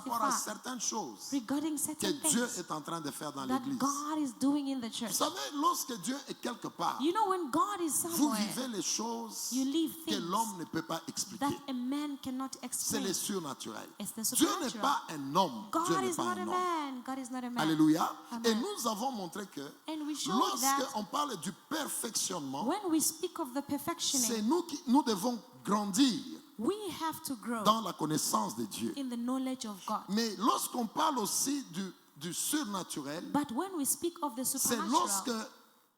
rapport à certaines choses regarding que certain Dieu things est en train de faire dans that l'église. God is doing in the Vous church. savez, lorsque Dieu est quelque part, You know, when God is vous somewhere, vivez les choses you live que things l'homme ne peut pas expliquer. that a man cannot C'est explain. le surnaturel. It's the Dieu n'est supernatural. pas un homme. Dieu God n'est is pas not un a homme. man. God is not a man. Alléluia. Amen. Et nous avons montré que And we showed that lorsqu'on parle du perfectionnement, when we speak of the perfectioning, c'est nous devons grandir we have to grow dans la connaissance de Dieu. in the knowledge of God. Mais lorsqu'on parle aussi du surnaturel, But when we speak of the c'est supernatural, lorsque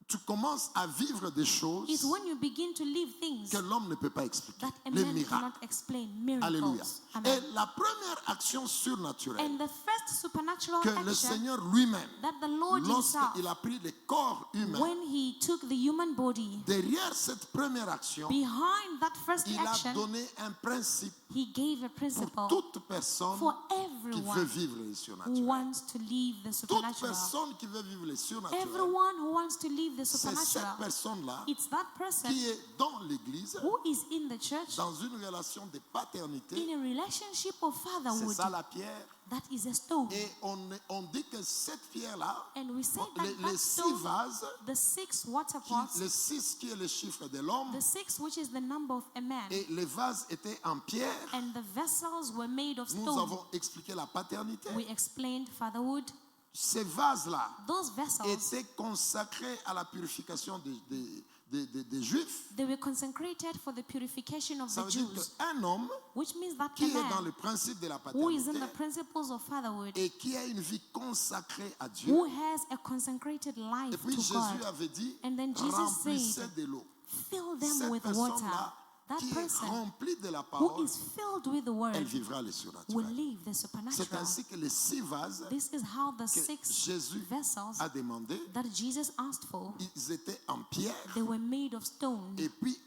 tu commences à vivre des choses it's when you begin to live things que l'homme ne peut pas expliquer. that a Les man miracles. cannot explain. Miracles. Alléluia. Amen. Et la première action surnaturelle And the first supernatural que le action Seigneur lui-même, that the Lord himself, lorsqu'il a pris le corps humain, when he took the human body, derrière cette première action, behind that first il a action, donné un principe he gave a pour principle toute personne for qui veut everyone vivre le who surnaturel. wants to live the Toute supernatural. personne qui veut vivre le surnaturel, Everyone who wants to live the c'est cette supernatural, personne-là it's that person qui est dans l'église, who is in the church dans une relation de paternité. in a relationship of C'est fatherhood. ça la pierre. That is a stone. Et on dit que cette pierre-là, And we say that les that 6 stone, vases, the 6 water pots, le 6 qui est le chiffre de l'homme, the 6 which is the number of a man, et les vases étaient en pierre. and the vessels were made of Nous stone. avons expliqué la paternité. We explained fatherhood. Ces vases-là Those vessels, étaient consacrés à la purification des Juifs. they were consecrated for the purification of Ça the veut dire Jews, qu'un homme which means that qui a est dans man le principe de la who is in paternité the principles of fatherhood, et qui a une vie consacrée à Dieu. who has a consecrated Et life puis to Jésus God, avait dit, and then Jesus remplissez said, de l'eau. fill them Cette with water. personne-là That qui est person remplie de la who parole, is filled with the elle word vivra le will surnaturel. live the C'est supernatural. ainsi que les 6 vases This is how the que 6 Jésus vessels a demandé, that Jesus asked for, ils étaient en pierre. they were made of stone, Et puis,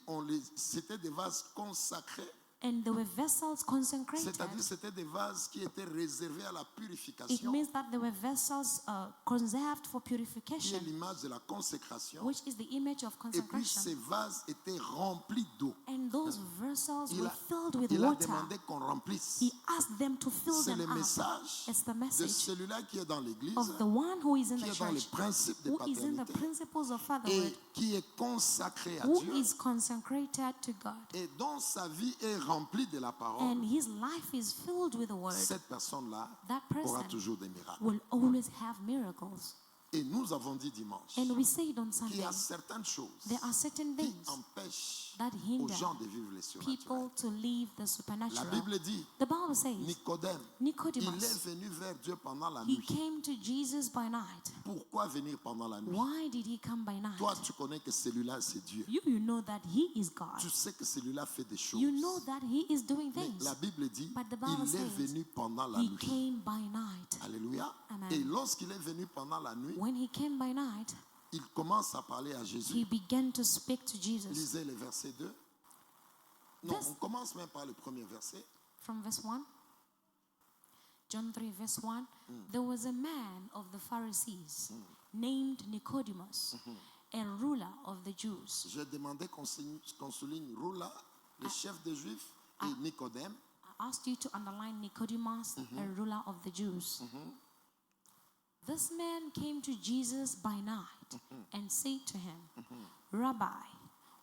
c'était des vases consacrés, and they were vessels consecrated. c'est-à-dire c'était des vases qui étaient réservés à la It purification, means that they were vessels conserved for qui est purification, l'image de la consécration. which is the image of Et puis, consecration. ces vases étaient remplis d'eau. And those vessels Il were a, filled with il a water. demandé qu'on remplisse. He asked them to fill C'est them le up. message It's the de message celui-là qui est dans l'église, of the one who is in qui the est dans les church, principes de who is in the paternité principles of fatherhood, et qui est consacré à who Dieu. is consecrated to God, Et dont sa vie est remplie de la parole, and his life is filled with the word. cette personne-là That aura person toujours des miracles. will always have miracles. Et nous avons dit dimanche And we said on qu'il y Sunday, a certaines choses there are certain qui things empêchent that aux hinder gens de vivre les surnaturels. people to live the La supernatural. Bible dit, The Bible says Nicodème, il est Nicodemus, venu vers Dieu pendant la he nuit. came to Jesus by night. Pourquoi venir pendant la nuit? Why did he come by night? Toi, tu connais que celui-là, c'est Dieu. You know that he is God. Tu sais que celui-là fait des choses. You know that he is doing Mais things. la Bible dit, But the Bible il est says venu pendant la he nuit. came by night. Alléluia. Amen. Et lorsqu'il est venu pendant la nuit, When he came by night, il commence à parler à Jésus. he began to speak to Jesus. Lisez le verset 2. Non, This- on commence même par le premier verset. From verse 1, John 3, verse 1, there was a man of the Pharisees named Nicodemus, a ruler of the Jews. J'ai demandé qu'on souligne Roula, le chef des Juifs, et Nicodème. I asked you to underline Nicodemus, a ruler of the Jews. This man came to Jesus by night and said to him, Rabbi,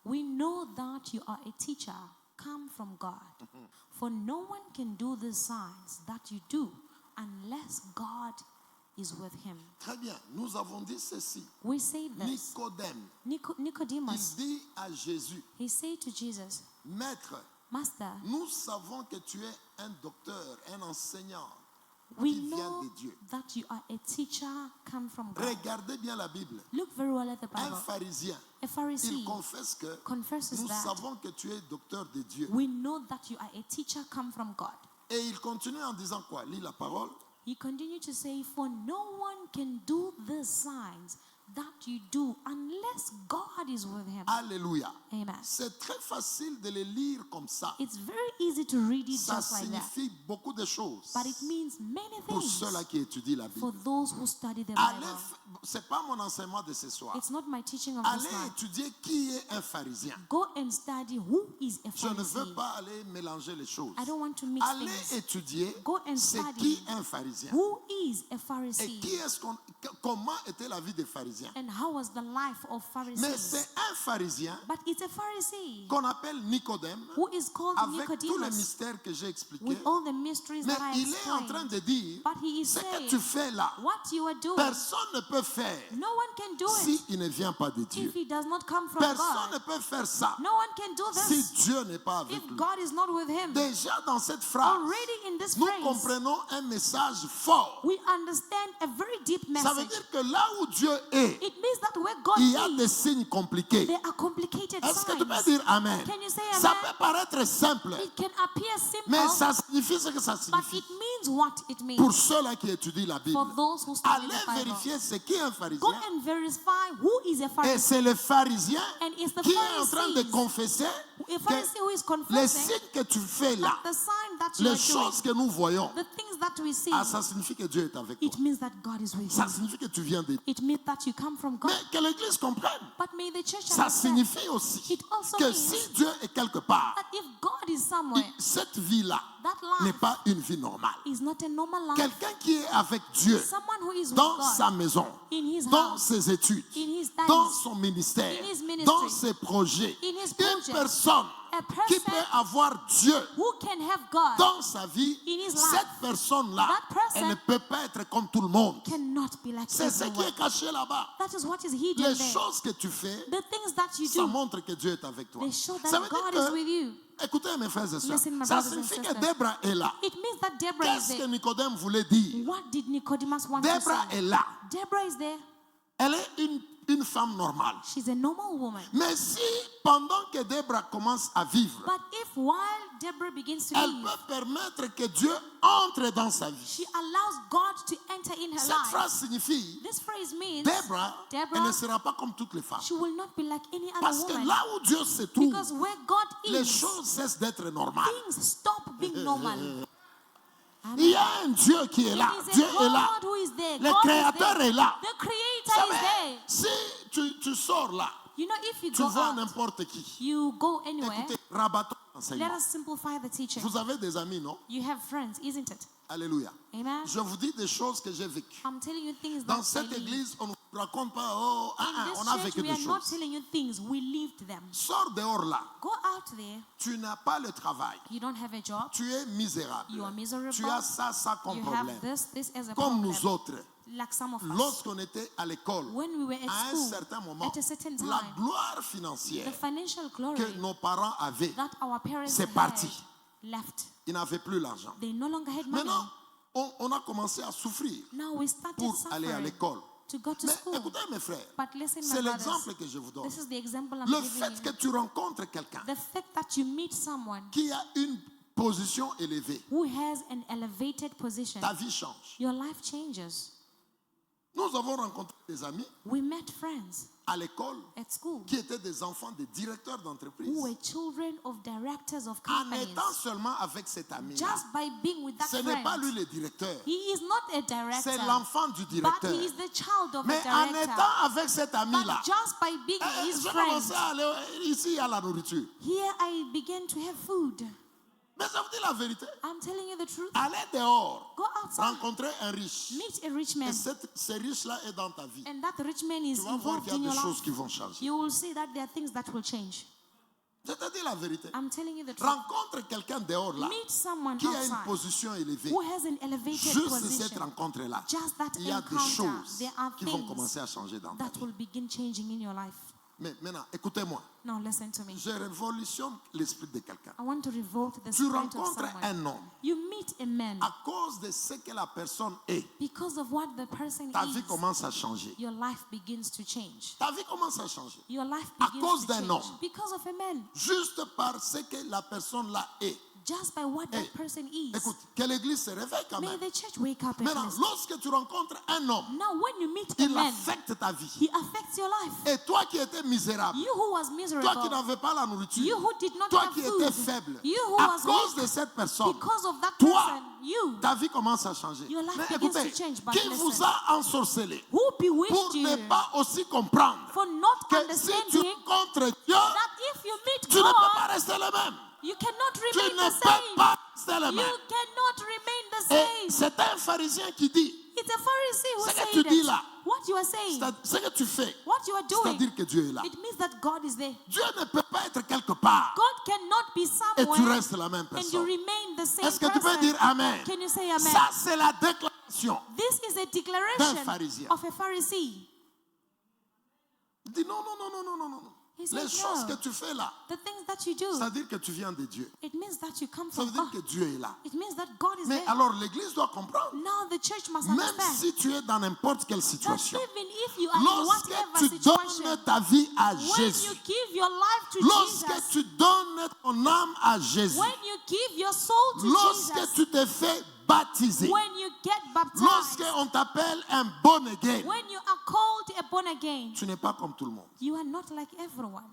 we know that you are a teacher come from God, for no one can do the signs that you do unless God is with him. Très bien, nous avons dit ceci. We say this. Nicodème, Nicodemus, il dit à Jésus, he said to Jesus, Maître, Master, nous savons que tu es un docteur, un enseignant we qui vient know de Dieu. that you are a teacher come from God. Regardez bien la Bible. Look very well at the Un Bible. pharisien, A Pharisee il confesse que confesses nous that savons que tu es docteur de Dieu. we know that you are a teacher come from God. Et il continue en disant quoi? Lis la parole. He continued to say, for no one can do the signs that you do unless God is with him. Alléluia. Amen. C'est très facile de les lire comme ça. It's very easy to read it Ça just like that. signifie beaucoup de choses But it means many pour things ceux-là qui étudient la for Bible. those who study the Allez, Bible. c'est pas mon enseignement de ce soir. It's not my teaching of Allez this night. étudier qui est un pharisien. Go and study who is a Je ne veux Pharisee. pas aller mélanger les choses. I don't want to mix Allez things. étudier Go and c'est study qui un pharisien. Who is a Et Pharisee? comment était la vie des pharisiens. And how was the life of Mais Pharisees? c'est un pharisien But it's a Pharisee qu'on appelle Nicodème who is called avec tous les Nicodemus mystères que j'ai expliqués. with all the mysteries Mais that I il est en train explained. de dire But he is ce que saying, tu fais là, what you are doing, personne ne peut faire no one can do si it il ne vient pas de Dieu. if he does not come from Personne ne God. peut faire ça No one can do si this Dieu n'est pas avec if lui. God is not with him. Déjà dans cette phrase, Already in this nous phrase, comprenons un message fort. we understand a very deep Ça veut message. dire que là où Dieu est, It means that where God il y a des is, signes compliqués. there are complicated Est-ce que tu peux signs. dire Amen? Can you say Ça amen? peut paraître simple, It can appear mais simple, ça signifie ce que ça but signifie. it means what it means. Pour ceux-là qui étudient la Bible, For those who study allez the Bible, vérifier ce qu'est un go pharisien. and verify who is a Et Pharisee. c'est le pharisien And it's the qui est en train de Pharisees, confesser a que Pharisee who is les confessing signes que tu fais là, that the sign that you les are doing, choses que nous voyons, the things that we see, ça signifie que Dieu est avec toi. it means that God is with Ça you. signifie que tu viens de Dieu. It means that you come from God. Mais que l'Église comprenne, But may the church ça understand signifie aussi it also que means si Dieu est quelque part, that if God is somewhere, cette vie-là that n'est life pas une vie normale. is not a normal life. Quelqu'un qui est avec Dieu Someone who is with dans God sa maison, in his dans house, ses études, in his dans studies, son ministère, in his ministry, dans ses projets, in his une project, personne a qui person peut avoir Dieu who can have God dans sa vie, in his cette life, personne-là, that person elle ne peut pas être comme tout le monde. cannot be like C'est ce qui everyone. est caché là-bas. That is what is hidden Les there. choses que tu fais, The things that you ça do, montre que Dieu est avec toi. they show Ça that veut God dire is que, with you. écoutez mes frères et sœurs, Listen, my ça brothers and signifie que sisters. Débra est là. It means that Deborah is Qu'est-ce que there. Nicodème voulait dire? What did Nicodemus want to Débra say? est là. Deborah is there. Elle est une femme normale. She's a normal woman. Mais si pendant que Débra commence à vivre, But if while Deborah begins to elle live, peut permettre que Dieu entre dans sa vie. she allows God to enter in her Cette life, phrase signifie, this phrase means Débra, elle ne Deborah, sera pas comme toutes les femmes. she will not be like any other Parce que woman. là où Dieu se trouve, Because where God les is, choses cessent d'être normales. things stop being normal. Il y a un Dieu qui est là. There is Dieu a est là. God who is there. Le God Créateur is there. est là. The Vous Creator is savez, there. si tu sors là, You know, if you tu go vois out, n'importe qui. you go anywhere, Écoutez, rabattons let l'enseignement. us simplify the teaching. Vous avez des amis, non? You have friends, isn't it? Alléluia. Amen. Je vous dis des choses que j'ai vécues. I'm telling you things Dans that I cette lived. église, on ne vous raconte pas, oh, In this on a church, vécu we des are not choses. telling you things. We lived them. Sors dehors là. Go out there. Tu n'as pas le travail. You don't have a job. Tu es misérable. You are miserable. Tu as ça comme You problème. have this as a Comme problem. nous autres. Like some of us. Lorsqu'on était à l'école, When we were à at un school, certain moment, at a certain la time, gloire the financière financial glory que nos parents avaient, that our parents c'est had parti. left. Ils n'avaient plus l'argent. They no longer had money. Maintenant, on a commencé à souffrir Now we started pour aller à suffering l'école. to go to Mais school. écoutez mes frères, But listen, c'est my brothers, l'exemple que je vous donne. this is the example I'm Le giving fait you. que tu rencontres quelqu'un The fact that you meet someone qui a une position élevée, who has an elevated position, ta vie change. your life changes. Nous avons rencontré des amis We met friends à l'école at school qui étaient des enfants de directeurs d'entreprise. who were children of directors of En companies. étant seulement avec cet ami-là, Just by being with that ce n'est pas lui friend, le directeur, he is not a director, c'est l'enfant du but directeur. he is the child of Mais a en director. étant avec cet ami-là, But just by being his je friend, commençais à aller, ici il y a la nourriture. here I began to have food. Mais ça vous dit la vérité. I'm telling you the truth. Allez dehors, Go outside, rencontrer un riche. meet a rich Et man, ce riche-là est dans ta vie. and that rich man Tu is vas voir involved qu'il y a in des your choses life. qui vont changer. You will see that there are things that will change. Je te dis la vérité. I'm telling you the truth. Rencontre quelqu'un dehors là Meet someone qui a une outside position élevée. who has an elevated Juste cette position. rencontre-là, Just that il y a des encounter, choses there are qui vont things commencer à changer dans ta that vie. will begin changing in your life. Mais maintenant, écoutez-moi. Now listen to me. Je révolutionne l'esprit de quelqu'un. I want to revolt the Tu spirit of rencontres someone. un homme. You meet a man À cause de ce que la personne est, because of what the person ta vie is. commence à changer. Your life begins to change. Ta vie commence à changer. Your life À begins cause to d'un change homme. because of a man. Juste par ce que la personne là est. just by what that person is. Écoute, que l'église se réveille quand May même. the church wake up at Maintenant, least. lorsque tu rencontres un homme, Now, when you meet a il man, affecte ta vie. he affects your life. Et toi qui étais misérable, You who was toi qui miserable, n'avais pas la nourriture, you who did not toi have qui étais food, faible, you who à was cause weak, de cette personne, because of that toi, person, you, ta vie commence à changer. Your life Mais begins écoutez, to change, but qui listen. vous a ensorcelé who pour bewitched ne you pas aussi comprendre for not que si tu understanding rencontres Dieu, that if you meet tu ne peux God, pas rester le même. you cannot Tu remain ne the peux same. pas rester le You même. cannot remain the Et same. c'est un pharisien qui dit, It's a Pharisee who Ce que said tu dis it. là, What you are saying, ce que tu fais, what you are doing, c'est-à-dire que Dieu est là. it means that God is there. Dieu ne peut pas être quelque part God cannot be et tu somewhere restes la même and you personne. remain the same Est-ce que tu peux person. dire Amen? Can you say amen? Ça, c'est la déclaration. This is a D'un declaration pharisien. of a Pharisee. Dis non, non, non, non, non, non, non. He said, Les choses no. que tu fais là, The things that you do, c'est-à-dire que tu viens de Dieu. it means that you come Ça from veut dire God. que Dieu est là. It means that God is Mais there. alors l'église doit comprendre, Now the church must même understand si tu es dans n'importe quelle that situation, even if you are in lorsque whatever tu situation, donnes ta vie à when you Jésus, give your life to lorsque Jesus, tu donnes ton âme à Jésus, when you give your soul to lorsque Jesus, tu te fais baptiser, when you get baptized, lorsque on t'appelle un born again, when you are called a born again, tu n'es pas comme tout le monde. you are not like everyone.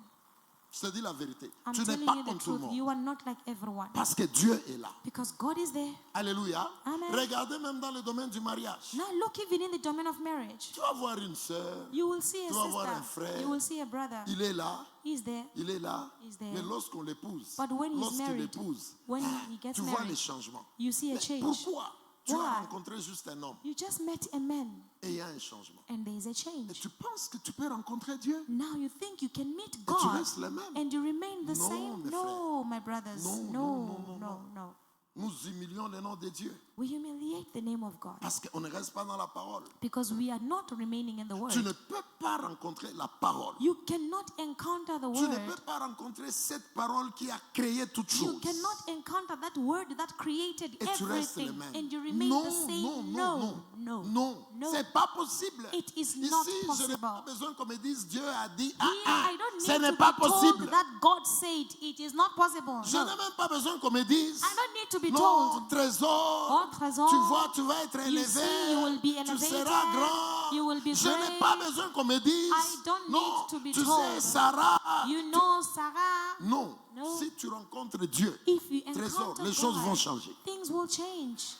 Je te dis la vérité. I'm Tu n'es telling pas you the comme tout le truth. monde. You are not like everyone. Parce que Dieu est là. Because God is there. Alléluia. Amen. Regardez même dans le domaine du mariage. Now look even in the domain of marriage. Tu vas voir une sœur, You will see a tu vas voir un sister. frère. You will see a brother. Il est là, He's there. il est là. He's there. Mais lorsqu'on l'épouse, But when he's lorsqu'il married, épouse, when he gets tu vois les married, changements. you see a Mais change. pourquoi tu Why? as rencontré juste un homme You just met a man et il y a un changement? and there is a Et change. tu penses que tu peux rencontrer Dieu Now you think you can meet et tu God restes le même? and you remain the Non, same? mes No, my brothers. Non, No, non, non, no, no. Nous humilions le nom de Dieu We humiliate the name of God parce qu'on ne reste pas dans la parole. because we are not remaining in the Tu ne word. peux pas rencontrer la parole. You cannot encounter the Tu ne word. peux pas rencontrer cette parole qui a créé toutes You choses. cannot encounter that word that created Et tu restes le everything même. and you remain Non, the same. non, non, non. No, Non, no. c'est pas possible. It is Ici, not je n'ai pas possible. besoin qu'on me dise Dieu a dit Here, I don't ce need n'est to pas be told possible. that God said it is not possible. Je No. n'ai même pas besoin qu'on me dise I don't need to be non, told. trésor. Oh, trésor, Tu vois, tu vas être you élevé. see, you will be Tu elevated, seras grand. you will be Je n'ai great. pas besoin qu'on me dise I don't non, need to be tu told. sais, Sarah. You know, Sarah, Non. No. Si tu rencontres Dieu, if you trésor, encounter les choses vont God, changer. things will change.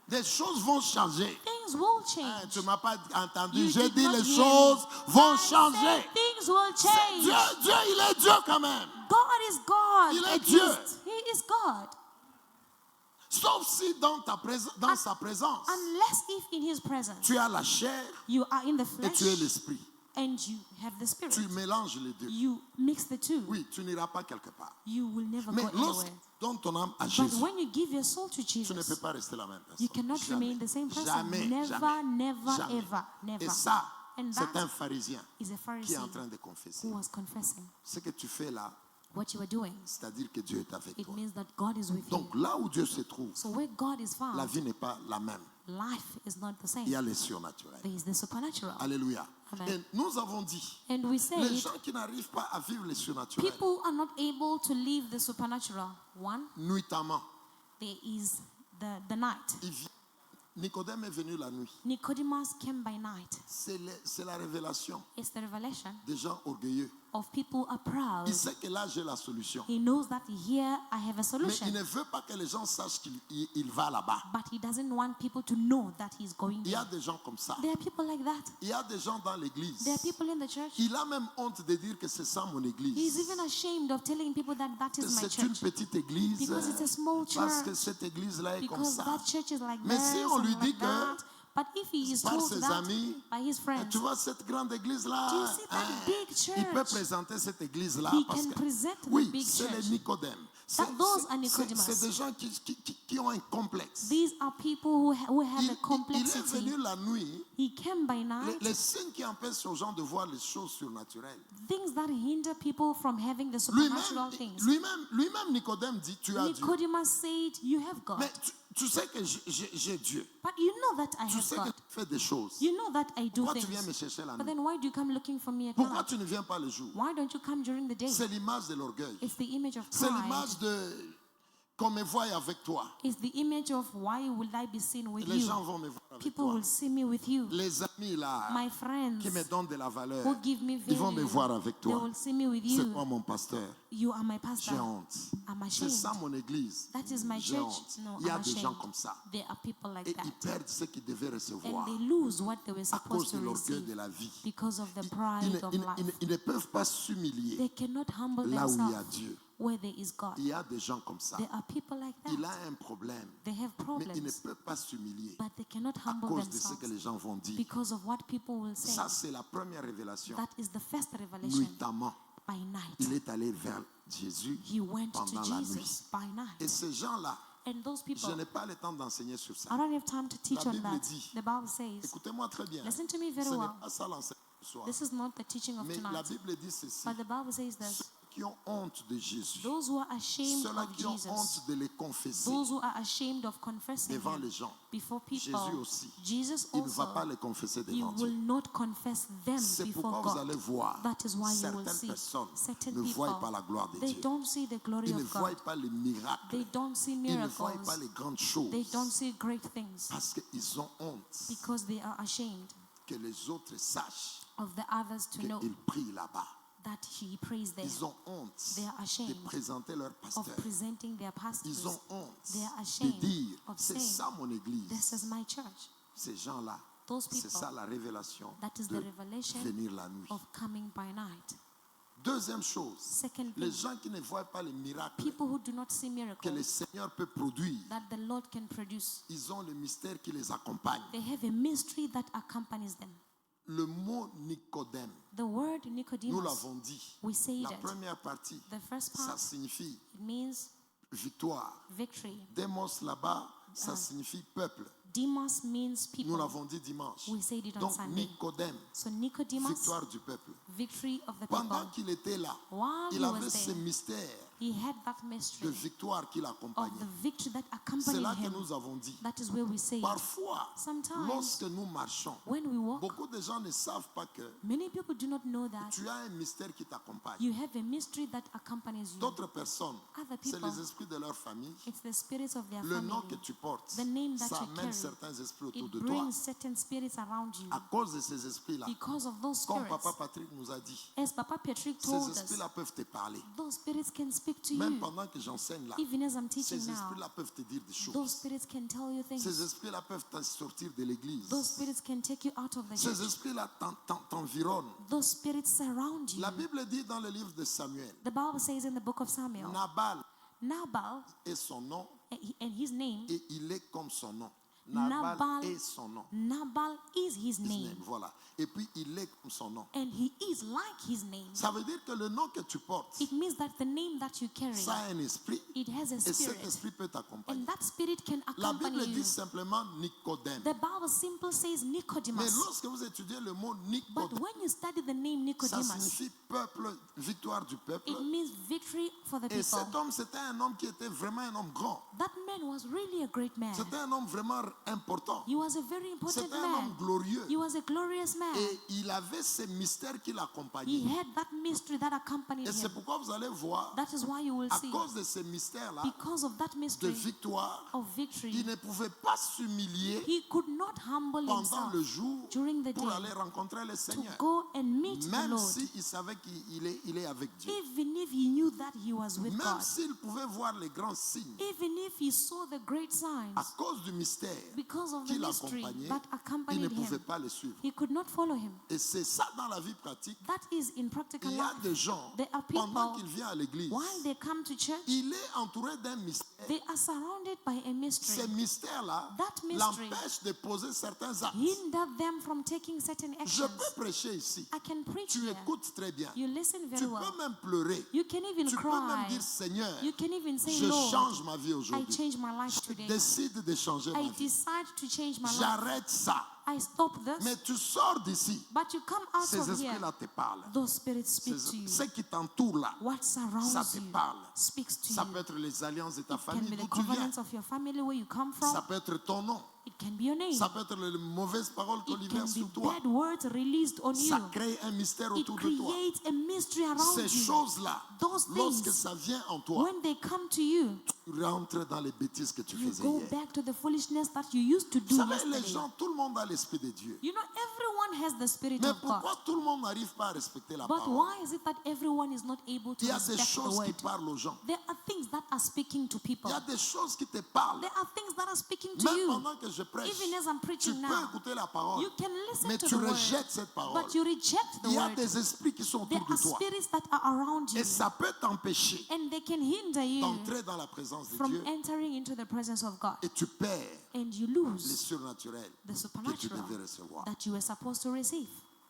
Des choses vont changer. Things will Ah, change. tu ne m'as pas entendu. You J'ai did dit not les hear choses me. vont I changer. said things will C'est change. Dieu, il est Dieu quand même. God is God. Il est at Dieu. least. He is God. Sauf si dans sa présence, Unless if in His presence tu as la chair you are in the et flesh tu es l'esprit. and you have the Spirit, Tu mélanges les deux. you mix the two. Oui, tu n'iras pas quelque part. You will never Mais go lorsque anywhere. tu donnes ton âme à But Jésus, when you give your soul to tu ne peux Jesus, pas rester la même personne. you cannot Jamais. remain the same person. Jamais, Never, jamais, never, jamais. ever, never. Et ça, And c'est that un pharisien is a qui Pharisee est en train de confesser. who was confessing. Ce que tu fais là, What you are doing, c'est-à-dire que Dieu est avec it toi. means that God is with you. Donc là où Dieu se trouve, So where God is la found, vie n'est pas la même. life is not the Il y a same. les surnaturels. There is the supernatural. Alléluia. Amen. Et nous avons dit, And we say les gens qui n'arrivent pas à vivre les surnaturels, people are not able to live the supernatural. One, nuitamment, there is the night. il vient. Nicodème est venu la nuit. Nicodemus came by night. C'est la révélation It's the revelation des gens orgueilleux. of people are proud. Il sait que là, j'ai la solution. He knows that here I have a Mais solution. il ne veut pas que les gens sachent qu'il va là-bas. But he doesn't want people to know that he's going Il y there. a des gens comme ça. There are people like that. Il y a des gens dans l'église. There are people in the church. Il a même honte de dire que c'est ça mon He's église. even ashamed of telling people that that is my C'est une church. petite église. Because it's a small Parce que church. cette église-là est comme Because ça. that church is like Mais this si on lui and dit like that. que But if he is par told ses that amis, by his friends, tu vois cette grande église-là, Do you see that big church? il peut présenter cette église-là He parce can que present the oui, big c'est les church. Nicodèmes. Those are Nicodemus. C'est des gens qui ont un complexe. these are people who have a Il est complexity. venu la nuit. He came by night. Les signes qui empêchent aux gens de voir les choses surnaturelles. Things that hinder people from having the supernatural things. Lui-même, Nicodème dit, tu as Dieu. Nicodemus said, you have God. Mais tu sais que j'ai Dieu. But you know that I Tu have sais que God. tu fais des choses. You know that I do Pourquoi tu viens me things. chercher la But nuit? then why do you come looking for me at Pourquoi night? tu ne viens pas le jour? Why don't you come during the day? C'est l'image de l'orgueil. It's the image of C'est pride. l'image de qu'on me voie avec toi. It's the image of why will I be seen with Les you? gens vont me voir avec People toi. will see me with you. Les amis là, My friends qui me donnent de la valeur, who give me ils vont me value, voir avec they toi. will see me with C'est you. toi mon pasteur. You are my J'ai pastor. honte. I'm C'est ça ashamed. mon église. That is my J'ai church. honte. No, Il y a I'm des gens ashamed. comme ça. There are people like Et that. ils perdent ce qu'ils devaient And recevoir they lose what they were à cause supposed de to l'orgueil receive de la vie. because of the Ils pride of life. ils ne peuvent pas s'humilier They cannot humble là où il y a themselves Dieu. where there is God. Il y a des gens comme ça. There are people like Il that. a un problème, They have mais il ne problems, peut pas s'humilier but they cannot à humble cause de ce que themselves les gens vont dire. because of what people will say. Ça, c'est la première révélation. That is the first revelation. Nuitamment, By night, il est allé vers Jésus he went to pendant la nuit. Jesus by Et night. ces gens-là, And those je people, n'ai pas le temps d'enseigner sur ça. I don't have time to teach La on Bible that. dit- The Bible says, Écoutez-moi très bien. listen to me Ce very n'est well. pas ça l'enseignement ce soir. This is not the teaching of Mais la tonight. Bible dit ceci. But the Bible says this. Ceux qui ont honte de Jésus, Those who are ashamed ceux-là of qui ont Jesus, honte de les confesser those who are ashamed of confessing devant him les gens, before Jésus people, aussi, Jesus il ne va pas also, les confesser he devant will Dieu. not confess them C'est before pourquoi vous God. allez voir That is why you will certaines see personnes certain ne voient pas people, la gloire de they Dieu. don't see the glory Ils ne of voient God. pas les miracles. They don't see Ils ne voient pas miracles. les grandes choses. They don't see great things Parce qu'ils ont honte because they are ashamed que les autres sachent of the others to know qu'ils prient là-bas. that he prays there. Ils ont honte They are de ashamed présenter leur of pasteur. presenting their Ils pastors. ont honte They are de ashamed dire, of c'est saying, ça mon église. this is my church. Ces gens-là, Those c'est people, ça la révélation that is de the revelation venir la nuit. of coming by night. Deuxième chose, Second les thing, gens qui ne voient pas les miracles people who do not see que le miracles Seigneur peut produire, that the Lord can produce, ils ont le mystère qui les accompagne. they have a mystery that accompanies them. Le mot Nicodème, The word nous Nicodemus, l'avons dit. we say La it. première partie, The first ça part, signifie it means victoire. victory. Demos là-bas, ça signifie peuple. Demos means Nous people. l'avons dit dimanche. We said it on Donc Sunday. Nicodème, So Nicodemus, victoire du peuple. victory of the Pendant people. qu'il était là, While il he avait was ce there, mystère he had that de mystery victoire qui of l'accompagnait. the victory that C'est accompanied là que him. nous avons dit. That is where we say, Parfois, sometimes lorsque nous marchons, when we walk, beaucoup de gens ne savent pas que many people do not know that tu as un mystère qui t'accompagne. you have a mystery that accompanies you. D'autres personnes, Other c'est people, les esprits de leur famille. it's the spirits of their Le nom que family. tu portes, The name that ça you amène carry, certains esprits autour It de toi. brings certain spirits around you. À cause de ces esprits-là, Because of those comme spirits, Papa Patrick nous a dit, as Papa Patrick ces told us, esprits-là peuvent te parler. those spirits can speak to Même you. pendant que j'enseigne là, Even as I'm teaching ces now, esprits-là peuvent te dire des those choses. spirits can tell you Ces things. esprits-là peuvent te sortir de l'église. Those spirits can take you out of the Ces church. esprits-là t'environnent. Those spirits surround you. La Bible dit dans le livre de Samuel, The Bible says in the book of Samuel, Nabal Nabal est son nom and his name, et il est comme son nom. Nabal Nabal est son nom. Nabal is his His name, name, voilà. Et puis il est comme son nom. and he is like his name. Ça veut dire que le nom que tu portes, It means that the name that you carry, ça a un esprit it has a et cet spirit, esprit peut t'accompagner. and that spirit can La accompany Bible you. dit simplement Nicodème. The Bible simply says Mais Nicodemus. lorsque vous étudiez le mot But Nicodème, when you study the name ça Nicodemus, signifie peuple, victoire du peuple. it means victory for the Et cet people. homme, c'était un homme qui était vraiment un homme grand. That man was really a great man. C'était un homme vraiment important. He was a very important C'était un homme man. glorieux. He was a glorious man. Et il avait ces mystères qui He l'accompagnaient. had that mystery that accompanied Et c'est him. pourquoi vous allez voir, That is why you will à see, cause de ces mystères-là, because of that de mystery victoire, of il victory, ne pouvait pas s'humilier he could not humble pendant himself le jour during the pour day aller rencontrer le to Seigneur. go and meet the Même Lord. s'il savait qu'il est avec Dieu. Even if he knew that he was with Même God. s'il pouvait voir les grands signes, Even if he saw the great signs, à cause du mystère because of the qui mystery l'accompagnait, that il ne accompanied pouvait him, pas le suivre. he could not follow him. Et c'est ça dans la vie pratique. That is in practical Il y a life. des gens, There are pendant people, qu'il vient à l'église, while they come to church, il est entouré d'un mystère. they are surrounded by a mystery. Ces mystères-là That mystery l'empêchent de poser certains actes. hinder them from taking certain Je actions. peux prêcher ici. I can preach Tu here. écoutes très bien. You listen Tu very well. peux même pleurer. You can even Tu peux même cry. dire, Seigneur, You can even say, je Lord, change ma vie I aujourd'hui. change my life Je today. décide de changer ma I vie. decide to change my life. J'arrête ça. I stop this. Mais tu sors d'ici. But you come out Ces of here. esprits-là te parlent. Those spirits speak to you. Ce qui t'entoure là, What surrounds ça te you parle. speaks to Ça you. peut être les alliances de ta It can famille, be the d'où tu viens. covenants of your family, where you come from. Ça peut être ton nom. It can be your name. Ça peut être les mauvaises paroles qu'on It libère can sur be toi. bad words released on you. Ça crée un mystère It autour de toi. creates a mystery around Ces you. choses-là, Those lorsque things, ça vient en toi, when they come to you, tu rentres dans les bêtises que tu you faisais go hier. back to the foolishness that you used to Vous do savez, les yesterday. gens, tout le monde a l'esprit de Dieu. You know, everyone has the Spirit Mais of God. pourquoi tout le monde n'arrive pas à respecter la But parole? why is it that everyone is not able to Il y a des respect the choses qui word? parlent aux gens. There are things that are speaking to Il people. y a des choses qui te parlent. There are things that are speaking to Même you. pendant que je prêche, Even as I'm tu preaching peux now, écouter la parole, you can listen mais to tu the word, rejettes cette parole. but you reject the Il y a word. des esprits qui sont There autour are de toi. spirits that are around you, Et ça peut t'empêcher and they can hinder you d'entrer dans la présence de from Dieu entering into the presence of God. et tu perds And you les lose surnaturels the que tu supernatural devais recevoir. that you were supposed to receive.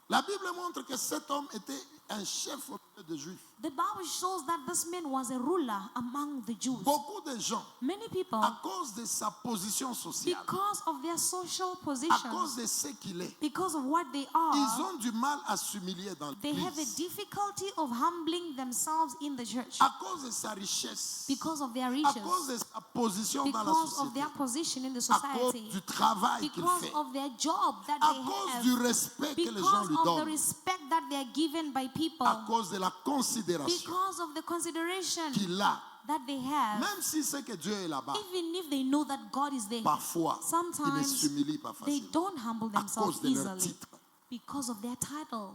La Bible montre que cet homme était un chef de Juifs. The Bible shows that this man was a ruler among the Jews. Beaucoup de gens, Many people, à cause de sa position sociale, because of their social à positions, cause de ce qu'il est, because of what they ils are, ont du mal à s'humilier dans they have a l'église. difficulty of humbling themselves in the church À cause de sa richesse, because of their à riches, cause de sa position dans la because of société, their position in the à cause society, du travail qu'il because fait, of their job that à they cause du have, respect que les gens because lui of the donnent, respect that they are given by people, à cause de la considération because of the consideration qu'il a. that they have, Même si c'est que Dieu est là-bas, even if they know that God is there, parfois, ils ne sometimes s'humilient pas they facilement don't humble à themselves cause de leur easily titre. because of their title.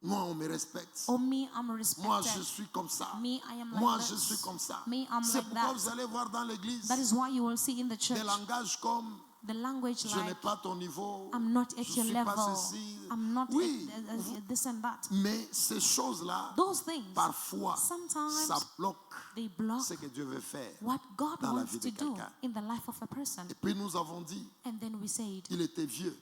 Moi, on me respecte. Oh, me, I'm Moi, respected. je suis comme ça. Me, I am Moi, like je suis this. comme ça. Me, I'm C'est like pourquoi that. vous allez voir dans l'église That is why you will see in the church des langages comme the language je n'ai like, pas ton niveau, I'm not at je your suis pas level, ceci. I'm not Oui, at this and that. mais ces choses-là, Those things, parfois, sometimes ça bloque they block ce que Dieu veut faire. what God dans la wants vie to de do quelqu'un. in the life of a person. Et puis nous avons dit, And then we said, il était vieux.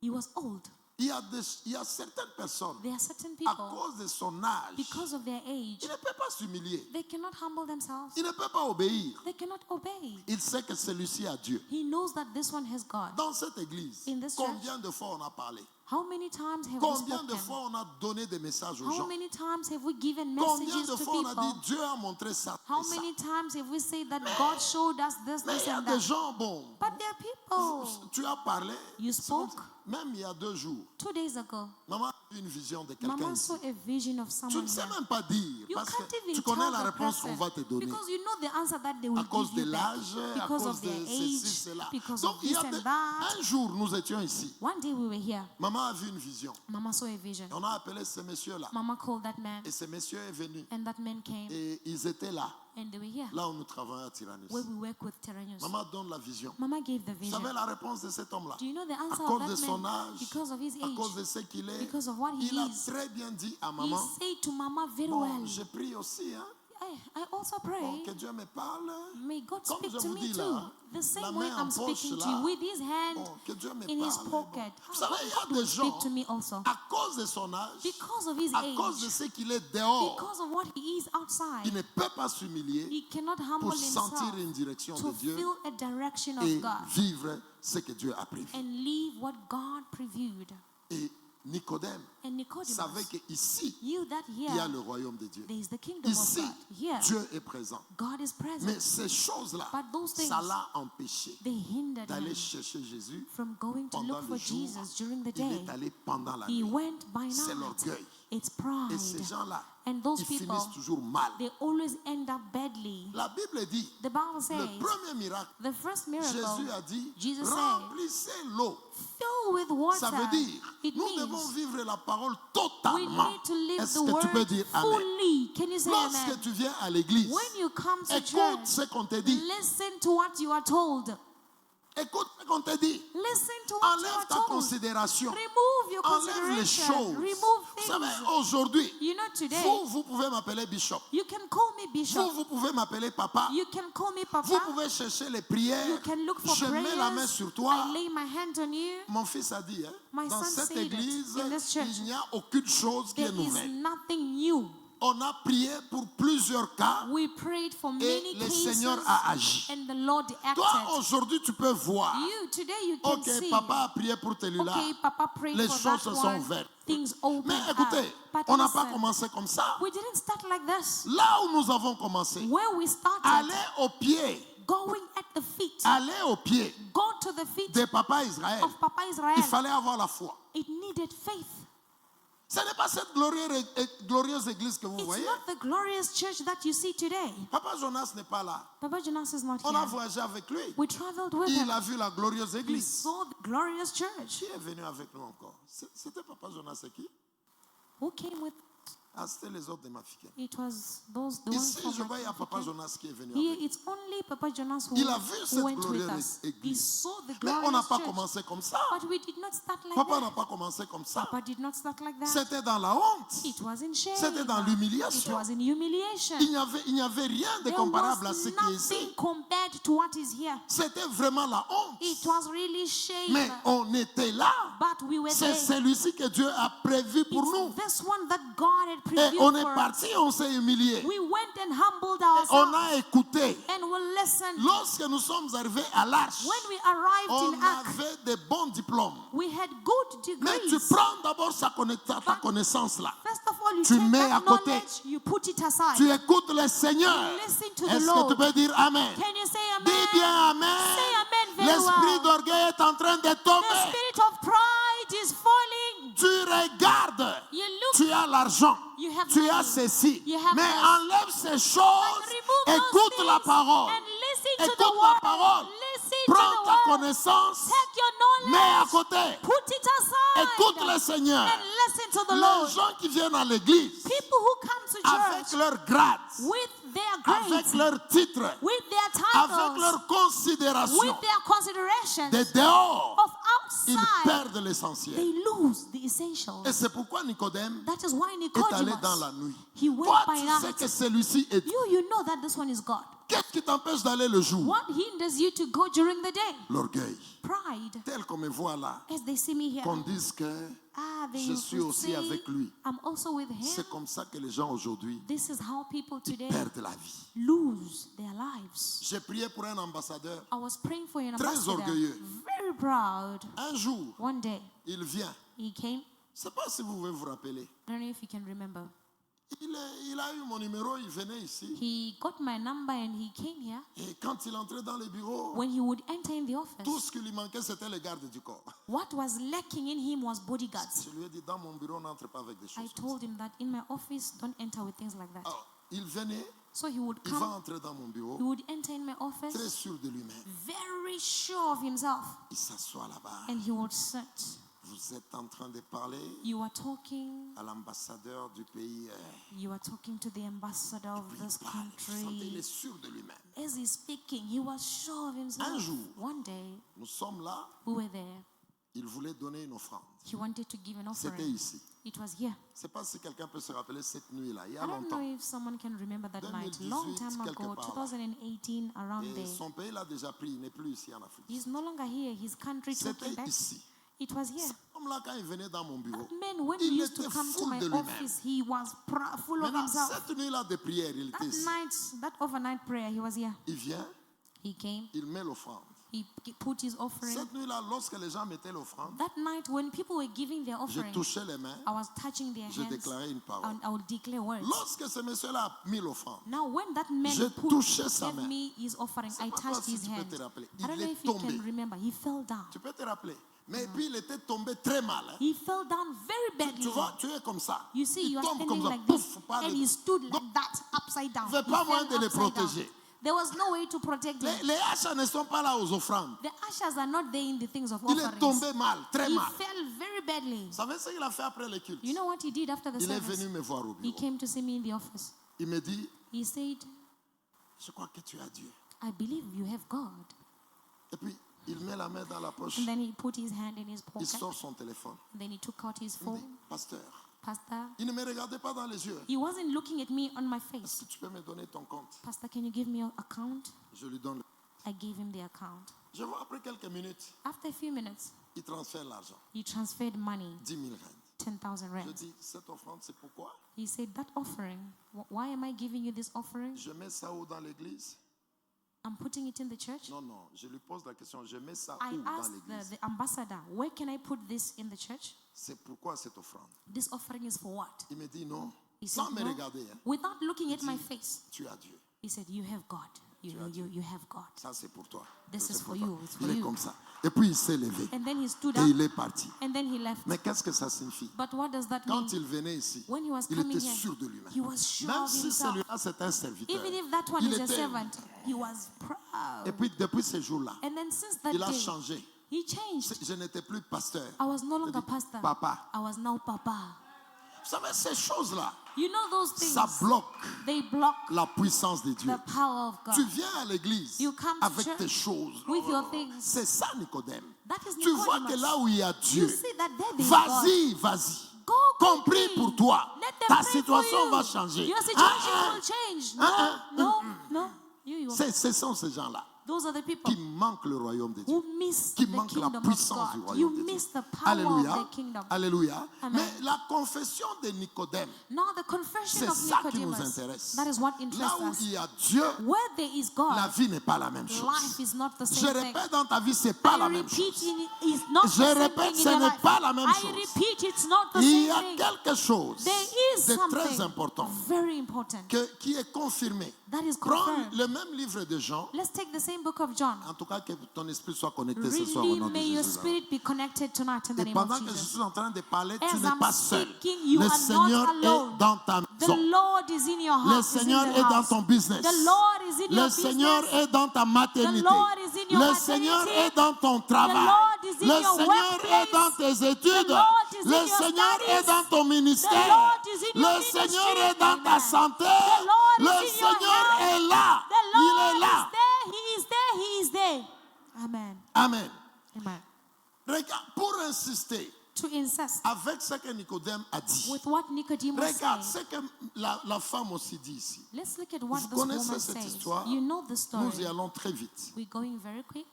he was old. Il y a certaines personnes, There are certain à people, cause de son âge, because of their age, il ne peut pas s'humilier. they cannot humble themselves. Il ne peut pas obéir. They cannot obey. Il sait que celui-ci a Dieu. He knows that this one has God. Dans cette église, In this combien de fois on a parlé? How many times have we Combien de spoken? fois on a donné des messages aux How gens? many times have we given Combien messages de to fois on a dit people? Dieu a montré ça How et ça? many times have we said that God showed us this, Mais this, il y a and des that? gens, bon, But there are people. tu as parlé, You c'est comme spoke. ça. Même il y a 2 jours, 2 days ago, maman a eu une vision de quelqu'un Mama ici. saw a vision of Tu someone ne sais here. même pas dire, You parce can't que even tu connais tell la the réponse person qu'on va te donner. because you know the answer that they À will cause give de you back l'âge, à because cause of de their ceci, age, cela. because Donc of il y this a and that. un jour, nous étions ici. One day we were here. Maman a vu une vision. Mama saw a vision. On a appelé ce monsieur-là. Mama called that man, Et ce monsieur est venu. and that man came, Et ils étaient là, and they were here là où nous travaillons à Tyrannus. where we work with Terranus. Maman donne la vision. Mama gave the Vous vision. savez la réponse de cet homme-là? Do you know the À answer cause of de that son man? âge, Because of his à cause de age, ce qu'il est, because of what he il a is. très bien dit à He maman, said to Mama very bon, well, je prie aussi, hein, I also bon, pray, que Dieu me parle. may God Comme speak je to vous me dis too. là, The la same way main en I'm speaking poche to you, là, with his hand bon, que Dieu me in his parle. pocket. Vous savez, il y a God will des speak gens, to me also. à cause de son âge, Because of his à cause de age, ce qu'il est dehors, because of what he is il outside, ne peut pas s'humilier he cannot humble pour sentir himself une direction to de Dieu feel a direction of et God vivre ce que Dieu a prévu. and leave what God previewed. Et Nicodème And Nicodemus savait qu'ici, knew that il y a here le royaume de Dieu. there is the kingdom of Ici, God. Here, Dieu est présent. God is Mais present. ces choses-là, But those things, ça l'a empêché they hindered d'aller him chercher Jésus from going to pendant look le for jour. Jesus during the Il day. est allé pendant la He nuit. went by C'est night. l'orgueil. It's Et ces pride. gens-là, And those ils people, finissent toujours mal. they always end up badly. La Bible dit, The Bible le says, premier miracle, the first miracle, Jésus a dit, Jesus said, remplissez l'eau. fill with water. Ça veut dire, It nous devons means vivre la parole we totalement. need to live Est-ce the que tu peux word dire Amen? fully. Can you say Lorsque amen? tu viens à l'église, When you come to écoute church, ce qu'on te dit. listen to what you are told. Écoute ce qu'on te dit. Listen to what you Enlève are ta told. considération. Remove your Enlève les consideration. choses. Remove Vous savez, things. aujourd'hui, You know, today, vous pouvez m'appeler Bishop. you can call me Bishop. Vous pouvez m'appeler Papa. You can call me Vous Papa. pouvez chercher les prières. You can look for Je mets la main prayers. sur toi. I lay my hand on you. Mon fils a dit, hein, My dans son cette said it église, in this church. il n'y a aucune chose qui There est is nouvelle. nothing new. On a prié pour plusieurs cas We prayed for et many le cases, Seigneur a agi. and the Lord Toi, acted. aujourd'hui, tu peux voir. Today you can Ok, see. papa a prié pour celui-là. Okay, Papa prayed Les for choses that se sont one. ouvertes. Things opened Mais up. écoutez, But on n'a pas listen, commencé comme ça. we didn't start like this. Là où nous avons commencé, Where we started, aller au pied, going at the feet, aller au pied go to the feet de Papa Israël, of Papa Israel. il fallait avoir la foi. It needed faith. Ce n'est pas cette glorieuse église que vous It's voyez. not the glorious church that you see today. Papa Jonas n'est pas là. Papa Jonas is not On a here. voyagé avec lui. We traveled with Il him. a vu la glorieuse We église. saw the glorious church. Qui est venu avec nous encore? C'était Papa Jonas, c'est qui? Who came with? Ah, c'était les autres de Mafiken. It was the ones Ici, from je vois, il y a Papa Africa. Jonas qui est venu Here, avec nous. it's only Papa Jonas who Il a vu cette went with glorieuse us. He église. saw the Mais on n'a glorious pas church. commencé comme ça. But we did not start like Papa that. n'a pas commencé comme ça. Papa did not start like that. C'était dans la honte. It was in shame. C'était dans It l'humiliation. was in humiliation. Il n'y avait rien de There comparable à was ce qui est nothing ici. compared to what is here. C'était vraiment la honte. It was really shame. Mais on était là. But we were C'est there. celui-ci que Dieu a prévu pour It's nous. this one that God had Et previewed on est for us. parti, on s'est humilié. We went and humbled On ourselves a écouté. and we listened. Lorsque nous sommes arrivés à l'Arche, When we arrived on in Ak, avait de bons diplômes. we had good Mais tu degrees. prends d'abord ta connaissance là. First of all, you Tu take mets that à côté. knowledge, you put it aside. Tu écoutes le Seigneur. Listen to the Est-ce que Lord. tu peux dire Amen? Can you say amen? Dis bien Amen. Say amen very L'esprit well. d'orgueil est en train de The tomber. spirit of pride is falling. Tu regardes. You look. Tu as l'argent. You have Tu as money. ceci. You have Mais this. enlève ces choses. Remove those Écoute things la parole. and listen to Écoute the la word. parole. Listen Prends to ta the word. connaissance. Take your Mets à knowledge. côté. Put it aside. Écoute le Seigneur. And listen to the Les Lord. gens qui viennent à l'église People who come to avec church leur grade, with their avec grades, leur titre, with their avec titles, leur considération, with their considerations de dehors, of ils outside, perdent l'essentiel. they lose the essentials. Et c'est pourquoi Nicodème That is why est allé dans la Nicodemus, nuit. he went Toi, by tu sais night. que celui-ci est Dieu. You know that this one is God. Qu'est-ce qui t'empêche d'aller le jour? What hinders you to go during the day? L'orgueil. Pride. Tel qu'on me voit là, As they see me here, qu'on dise que they je will suis aussi say, avec lui. I'm also with him. C'est comme ça que les gens aujourd'hui This is how people today perdent la vie. lose their lives. J'ai prié pour un ambassadeur. I was praying for an Très ambassador, orgueilleux. very proud. Un jour, One day, il vient. he came. Je ne sais pas si vous pouvez vous rappeler. I don't know if you can remember. Il a eu mon numéro, il venait ici. He got my number and he came here. Et quand il entrait dans le bureau, When he would enter in the tout office, ce qui lui manquait, c'était le garde du corps. what was lacking in him was bodyguards. Je lui ai dit, dans mon bureau, on n'entre pas avec des I choses. told him that in my office, don't enter with things like that. Alors, il venait, So he would il va come, entrer dans mon he bureau, would enter in my très office, sûr de lui-même. very sure of himself, Il s'assoit là-bas. and he would sit. Vous êtes en train de parler You are talking, à l'ambassadeur du pays. you are talking to the ambassador of Puis il this parle. Vous sentez, il country. est sûr de lui-même. As he's speaking, he was sure of himself. Un jour, One day, nous sommes là, we were there. il voulait donner une offrande. He wanted to give an C'était offering. ici. It was here. Je ne sais pas si quelqu'un peut se rappeler cette nuit-là, il y a I don't know longtemps. if someone can remember that night. 2018, Long time quelque ago, part là. 2018, around Et there. son pays l'a déjà pris, il n'est plus ici en Afrique. He's no longer here. His country took C'était him back. ici. It was here. Comme là, quand il venait dans mon bureau. Man, when Il he used to était come to full my de lui-même. office, he was full of Maintenant, himself. cette nuit-là de prière, il était That ici. night, that overnight prayer, he was here. Il vient, He came. il met l'offrande. He put his offering. Cette nuit-là, lorsque les gens mettaient l'offrande, That night, when people were giving their je offering, touchais les mains, I was touching their je hands, déclarais une parole. and I would declare words. Lorsque ce monsieur-là a mis l'offrande, Now, when that man Je touchais sa gave main. me his offering, C'est I pas toi touched si his tu peux hand. te rappeler. I don't Il know est if you tombé. can remember. He fell down. Tu peux te rappeler. Mais puis il était tombé très mal. Hein. He fell down very badly. Tu vois, tu es comme ça. You see, Il you are tombe standing comme ça. like this, Pouf, pas and de- he stood like that, upside down. Il n'y avait He pas fell moyen de le upside down. protéger. There was no way to protect him. Les achats ne sont pas là aux offrandes. The ushers are not there in the things of Il est offerings. tombé mal, très He mal. fell very badly. Vous savez ce qu'il a fait après le culte? You know what he did after the Il est service? venu me voir au He bureau. came to see me in the office. Il me dit, He said, je crois que tu as Dieu. I believe you have God. Et puis, il met la main dans la poche. And then he put his hand in his Il pocket. sort son téléphone. Then he took out his Il me dit, phone. pasteur, Pastor, il ne me regardait pas dans les yeux. he wasn't looking at me on my Est-ce face. que tu peux me donner ton compte? Pastor, can you give me your account? Je lui donne. I gave him the account. Je vois après quelques minutes, After a few minutes, il transfère l'argent. he transferred money, 10 000 rand. 10,000 Je rand. dis, cette offrande, c'est pourquoi? He said, that offering, why am I giving you this offering? Je mets ça où dans l'église? I'm putting it in the church. Non, non, je lui pose la question, je mets ça I où dans asked l'église? the ambassador, where can I put this in the church? C'est pourquoi cette offrande? This offering is for what? Il me dit non, He said, sans me no. regarder. Hein. Without looking at my face. Tu as Dieu. He said, you have God. You have God. Ça c'est pour toi. This Ça, is c'est for pour toi. you. It's for Il est you. comme ça. Et puis il s'est levé. And then he stood Et up il est parti. and then he left. Mais qu'est-ce que ça signifie? But what does that mean? Quand il venait ici, When he was il coming était here, sûr de lui-même. he was sure Même of si himself. celui-là c'est un serviteur. Even if that one il is a était- servant, he was proud. Et puis depuis ces jours-là, And then since that il a day, changé. he changed. Je n'étais plus pasteur. I was no longer dit, pastor. Papa. I was now papa. Vous savez, ces choses-là, You know those things, ça bloque they block la puissance de Dieu. the power of God. Tu viens à l'église You come to avec church tes choses. with your things. C'est ça, Nicodème. That is Tu vois Nicodemus. que là où il y a Dieu, You see that there is vas-y, vas-y. God. Compris pour toi. Let them Ta pray for situation you. va changer. Your situation Ah, will change. ah, No. You. Ce sont ces gens-là Those are the people qui manquent le royaume de Dieu. who miss Qui the manquent la kingdom of puissance du God. royaume You de Dieu. miss the power Alléluia. of the kingdom. Alléluia. Amen. Mais la confession de Nicodème, Now the confession c'est of ça qui nous Nicodemus, intéresse. that is what Là interests où us. il y a Dieu, Where there is God, la vie n'est pas la même life chose. is not the Je same thing. répète, dans ta vie, c'est pas la I même repeat, chose. is not the Je same répète, thing ce in your n'est life. pas la même I chose. repeat, it's not the Il y same a thing. quelque chose There is de très something important very important qui est confirmé. that is Prends confirmed. le même livre de Jean. Let's take the same book of John. En tout cas, que ton esprit soit connecté ce soir au Really, nom de may your Jésus. spirit be connected tonight in the Et name of pendant que je Jesus. suis en train de parler, tu As n'es I'm pas seul. speaking, you Le are Seigneur not alone. est dans ta The maison. Lord is in your Le house. Seigneur is in est the dans house. ton business. The Lord is in your Le Seigneur business. est dans ta maternité. The Lord is in your Le Seigneur maternity. est dans ton travail. Lord is in Le your Seigneur workplace. est dans tes études. The Lord is in Le your Seigneur studies. est dans ton ministère. The Lord is in your Le Seigneur ministry. est dans ta Amen. santé. The Lord Le is in your Seigneur health. est là. The Il Lord est là. is there. He is there. He is there. Amen. Amen. Amen. Regarde, pour insister To insist avec ce que Nicodème a dit. with what Nicodemus Regarde said. ce que la femme aussi dit ici. Let's look at what Vous this connaissez woman cette says. histoire? You know the story. Nous y allons très vite. We're going very quick.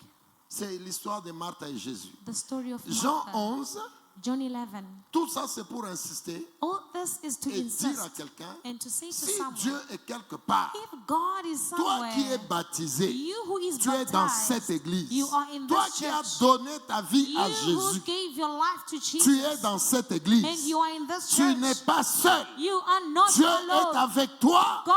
C'est l'histoire de Marthe et Jésus. The story of Jean Martha. 11, John 11. tout ça c'est pour insister All this is to et dire à insist quelqu'un, and to say to si someone, Dieu est quelque part, if God is toi qui es somewhere, baptisé, you who is tu es dans baptized, cette église, you are in toi this qui as church, donné ta vie à you who Jésus, gave your life to tu es Jesus, dans cette and église, you are in this tu n'es church, pas seul, you are not Dieu est alone. avec toi God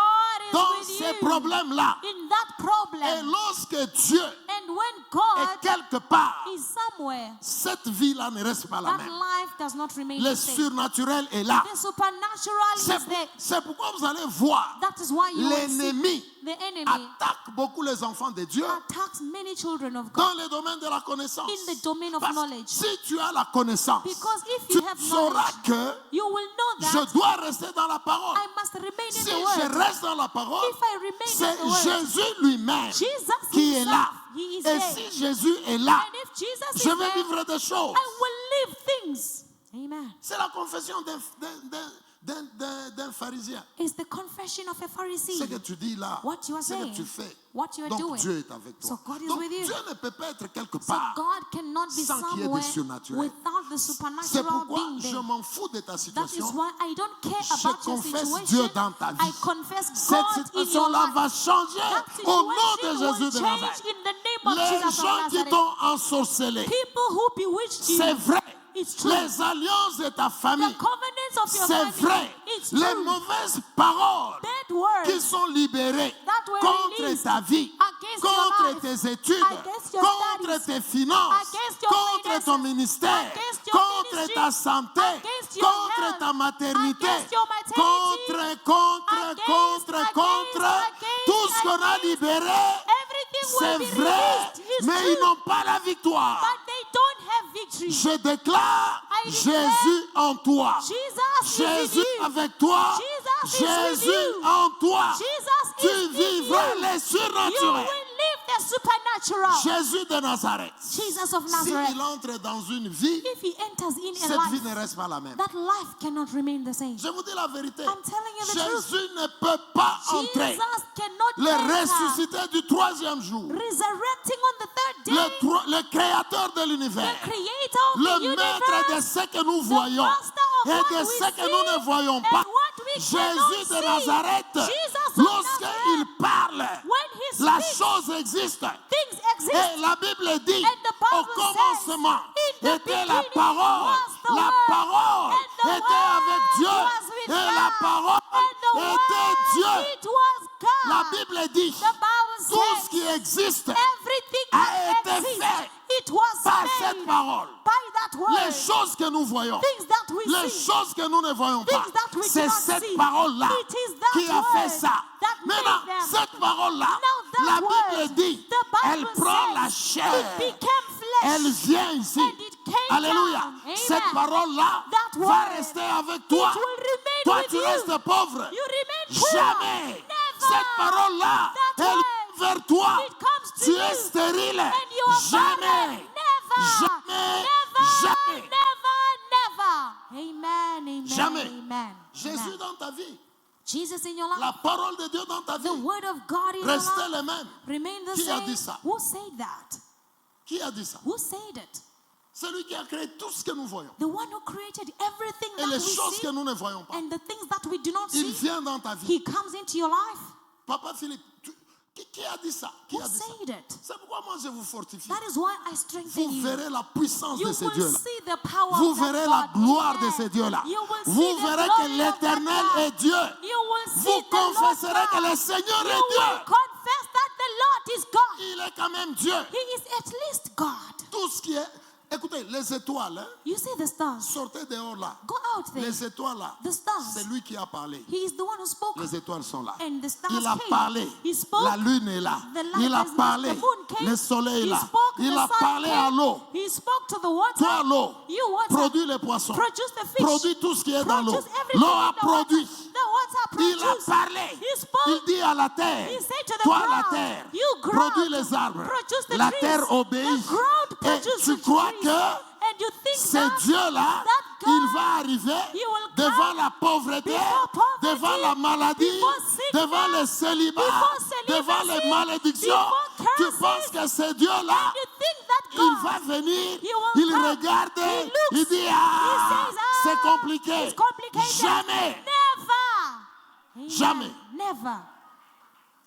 is dans with ces you problèmes-là. in that Et problem. lorsque Dieu And when est God quelque part, is somewhere, cette vie-là ne reste pas la that même. life does not remain Le the same. surnaturel est là. The supernatural is there. C'est pourquoi vous allez voir That is why you will see l'ennemi the enemy attaque beaucoup les enfants de Dieu attacks many children of dans God le domaine de la connaissance. in the domain of Parce que knowledge. si tu as la connaissance, Because if tu you have sauras knowledge, que you will know je that dois rester dans la parole. I must remain in Si the je word. reste dans la parole, If I remain in c'est the word, Jésus lui-même Jesus qui est himself, là. he is Et there. si Jésus est là, And if Jesus je is vais there, vivre des choses. I will live things. Amen. C'est la confession d'un pharisien. It's the confession of a Pharisee. Ce que tu dis là, What you are ce que saying, tu fais. what you are Donc doing. Dieu est avec toi. So God is Donc with you. Dieu ne peut pas être quelque So part God cannot be sans qu'il y ait somewhere des surnaturels. without the C'est supernatural pourquoi being je there. m'en fous de ta That is situation. why I don't care Je about your confesse situation. Dieu dans ta vie. I confess Cette God in your situation-là life. va changer That au nom de situation will Jésus de change Nazareth. in the name of Les Jesus of gens qui Nazareth. t'ont ensorcelé, People who bewitched you, c'est vrai. it's true. Les alliances de ta The famille, covenants of your c'est family, vrai. it's Les true. mauvaises paroles Bad words qui sont libérées that were contre released ta vie, against your contre life, tes études, against your contre studies, tes finances, against your contre finances, ton ministère, against your contre ministry, ta santé, against your contre health, ta maternité, against your maternity, contre, tout ce qu'on a libéré, everything c'est will be vrai, released. It's mais true, ils n'ont pas la victoire. but they don't have victory. Je déclare I declare Jésus en toi. Jesus is in Jésus you. avec toi. Jesus is with Jésus you. en toi. Jesus Tu is in vivras you. les You surnaturels. will live the supernatural. Jésus de Nazareth. Jesus of Nazareth. S'il entre dans une vie, If he enters in a cette vie life, ne reste pas la même. that life cannot remain the same. Je vous dis la vérité. I'm telling you the truth. Jésus ne peut pas entrer. Jesus cannot Le enter. ressuscité du troisième jour. Resurrecting on the third day, Le créateur de the l'univers. creator of Le the maître de universe, ce que nous voyons master of et what de we ce que see nous ne voyons and pas. what we cannot Jésus de see. Nazareth, Jesus of lorsqu'il Nazareth, parle, when he la speaks, chose existe. things exist. Et la Bible dit, And the au Bible commencement says, in the était la beginning parole. was the La Word, parole and the était avec Word Dieu. was with Et la God, parole and the était Dieu. Word, it was God. La Bible dit, The Bible tout ce says, qui existe everything a that été exists, fait it was par made cette parole. by that word. Les choses que nous voyons, Things that we les see, choses que nous ne voyons pas, things that we c'est cannot cette see. parole-là It is that qui a fait word ça. that Maintenant, made them. cette parole-là, Now that la word, Bible dit, the Bible elle prend says, la it chair. became flesh. Elle vient ici. And it came Alléluia. down. Amen. Cette parole-là That va word, rester avec toi. it will remain Toi, with tu you. restes pauvre. You remain poor. Jamais. Never. Cette parole-là, That elle word, vient vers toi. it comes to Tu you. es stérile. And you are Jamais. barren. Never. Jamais. Never. Jamais. Never. Amen. Amen. Jamais. Amen. Jésus Amen. dans ta vie, Jesus in your life. la parole de Dieu dans ta vie, The word of God in your restez life. les mêmes. Remain the Qui a same. dit ça? Who said that? Qui a dit ça? Who said it? Celui qui a créé tout ce que nous voyons. The one who created everything Et that les we choses see que nous ne voyons pas. and the things that we do not Il see. vient dans ta vie. He comes into your life. Papa Philippe, qui a dit ça? Qui Who a dit ça? said it? C'est pourquoi moi je vous fortifie. That is why I strengthen Vous you. verrez la puissance You de ces will dieux-là. see the power Vous of that verrez la God. gloire de Amen. ces dieux-là. You will see Vous the verrez glory que of l'Éternel that God. est Dieu. You will see Vous the Lord confesserez que God. le Seigneur You est will Dieu. confess that the Lord is God. Il est quand même Dieu. He is at least God. Tout ce qui est... Écoutez, les étoiles, hein, You see the stars. sortez dehors là. Go out there. Les étoiles là, The stars. c'est lui qui a parlé. He is the one who spoke. Les étoiles sont là. And the stars Il a came. parlé. He spoke. La lune est là. The light Il a is parlé. the moon came. Le soleil est He là. spoke. Il The a sun parlé came. à l'eau. He spoke to the water. Toi, l'eau, You water. produis les poissons. Produce the fish. Produis tout ce qui est dans l'eau. Produce everything L'eau a in the water. produit. The water Il a produced. parlé. He spoke. Il dit à la terre, He said to the toi ground, la terre, you ground, produis les arbres. produce the La trees. terre obéit. The ground Et produces tu the crois trees. que And you think ce that Dieu-là, that God, il va arriver he will devant come la pauvreté, before poverty, devant la maladie, before sickness, devant le célibat, before celibacy, devant les malédictions. before Tu curses. penses que ce Dieu-là, And you think that il God, va venir, he will il come, regarde, he looks, il dit, he ah, says, c'est compliqué. it's complicated. Jamais. Never. Amen. Jamais. Never.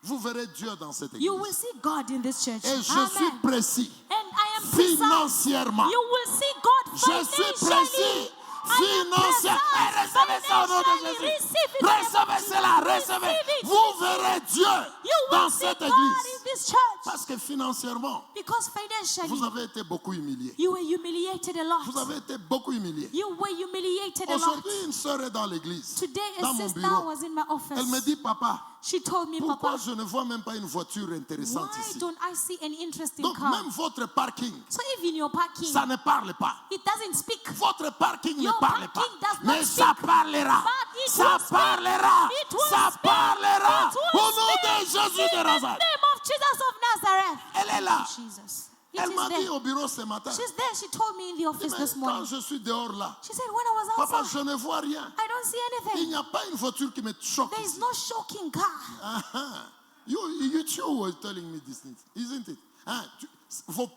Vous verrez Dieu dans cette église. You will see God in this church. Et je Amen. suis précis, And I am precise. financièrement. You will see God Je suis financially. précis, I am financièrement. Et precise recevez ça au nom de financially. Jésus. Receive it in the name of Recevez Jesus. cela, recevez. Receive it. Vous verrez Dieu You will dans see cette God église. in this church. Parce que financièrement, Because financially, vous avez été beaucoup humilié. you were humiliated a lot. Vous avez été beaucoup humilié. You were humiliated a lot. Aujourd'hui, une sœur est dans l'église, Today, a dans mon sister bureau. was in my office. Elle me dit, papa, She told me, pourquoi Papa, je ne vois même pas une voiture intéressante why ici? don't I see an interesting Donc car? même votre parking, So even your parking, ça ne parle pas. it doesn't speak. Votre parking ne Your parle pas. parking does not Mais ça speak. parlera. But it Ça will speak. parlera. It will Ça speak. parlera. It will Au nom de speak. Jésus de In the Nazareth. name of Jesus of Nazareth. Elle est là. Jesus. It Elle is m'a dit there. au bureau ce matin. She's there. She told me in the office Mais this quand morning. je suis dehors là, She said, when I was papa, outside, je ne vois rien. I don't see Il anything. n'y a pas une voiture qui me choque. There is ici. no shocking car. You too were telling me these things, isn't it?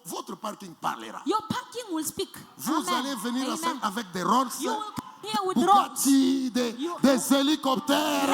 Votre parking parlera. Your parking will speak. Vous Amen. allez venir Amen. ensemble avec des Rolls, You will come here with roads. Bugatti, des hélicoptères.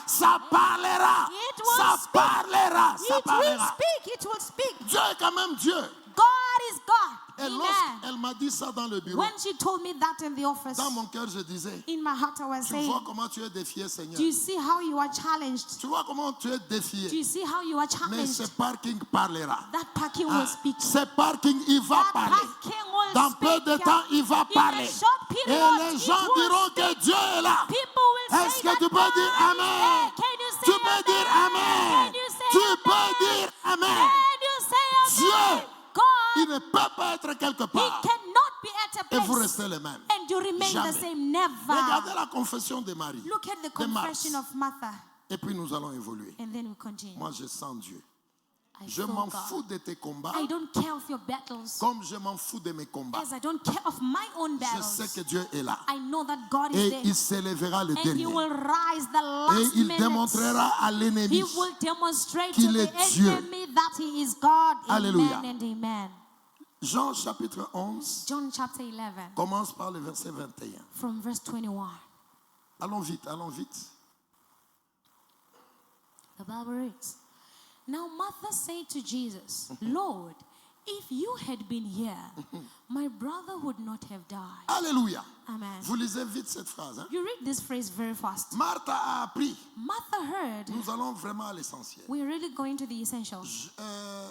Ça parlera. It will Ça speak. parlera. Ça It will parlera. speak. It will speak. Dieu est quand même Dieu. God is God. Et Amen. lorsqu'elle m'a dit ça dans le bureau, When she told me that in the office, dans mon cœur, je disais, in my heart I was tu saying, vois comment tu es défié, Seigneur. do you see how you are challenged? Tu vois comment tu es Do défié. you see how you are Mais ce challenged? parking parlera. That parking Ah, will speak. ce parking, il va That parler. parking will Dans speak. peu de temps, il va In a parler. short Et period, les it gens will diront speak. que Dieu est là. People will Est-ce say que that tu peux God dire is Amen? there. Can you say Tu peux dire Amen. Can you say Tu Amen? peux dire Amen. Can you say Dieu, Amen? God, il ne peut pas être quelque He part. cannot be at a Et vous place restez les mêmes. and you remain Jamais. the same. Never. Regardez la confession de Marie. Look at the de Marthe. confession of Martha, Et puis nous allons évoluer. and then we continue. Moi, je sens Dieu. I Je feel m'en God. fous de tes combats, I don't care of your battles, comme je m'en fous de mes combats. as I don't care of my own Je battles. sais que Dieu est là. I know that God is Et there, il s'élèvera le and He dernier. will rise the Et last il minute. démontrera à He l'ennemi. will demonstrate qu'il to est the Dieu. enemy that He is God. Alléluia. Amen and amen. Jean chapitre 11 John chapter 11, commence par le verset 21. from verse 21. Allons vite, allons vite. The Bible reads, Now Martha said to Jesus, Lord, if you had been here, my brother would not have died. Alléluia. Amen. Vous lisez vite cette phrase. Hein? You read this phrase very fast. Marthe a appris. Martha heard. Nous allons vraiment à l'essentiel. We're really going to the essentials.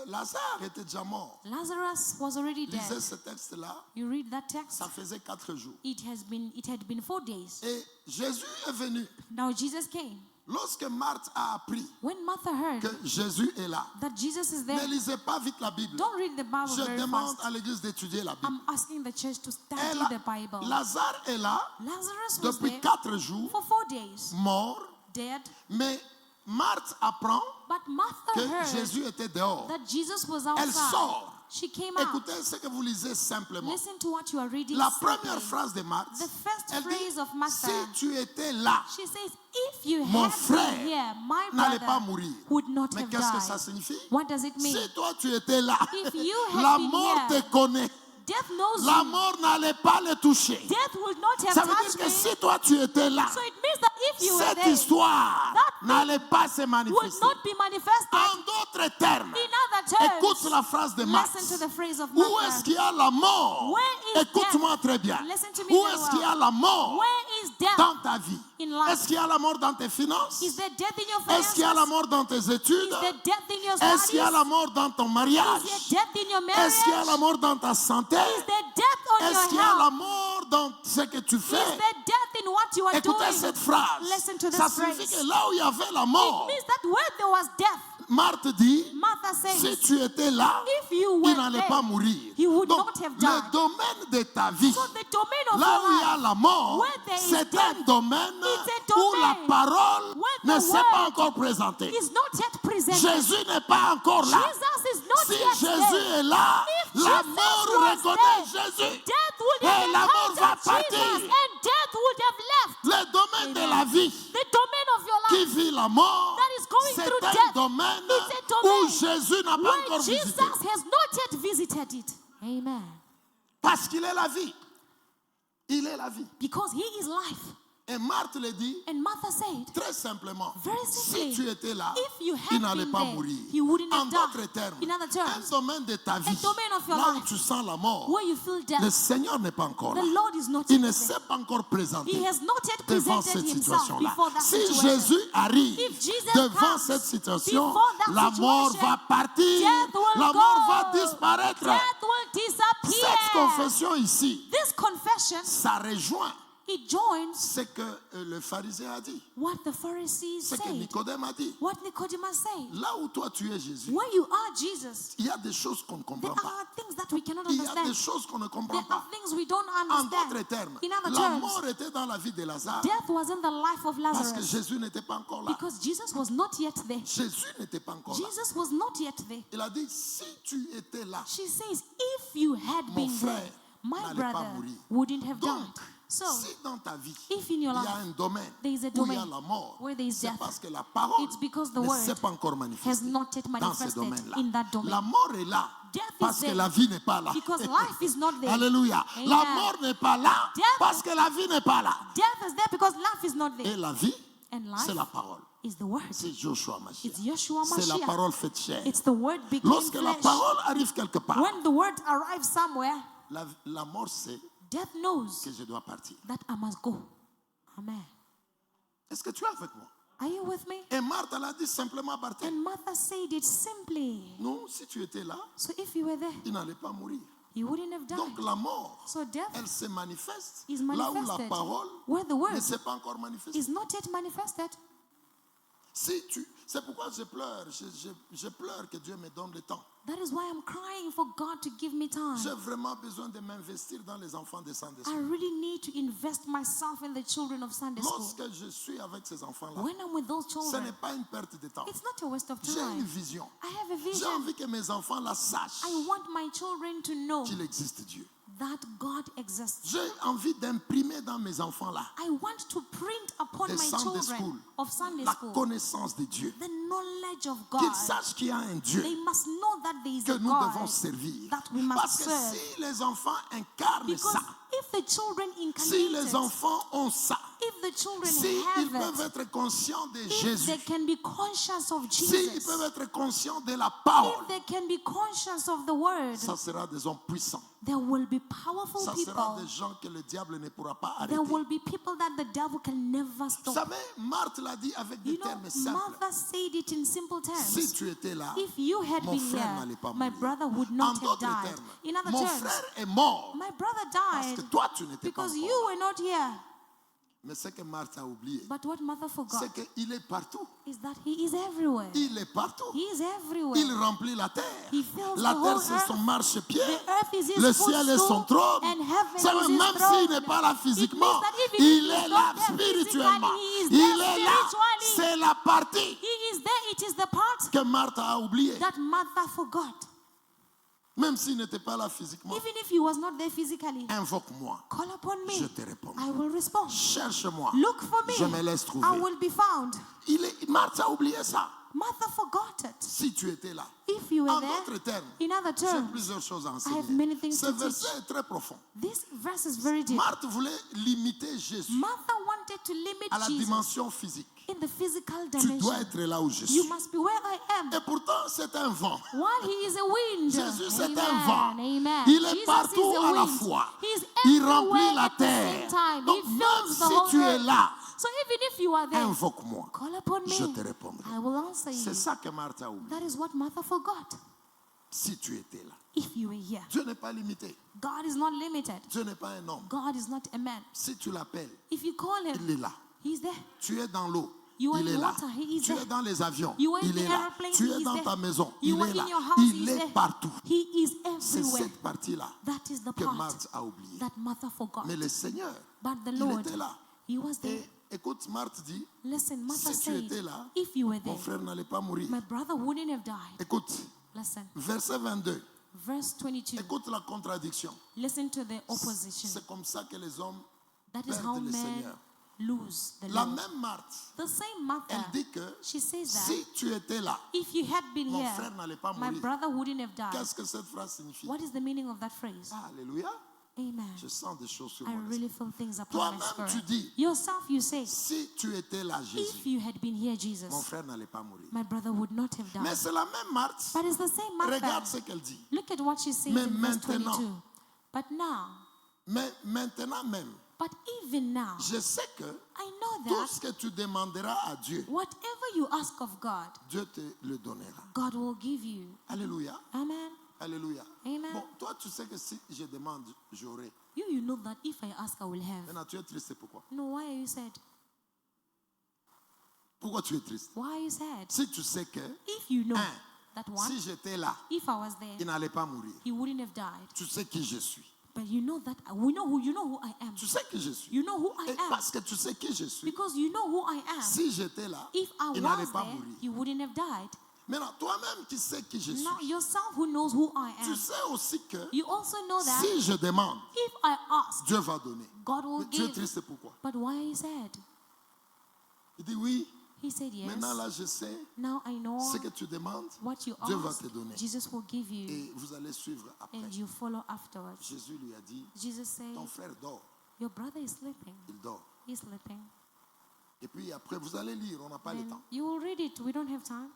Lazare était déjà mort. Lazarus was already Lisez dead. ce texte-là. You read that text. Ça faisait 4 jours. It had been 4 days. Et Jésus est venu. Now Jesus came. Lorsque Marthe a appris When Martha heard que Jésus est là, that Jesus is ne there, lisez pas vite la Bible. don't read the Bible Je very demande fast. à l'église d'étudier la Bible. I'm asking the church to study Elle the Bible. Lazare est là Lazarus was depuis there 4 jours, for 4 days, mort, dead. mais Marthe apprend But Martha que heard Jésus était dehors. that Jesus was Elle outside. sort. She came out. Écoutez ce que vous lisez simplement. Listen to what you are reading. La simply. première phrase de Marthe, The first elle phrase dit, of Martha, si tu étais là, she says, if you mon had frère been here, my n'allait pas brother mourir. would not Mais have qu'est-ce que died. ça signifie? What does it mean? Si toi tu étais là, If you had la been mort here, te connaît. Death knows La you. mort n'allait pas le toucher. Death will not have Ça veut touched dire que me. si toi tu étais là, So it means that if you were cette there, histoire that n'allait pas se would manifester. not be manifested. En d'autres termes, In other terms, écoute la phrase de Marthe. listen to the phrase of Où est-ce Martha. qu'il y a la mort? Where is Écoute-moi très bien. Listen to me Où very est-ce qu'il y well. a la mort Where is death dans ta vie? in life? Est-ce qu'il y a la mort dans tes finances? Is there death in your Est-ce qu'il y a la finances? mort dans tes études? Is there death in your Est-ce qu'il y a la studies? mort dans ton mariage? Is there death in your marriage? Est-ce qu'il y a la mort dans ta santé? Is there death on Est-ce your qu'il y a la health? mort dans ce que tu Is fais? there death in what you are Écoutez doing? cette phrase. Listen to this Ça signifie phrase. que là où il y avait la mort, It means that where there was death, Marthe dit, Martha si says, tu étais là, if you il were n'allait there, pas mourir. he would Donc, not have le died. domaine de ta vie, So the domain of là où il y your a life, la mort, where there is c'est death, un domaine it's a où la domain parole where ne the s'est pas word encore présentée. is not yet presented. Jésus n'est pas encore là. Jesus is not Si yet Jésus there. est là, If la Jesus mort was reconnaît there, Jésus. Death would Et have la mort va encountered Jesus, partir. and death would have left. Le domaine de Amen. la vie The domain of your qui life, vit la mort, that is going c'est through un death, domaine it's a domain où Jésus n'a pas where encore Jesus visité. has not yet visited it. Amen. Parce qu'il est la vie. Il est la vie. Because he is life. Et Marthe le dit And Martha said, très simplement. very Si simply, tu étais là, if you il had n'allait been pas there, mourir. he wouldn't En have d'autres died. termes, In other un terms, domaine de ta vie, domain of your là où life, tu sens la mort, where you feel le death, Seigneur n'est pas encore là. the Lord is not Il ne yet s'est there. pas encore présenté He has not yet devant presented cette himself situation-là. before that Si situation. Jésus arrive If Jesus devant comes cette situation, before that la mort situation, va partir, death will la go. mort va disparaître. Death will disappear. Cette confession ici, This confession, ça rejoint it joins ce que le pharisien a dit, what the Pharisees ce que said, Nicodème a dit. what Nicodemus said. Là où toi tu es Jésus, Where you are, Jesus, il y a des choses qu'on ne there comprend pas. are things that we cannot Il y a des understand. choses qu'on ne comprend There are pas. things we don't En d'autres understand. termes, In other la terms, mort était dans la vie de Lazare death was in the life of parce que Lazarus Jésus n'était pas encore là. because Jesus was not yet there. Jésus n'était pas encore là. Jesus was not yet there. Il a dit, si tu étais là, She says, if you had mon been there, frère my n'allait pas brother mourir. wouldn't have Donc, died. So, si dans ta vie, if in your il y a life un domaine there is a où il y a domain la mort, where there is c'est death, parce que la parole it's because the ne word s'est pas encore has manifestée not yet dans ce manifested domaine-là. in that domain. La mort est là Death parce is que there la vie n'est pas là. because life is not there. Alléluia. Amen. La mort n'est pas là Death- parce que la vie n'est pas là. Death is there because life is not Et there. la vie, And c'est life la parole. is the word. C'est Joshua Mashiach. It's Yeshua C'est la Mashiach. parole faite chair. It's the word became Lorsque la flesh. parole arrive quelque part, When the word arrives somewhere, la mort sait death knows que je dois partir. that I must go. Amen. Est-ce que tu es avec moi? Are you with me? Et Marthe, elle a dit simplement à partir. And Martha said it simply. Non, si tu étais là, So if you were there, il n'allait pas mourir. you wouldn't have died. Donc la mort, So death elle se manifeste is là où la manifested parole where the ne word s'est pas encore manifestée. is not yet manifested. C'est pourquoi je pleure. Je pleure que Dieu me donne le temps. That is why I'm crying for God to give me time. J'ai vraiment besoin de m'investir dans les enfants de Sunday I School. really need to invest myself in the children of Sunday school. Lorsque je suis avec ces enfants-là, When I'm with those ce children, n'est pas une perte de temps. it's not a waste of J'ai une time. vision. I have a J'ai vision. envie que mes enfants-là sachent I want my children to know qu'il existe Dieu. that God exists. J'ai envie d'imprimer dans mes enfants-là I want to print upon des my Sunday children School of Sunday la school connaissance de Dieu. the knowledge of Qu'ils God. sachent qu'il y a un Dieu They must know that there is que a nous God devons servir. that we must Parce que serve. si les enfants incarnent Because ça, if the children si les incarnate it, enfants ont ça, if the children s'ils have peuvent it, être conscients de if Jésus, they can be conscious of s'ils Jesus, peuvent être conscients de la parole, if they can be conscious of the word, ça sera des hommes puissants. there will be powerful Ça sera people. des gens que le diable ne pourra pas There arrêter. will be people that the devil can never Vous stop. savez, Marthe l'a dit avec des You know, termes simples. Martha said it in simple Si terms. tu étais là, If you had mon been frère here, n'allait pas my mourir. brother would En not have d'autres died. termes, In other mon terms, frère est mort my brother parce que died toi, tu n'étais pas because encore you là. were not here. Mais ce que Marthe a oublié, But what mother forgot c'est qu'il est partout. is that he is everywhere. Il est partout. He is Il everywhere. remplit la terre. He fills La the terre, whole c'est earth. son marchepied. The earth is his Le ciel est son footstool trône. and heaven Ça veut is his même throne. s'il n'est pas là It physiquement, means that even il if est he's là not there spirituellement. physically, he is Il there est là. spiritually. C'est la partie He is there. It is the part que Marthe a oubliée. that mother forgot. Même s'il n'était pas là physiquement, Even if he was not there physically, invoque-moi. call upon Je me. te répondrai. I will respond. Cherche-moi. Look for me. Je me laisse I trouver. will be found. Marthe a oublié ça. Mother forgot it. Si tu étais là. If you were En there, d'autres termes, in other j'ai terms, plusieurs choses à I have many enseigner. things Ce to teach. verset est très profond. This verse is very deep. Marthe voulait limiter Jésus Mother wanted to limit à la Jesus dimension physique. in the physical Tu dois dimension. être là où je You suis. must be where I am. Et pourtant, c'est un vent. While he is a wind. Jésus, c'est Amen. un vent. Amen. Il est Jesus partout is a à la wind. fois. He is Il everywhere remplit la at the same terre. time. Donc, He même fills the si whole tu es earth. là, So even if you are there, invoque-moi. call upon me. Je te répondrai. I will answer C'est you. ça que Marthe a oublié. That is what Martha forgot. Si tu étais là. If you were here, Dieu n'est pas limité. God is not limited. Dieu n'est pas un homme. God is not a man. Si tu l'appelles, If you call il him, est là. he's there. Tu es dans l'eau. You are Il in est là. water, he is Tu there. es dans les avions. You are in Il the est là. airplane, Tu he es is dans there. ta maison. You Il are est in là. your house, Il he's est there. partout. He is C'est everywhere. cette partie-là That is the que part Marthe a oubliée. that Martha forgot. Mais le Seigneur, But the il Lord, était là. he was there. Et écoute, Marthe dit, Listen, Martha si tu said, étais là, if you were mon there, frère n'allait pas mourir. my brother wouldn't have died. Écoute, Listen, verset 22. verse 22. Écoute la contradiction. Listen to the opposition. C'est comme ça que les hommes That is how perdent le men Seigneur. lose the La Lord. même Marthe, The same Martha, elle dit que she says that si tu étais là, if you had been mon here, frère n'allait pas my mourir. brother wouldn't have died. Qu'est-ce que cette phrase signifie? What is the meaning of that phrase? Alléluia. Amen. Je sens des choses sur I mon really esprit. feel things upon my Toi-même, tu spirit. dis, Yourself, you say, si tu étais là, if Jésus, you had been here, mon Jesus, frère n'allait pas mourir. my brother would not have Mais died. c'est la même Marthe. But it's the same Regarde Martha. ce qu'elle dit. Look at what she says Mais in verse maintenant. 22. But now, Mais maintenant même, but even now, je sais que I know tout that ce que tu demanderas à Dieu, whatever you ask of God, Dieu te le donnera. God will give you. Alléluia. Amen. Alléluia. Amen. Bon, toi, tu sais que si je demande, j'aurai. You know that if I ask, I will have. Maintenant, tu es triste, pourquoi? No, why are you sad? Pourquoi tu es triste? Why are you sad? Si tu sais que, If you know un, that one, si j'étais là, if I was there, il n'allait pas mourir. he wouldn't have died. Tu sais qui je suis. But you know that we know who you know who I am. Tu sais qui je suis. You know who I Et am parce que tu sais qui je suis, because you know who I am. si j'étais là, If I il n'allait was pas there, mourir. he wouldn't have died. Maintenant, toi-même qui sais qui je Now suis, yourself who knows who I tu am, sais aussi que you also know that si je demande, if I ask, Dieu va donner. God will Mais tu es give. triste, pourquoi? But why are you sad? Il dit oui, He said yes. maintenant là je sais Now I know ce que tu demandes, what you Dieu va ask. te donner. Jesus will give you, Et vous allez suivre après. and you follow afterwards. Jésus lui a dit, Jesus said, ton frère dort, your brother is sleeping. il dort. He's sleeping. Et puis après, vous allez lire, on n'a pas le Then temps. you will read it. We don't have time.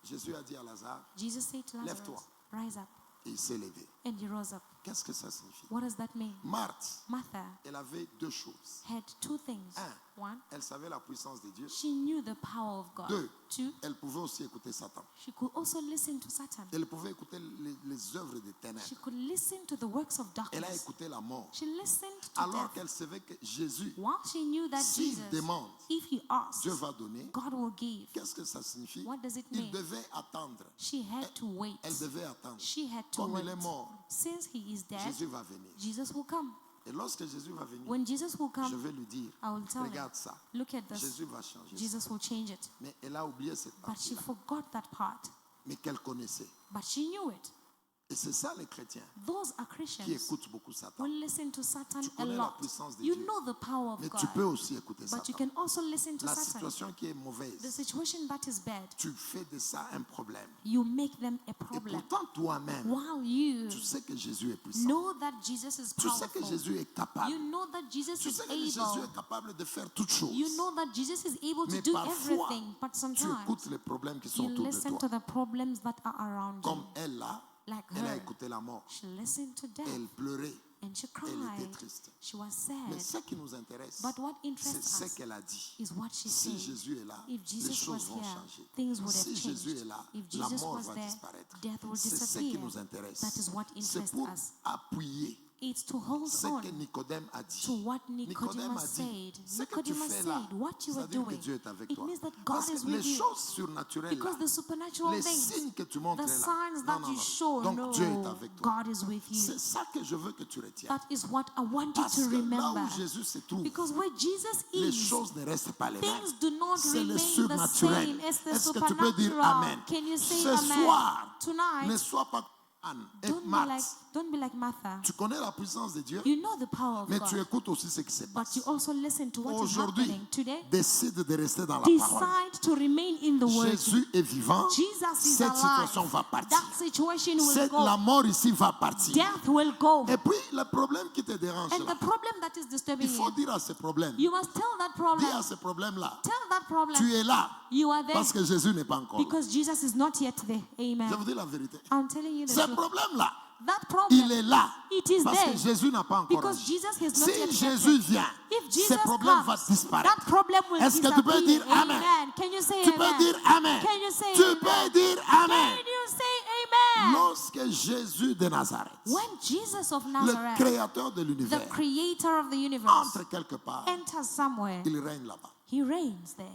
Jésus a dit à Lazare, Jesus said to Lazarus, Lève-toi. rise up. et il s'est levé. And he rose up. Qu'est-ce que ça signifie? What does that mean? Marthe, Martha elle avait deux choses. had two things. Un, One, elle savait la puissance de Dieu. she knew the power of God. Deux, Two, elle pouvait aussi écouter Satan. she could also listen to Satan. Elle pouvait écouter les œuvres des She ténèbres. could listen to the works of Elle a darkness. écouté la mort. She listened to Alors death. qu'elle savait que Jésus, While she knew that s'il Jesus, demande, if he asks, Dieu va donner. God will give. Qu'est-ce que ça signifie? What does it Il mean? devait attendre. She had to wait. Elle devait attendre. She had to Comme wait. il est mort, Since he is dead, Jésus va venir. Jesus will come. Et lorsque Jésus va venir, When Jesus will je come, vais lui dire, I will tell him, regarde ça. look at this. Jésus va changer. ça. Jesus will change it. Mais elle a oublié cette But she partie, forgot that part. mais qu'elle connaissait. But she knew it. Et c'est ça les chrétiens Those are qui Christians écoutent beaucoup Satan. who listen to Satan Tu a connais la lot. puissance de You Dieu. know the power of Mais tu God, peux aussi écouter but you Satan. can also listen to La Satan. situation qui est The mauvaise, situation that is bad, tu fais de ça un problème. you make them a Et problem. pourtant, toi-même, While you tu sais que Jésus est puissant. know that Jesus is Tu sais que powerful, Jésus est capable. you know that Jesus Tu is sais que Jésus able, est capable de faire toutes choses. you know that Jesus is able to Mais do parfois, everything, but tu sometimes écoutes les problèmes qui sont you autour de listen toi. to the problems that are around Comme you. elle là, Like elle a her, écouté la mort. she listened to death Elle pleurait. and she Elle était cried. triste. She was Mais sad. ce qui nous intéresse, But what c'est interests ce us qu'elle a dit. is what she Si said. Jésus est là, If les Jesus choses was vont here, changer. things would have Si Jésus changed. est là, If la Jesus mort was va there, disparaître. death will C'est ce qui disappear. nous intéresse. That is what C'est interests pour us. appuyer It's to hold ce on que Nicodème a dit. to what Nicodème Nicodemus a said. dit, ce que tu Nicodemus fais là, said, what you ça are veut dire que doing, Dieu est avec it toi. means that God Parce que is les with you. choses surnaturelles, là, Because the supernatural les things, signes que tu montres the là, signs non, that non, you non. show, Donc no, Dieu est avec toi. God is with you. C'est ça que je veux que tu retiennes. That is what I want you Parce to que là remember. où Jésus se trouve, Because where Jesus les is, choses ne restent pas les mêmes. things do not C'est le remain the surnaturel. same as the Est-ce que tu peux dire supernatural. Amen? Can you say Ce amen? soir, ne Tonight, sois pas comme Anne et don't Marthe. be like Martha. Tu connais la puissance de Dieu, You know the power of mais tu God, écoutes aussi ce qui se but passe. you also listen to what is Aujourd'hui, happening today. décide de rester dans la parole. Decide to remain in the word. Jésus est vivant. Jesus is Cette situation alive. va partir. That situation will La go. mort ici va partir. Death will go. Et puis, le problème qui te dérange And là, the problem that is disturbing il faut you, dire à ce problème, you must tell that dis problem. à ce problème-là, Tell that problem. tu es là You are there parce que Jésus n'est pas encore là. because Jesus is not yet there. Je Amen. vous dis la vérité. I'm telling you the Ce truth. problème-là, That il problem, est là it is parce que there Jésus n'a pas encore because agi. Jesus has not Si yet Jésus acted. vient, If ce Jesus problème va comes, disparaître. that problem will Est-ce que tu peux disappear. dire Amen? Can you say Tu amen? peux dire Amen. Can you say Tu amen? peux dire Amen. Can you say amen? Lorsque Jésus de Nazareth, When Jesus of le Nazareth, créateur de the l'univers, creator of the universe, entre quelque part, enters somewhere, il règne là-bas. he reigns there.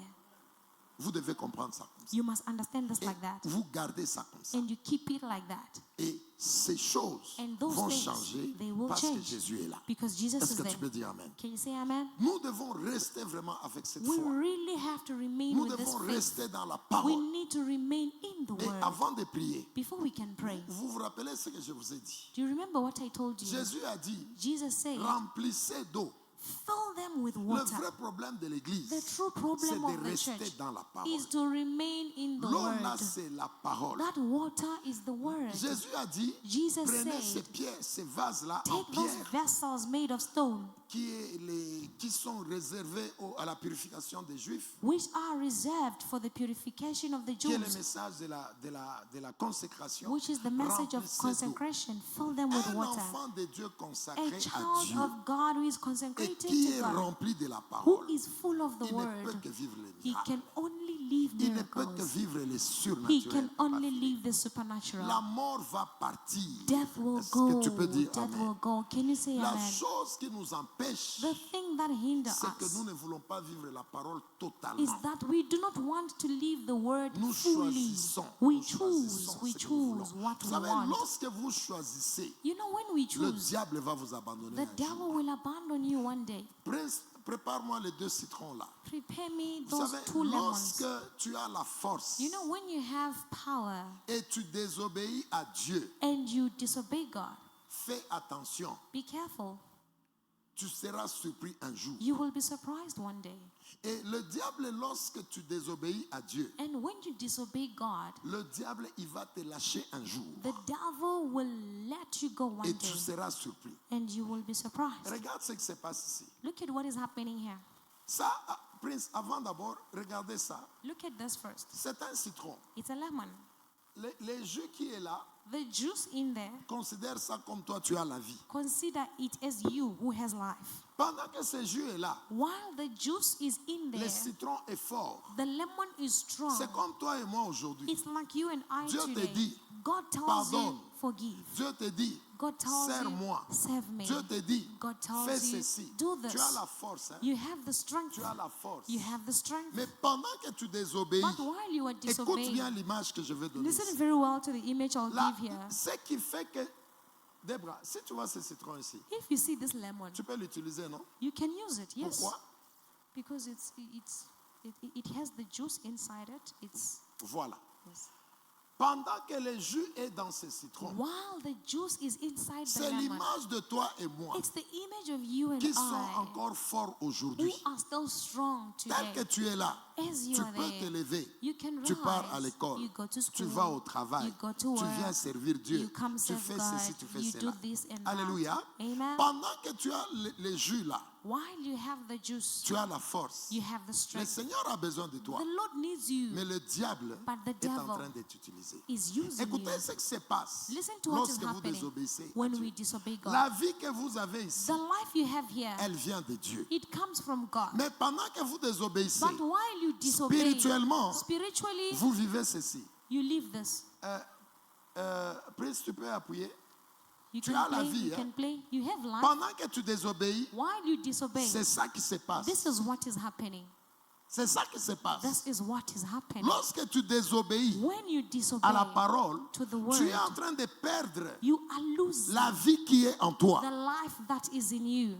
Vous devez comprendre ça comme ça. You must understand this Et like that. vous gardez ça comme ça. And you keep it like that. Et ces choses And those vont things, changer they will parce que change. Jésus est là. Because Jesus Est-ce is que there. tu peux dire Amen? Can you say amen? Nous devons rester vraiment avec cette We foi. really have to remain Nous with this devons faith. rester dans la We parole. need to remain in the Et word avant de prier, before we can pray. vous vous rappelez ce que je vous ai dit? Do you remember what I told you? Jésus a dit, Jesus said, remplissez d'eau. fill them with Le water. vrai problème de l'Église, The true c'est problem of de the rester church dans la parole. is to remain in the L'eau là, word. c'est la parole. That water is the word. Jésus a dit, Jesus prenez ces said, pierres, ces vases-là en take those pierre vessels made of stone, qui sont réservés à la purification des Juifs, which are reserved for the purification of the qui est le Jews, message de la consécration. which is the message of Remplissez d'eau. consecration. Fill them with Un water. enfant de Dieu consacré A à child Dieu of God who is et consecrated qui est to God, rempli de la who parole, is full of the il ne peut word, que vivre les he miracles. can only live Il ne peut que miracles. vivre les He surnaturels. can only live the supernatural. La mort va partir. Death will Est-ce go. que tu peux dire Death Amen? will go. Can you say La amen? chose qui nous empêche, The thing that hinders c'est que us nous ne voulons pas vivre la parole is totalement. that we do not want to live the word Nous fully. choisissons. We Nous choisissons choose ce que nous voulons. what Vous we savez, want. lorsque vous choisissez, You know, when we le choose, diable va vous abandonner the un jour. devil will abandon you one day. Prépare-moi les 2 citrons là. Prepare me Vous those savez, 2 lemons. lorsque tu as la force You know, when you have power et tu désobéis à Dieu, and you disobey God, fais attention. be careful. Tu seras surpris un jour. You will be surprised one day. Et le diable, lorsque tu désobéis à Dieu, And when you disobey God, le diable, il va te lâcher un jour. the devil will let you go one Et day tu seras surpris. and you will be surprised. Regarde ce qui se passe ici. Look at what is happening here. Ça, Prince, avant d'abord, regardez ça. Look at this first. C'est un citron. It's a lemon. Le jus qui est là, The juice in there, considère ça comme toi, tu as la vie. consider it as you who has life. Pendant que ce jus est là, While the juice is in le there, citron est fort. the lemon is strong. C'est comme toi et moi aujourd'hui. It's like you and I Dieu te today. dit, God tells pardonne. you, forgive. Dieu te dit, God tells serre-moi. you, serve me. Dieu te dit, God fais tells you, ceci. do Tu as this. la force. Hein? You have the strength. Tu as la force. You have the strength. Mais pendant que tu désobéis, But while you are écoute disobeying, bien l'image que je vais donner. listen ici. very well to the image I'll Là, give here. ce qui fait que, Debra, si tu vois ce citron ici, If you see this lemon, tu peux l'utiliser, non? you can use it, yes. Pourquoi? Because it has the juice inside it. It's Voilà. yes. Pendant que le jus est dans ce citron, while the juice is inside the c'est lemon, l'image de toi et moi it's the image of you and qui sont I encore forts who aujourd'hui. are still strong Tel today. que tu es là, As you tu are peux te there, lever. you can Tu pars à rise, l'école, you go to tu school, vas au travail, you go to tu work, viens servir Dieu, you come tu serve fais God, ceci, tu fais you cela. do this and that. Alléluia. Amen. Pendant que tu as le jus là, While you have the juice, tu as la force. you have the Le strength. Seigneur a besoin de toi, The Lord needs you, mais le diable but the est en devil train de t'utiliser. is using Écoutez you. ce qui se passe Listen to what is lorsque vous happening désobéissez à when Dieu. we disobey God. La vie que vous avez ici, The life you have here, elle vient de Dieu. it comes from God. Mais pendant que vous désobéissez, But while you disobey, spirituellement, spiritually, vous vivez ceci. you live this. Prince, tu peux appuyer. You Tu can as la play, vie, you hein? can play, you have life. Pendant que tu désobéis, While you disobey, c'est ça qui se passe. this is what is happening. C'est ça qui se passe. This is what is happening. Lorsque tu désobéis When you à disobey la parole, to the tu es word, en train de perdre you are losing la vie qui est en toi. the life that is in you.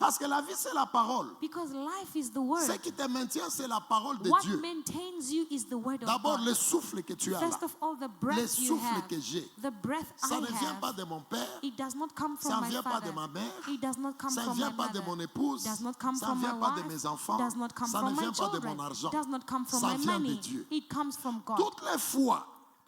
Parce que la vie, c'est la parole. Because life is the word. Ce qui te maintient, c'est la parole de What Dieu. maintains you is the word of D'abord, God. le souffle que tu as là, First of all, the le breath you souffle have, que j'ai, the breath ça I ne vient pas have, de mon père, it does not come ça from ne my vient pas de father. ma mère, It does not come ça ne from vient my pas de mother. mon épouse, Does not come ça ne from vient my pas de wife. mes enfants, Does not come ça from ne my vient pas de children. mon argent. Does not come from Ça my vient de money. Dieu. It comes from God. Toutes les fois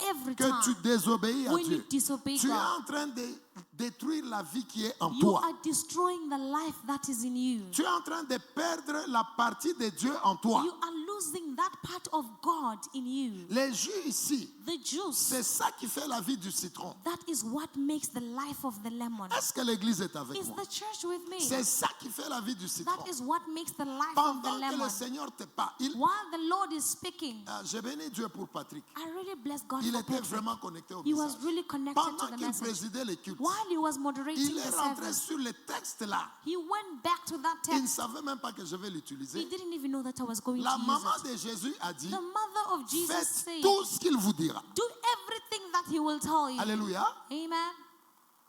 Every que tu time désobéis à when you Dieu, disobey tu es God, en train de détruire la vie qui est en you toi. are destroying the life that is in you. Tu es en train de perdre la partie de Dieu en toi. You are losing that part of God in you. Les jus ici, The juice, c'est ça qui fait la vie du citron. that is what makes the life of the lemon. Est-ce que l'église est avec Is moi? the church with me? C'est ça qui fait la vie du citron. That is what makes the life of the Pendant que lemon. le Seigneur te parle, While the Lord is speaking, j'ai béni Dieu pour Patrick. I really bless God Il for était Patrick. vraiment connecté au He was message. really connected Pendant to the qu'il message. présidait les cultes, While he was moderating il est the rentré service, sur le texte là. he went back to that Il ne text. savait même pas que je vais He l'utiliser. didn't even know that I was going La to use maman it. de Jésus a dit, The mother of Jesus faites said, tout ce qu'il vous dira. do everything that he will tell you. Alléluia. Amen.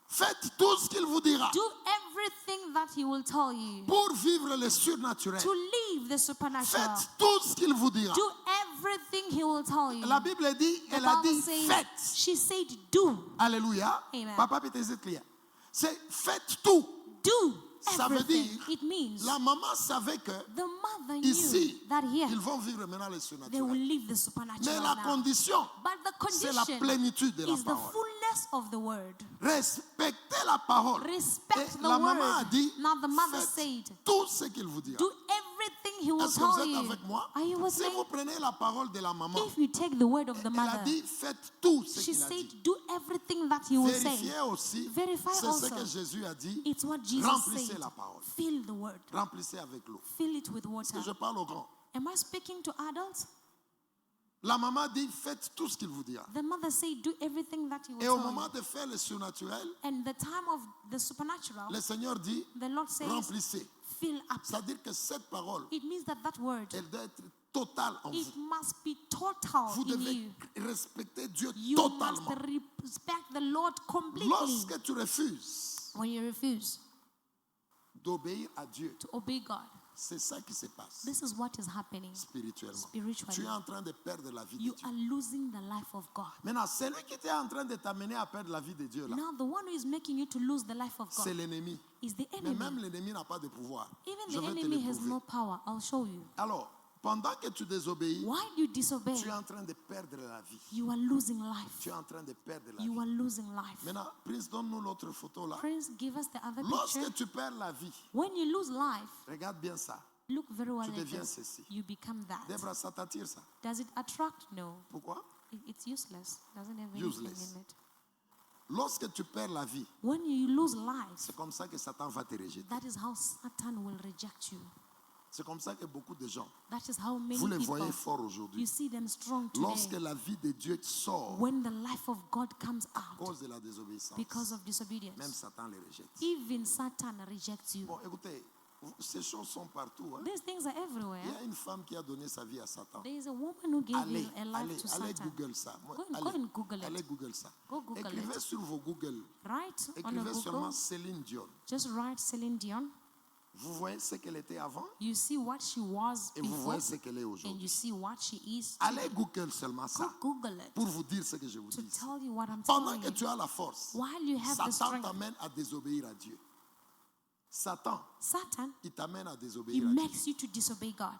Faites tout ce qu'il vous dira Do everything that he will tell you. pour vivre le surnaturel. To leave the supernatural. Faites tout ce qu'il vous dira. Do everything he will tell you. La Bible dit, The elle a Bible dit says, faites. she said do. Alléluia. Amen. Papa peut te dire, c'est faites tout. Do Ça veut everything. dire, It means la maman savait que the mother ici, knew that here ils vont vivre maintenant le they will surnaturel. live the Mais supernatural la now. condition, But the c'est la condition plénitude de la is the parole. fullness of the word. Respectez la parole. Respect Et the la maman a word. dit, Now the mother faites said, tout ce qu'il vous dira. do everything he will Est-ce que vous tell êtes you. avec moi? Are you with Si me? vous prenez la parole de la maman, If you take the word of the elle a mother, dit, faites tout ce she qu'il a said, dit. do everything that he will say. Vérifiez aussi, Verify c'est ce also. que Jésus a dit. It's what Jesus Remplissez said. la parole. Fill the word. Remplissez avec l'eau. Fill it with Est-ce que water. je parle aux grands? Am I speaking to adults? La maman dit, faites tout ce qu'il vous dira. The mother said, do everything that he will Et au tell moment you. de faire le surnaturel, And the time of the supernatural, le Seigneur dit, the Lord says, remplissez. fill up. C'est-à-dire que cette parole, It means that that word, elle doit être totale en it vous. must be total Vous in devez you. respecter Dieu You totalement. must respect the Lord completely. Lorsque tu refuses When you refuse d'obéir à Dieu, to obey God, c'est ça qui se passe this is what is happening spirituellement. spiritually. Tu es en train de perdre la vie de You Dieu. are losing the life of God. Maintenant, celui qui était en train de t'amener à perdre la vie de Dieu, là, Now, the one who is making you to lose the life of c'est God l'ennemi. is the Mais même enemy. l'ennemi n'a pas de pouvoir. Even Je the vais te enemy le has prouver. no power. I'll show you. Alors, pendant que tu désobéis, While you disobey, tu es en train de perdre la vie. you are losing life. Tu es en train de perdre la You vie. are losing life. Maintenant, Prince, donne-nous l'autre photo là. Friends, give us the other Lorsque picture. tu perds la vie, When you lose life, regarde bien ça. look very well Tu at deviens this. ceci. You become that. Débra, ça t'attire ça. Does it attract? No. Pourquoi? It's useless. Doesn't have anything Useless. in it. Lorsque tu perds la vie, When you lose life, c'est comme ça que Satan va te rejeter. that is how Satan will reject you. C'est comme ça que beaucoup de gens, That is how many vous les people, voyez forts you aujourd'hui. see them strong Lorsque today. la vie de Dieu sort When the life of God comes à out cause de la désobéissance, because of même disobedience, Satan les rejette. even Satan rejects you. Bon, écoutez, ces choses sont partout. Hein. These things are Il y everywhere. a une femme qui a donné sa vie à Satan. There is a woman who gave Allez, a life allez, to allez Satan. Google ça. Moi, Go allez, and Google it. allez Google ça. Go Google Écrivez it. sur vos Google. Write on a Écrivez seulement Google. Céline Dion. Just write Celine Dion. Vous voyez ce qu'elle était avant You see what she was et vous before, voyez ce qu'elle est and aujourd'hui. you see what she is. Allez Google seulement ça Go Google it pour vous dire ce que je vous to dis. tell you what I'm Pendant telling que you. tu as la force, While you have the Satan strength, t'amène à désobéir à Dieu. Satan, Satan, il t'amène à he désobéir à Dieu. makes you to disobey God.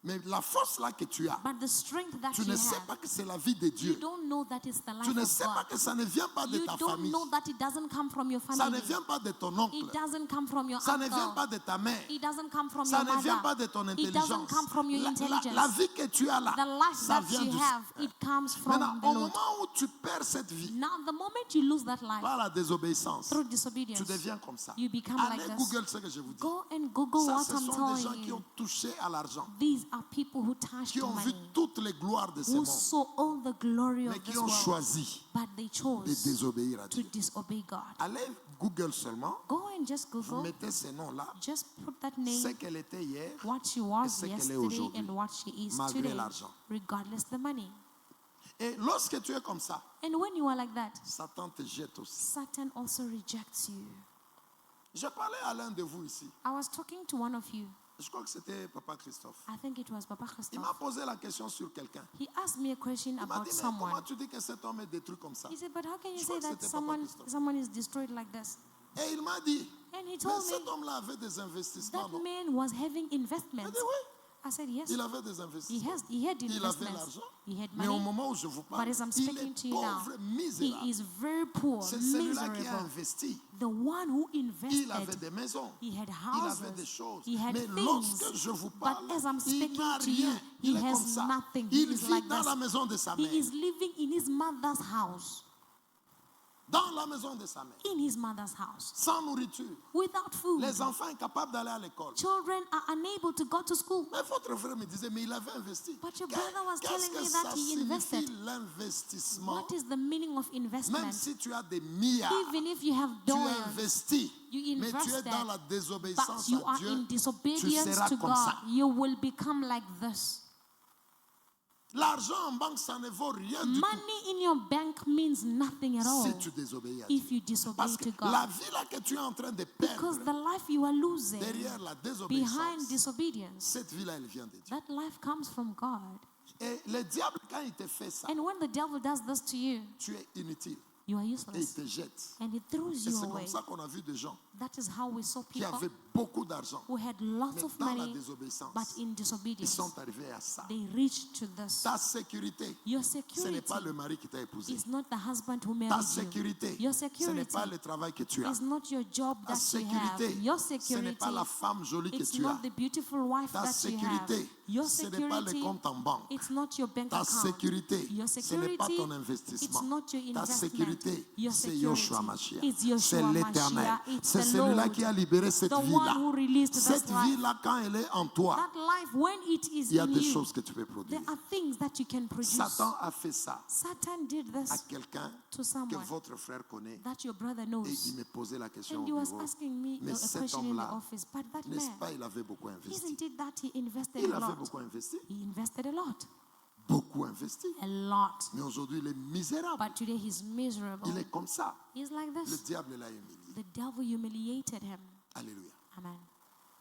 Mais la force là que tu as, But the strength that tu you ne sais have, pas que c'est la vie de you Dieu. don't know that it's the life Tu ne of sais pas God. que ça ne vient pas de You ta don't famille. know that it doesn't come from your Ça ne family. vient pas de ton oncle. It doesn't come from your Ça ne vient uncle. pas de ta mère. It doesn't come from Ça your ne vient mother. pas de ton It doesn't intelligence. come from your intelligence. La vie que tu as là, The life ça that vient you du have, Seigneur. it comes from Maintenant, the au Lord. moment où tu perds cette vie Now, the moment you lose that life par la désobéissance, through disobedience, tu deviens comme ça. you become Allez like this. Google ce que je vous dis. Go and Google Ça, what ce I'm sont des gens telling qui you. ont touché à l'argent, These are people who touched qui ont vu money, toutes les gloires de ce who monde, saw all the glory mais of qui this ont world, choisi but they de chose désobéir à to Dieu. disobey God. Allez Google seulement, Go and just vous Google, mettez ces noms-là, just put that ce name, qu'elle était hier, what she was ce qu'elle est yesterday aujourd'hui, and what she is malgré today, l'argent. regardless the money. Et lorsque tu es comme ça, And when you are like that, Satan te jette aussi. Satan also rejects you. Je parlais à l'un de vous ici. I was talking to one of you. Je crois que c'était Papa Christophe. I think it was Papa Il m'a Christophe. posé la question sur quelqu'un. He asked me a question Il m'a about dit, mais comment someone. tu dis que cet homme est détruit comme ça? He said, but how can you Je say crois que that c'était Papa someone Christophe. is destroyed like this? Et il m'a dit, And he mais told me cet homme-là avait des investissements, that non? man was having Il investments. a dit oui, I said, yes. il avait des He investissements. had Il avait investments. l'argent. He had Mais au money. moment où je vous But parle, as I'm il speaking est to you now, pauvre, he misérable. is very poor, C'est celui-là qui a miserable. investi. The one who Il avait invested, des maisons. he had Il avait des houses, choses. he had Mais things. lorsque je vous But parle, as I'm il speaking n'a to you, rien. he Il est comme has ça. nothing. He Il is vit like dans this. la maison de sa He mère. is living in his mother's house. Dans la maison de sa mère. In his mother's house. Sans nourriture. Without food. Les enfants incapables d'aller à l'école. Children are unable to go to school. Mais votre frère me disait, mais il avait investi. But your brother was Qu'est-ce telling que me ça that he signifie invested. l'investissement? What is the meaning of Même investment? si tu as des milliards, Even if you have tu dollars, investis, you mais tu es invested, dans la but désobéissance you à are Dieu, in tu disobedience seras to comme God, ça. you will become like this. L'argent en banque, ça ne vaut rien du tout Money in your bank means nothing at all si tu désobéis à Dieu. if you disobey Parce que to God. la vie là que tu es en train de Because perdre the life you are losing derrière la behind désobéissance, disobedience, cette vie là, elle vient de Dieu. that life comes from God. Et le diable, quand il te fait ça, And when the devil does this to you, tu es inutile you are et il useless. te jette. And he throws Et you c'est away. comme ça qu'on a vu des gens That is how we saw qui people avaient beaucoup d'argent, who had lots mais of dans la money, désobéissance, but in ils disobedience, sont arrivés à ça. they reached to this. Ta sécurité, Your ce n'est security pas le mari qui t'a épousé. is not the husband who Ta married you. sécurité, Your ce n'est security pas le travail que tu as. is not your job Ta that you have. sécurité, Your ce n'est security, pas la femme jolie que it's tu as. not the beautiful wife Ta that you have. sécurité, Your ce n'est pas le security, compte en banque. it's not your bank Ta account. sécurité, Your ce n'est security, pas ton it's investissement. not your Ta investment. sécurité, Your c'est security, Yoshua Mashiach. it's Yoshua C'est l'Éternel. Mashiach. It's C'est the celui-là Lord. qui a libéré cette The vie-là. one who released Cette this life. vie-là, quand elle est en toi, That life, when it is il y a in des you, choses que tu peux produire. there are things that you can produce. Satan a fait ça Satan did à this quelqu'un to que someone votre frère connaît. that your brother Et knows. il me posait la question And au he was bureau. asking me Mais a cet question in the homme-là, office. But that n'est-ce man, pas, il avait beaucoup investi. isn't it that he invested Il a avait lot? beaucoup investi. He invested a lot. Beaucoup investi. A lot. Mais aujourd'hui, il est misérable. But today he's miserable. Il est comme ça. He's like Le this. diable l'a humilié. The devil humiliated him. Alléluia. Amen.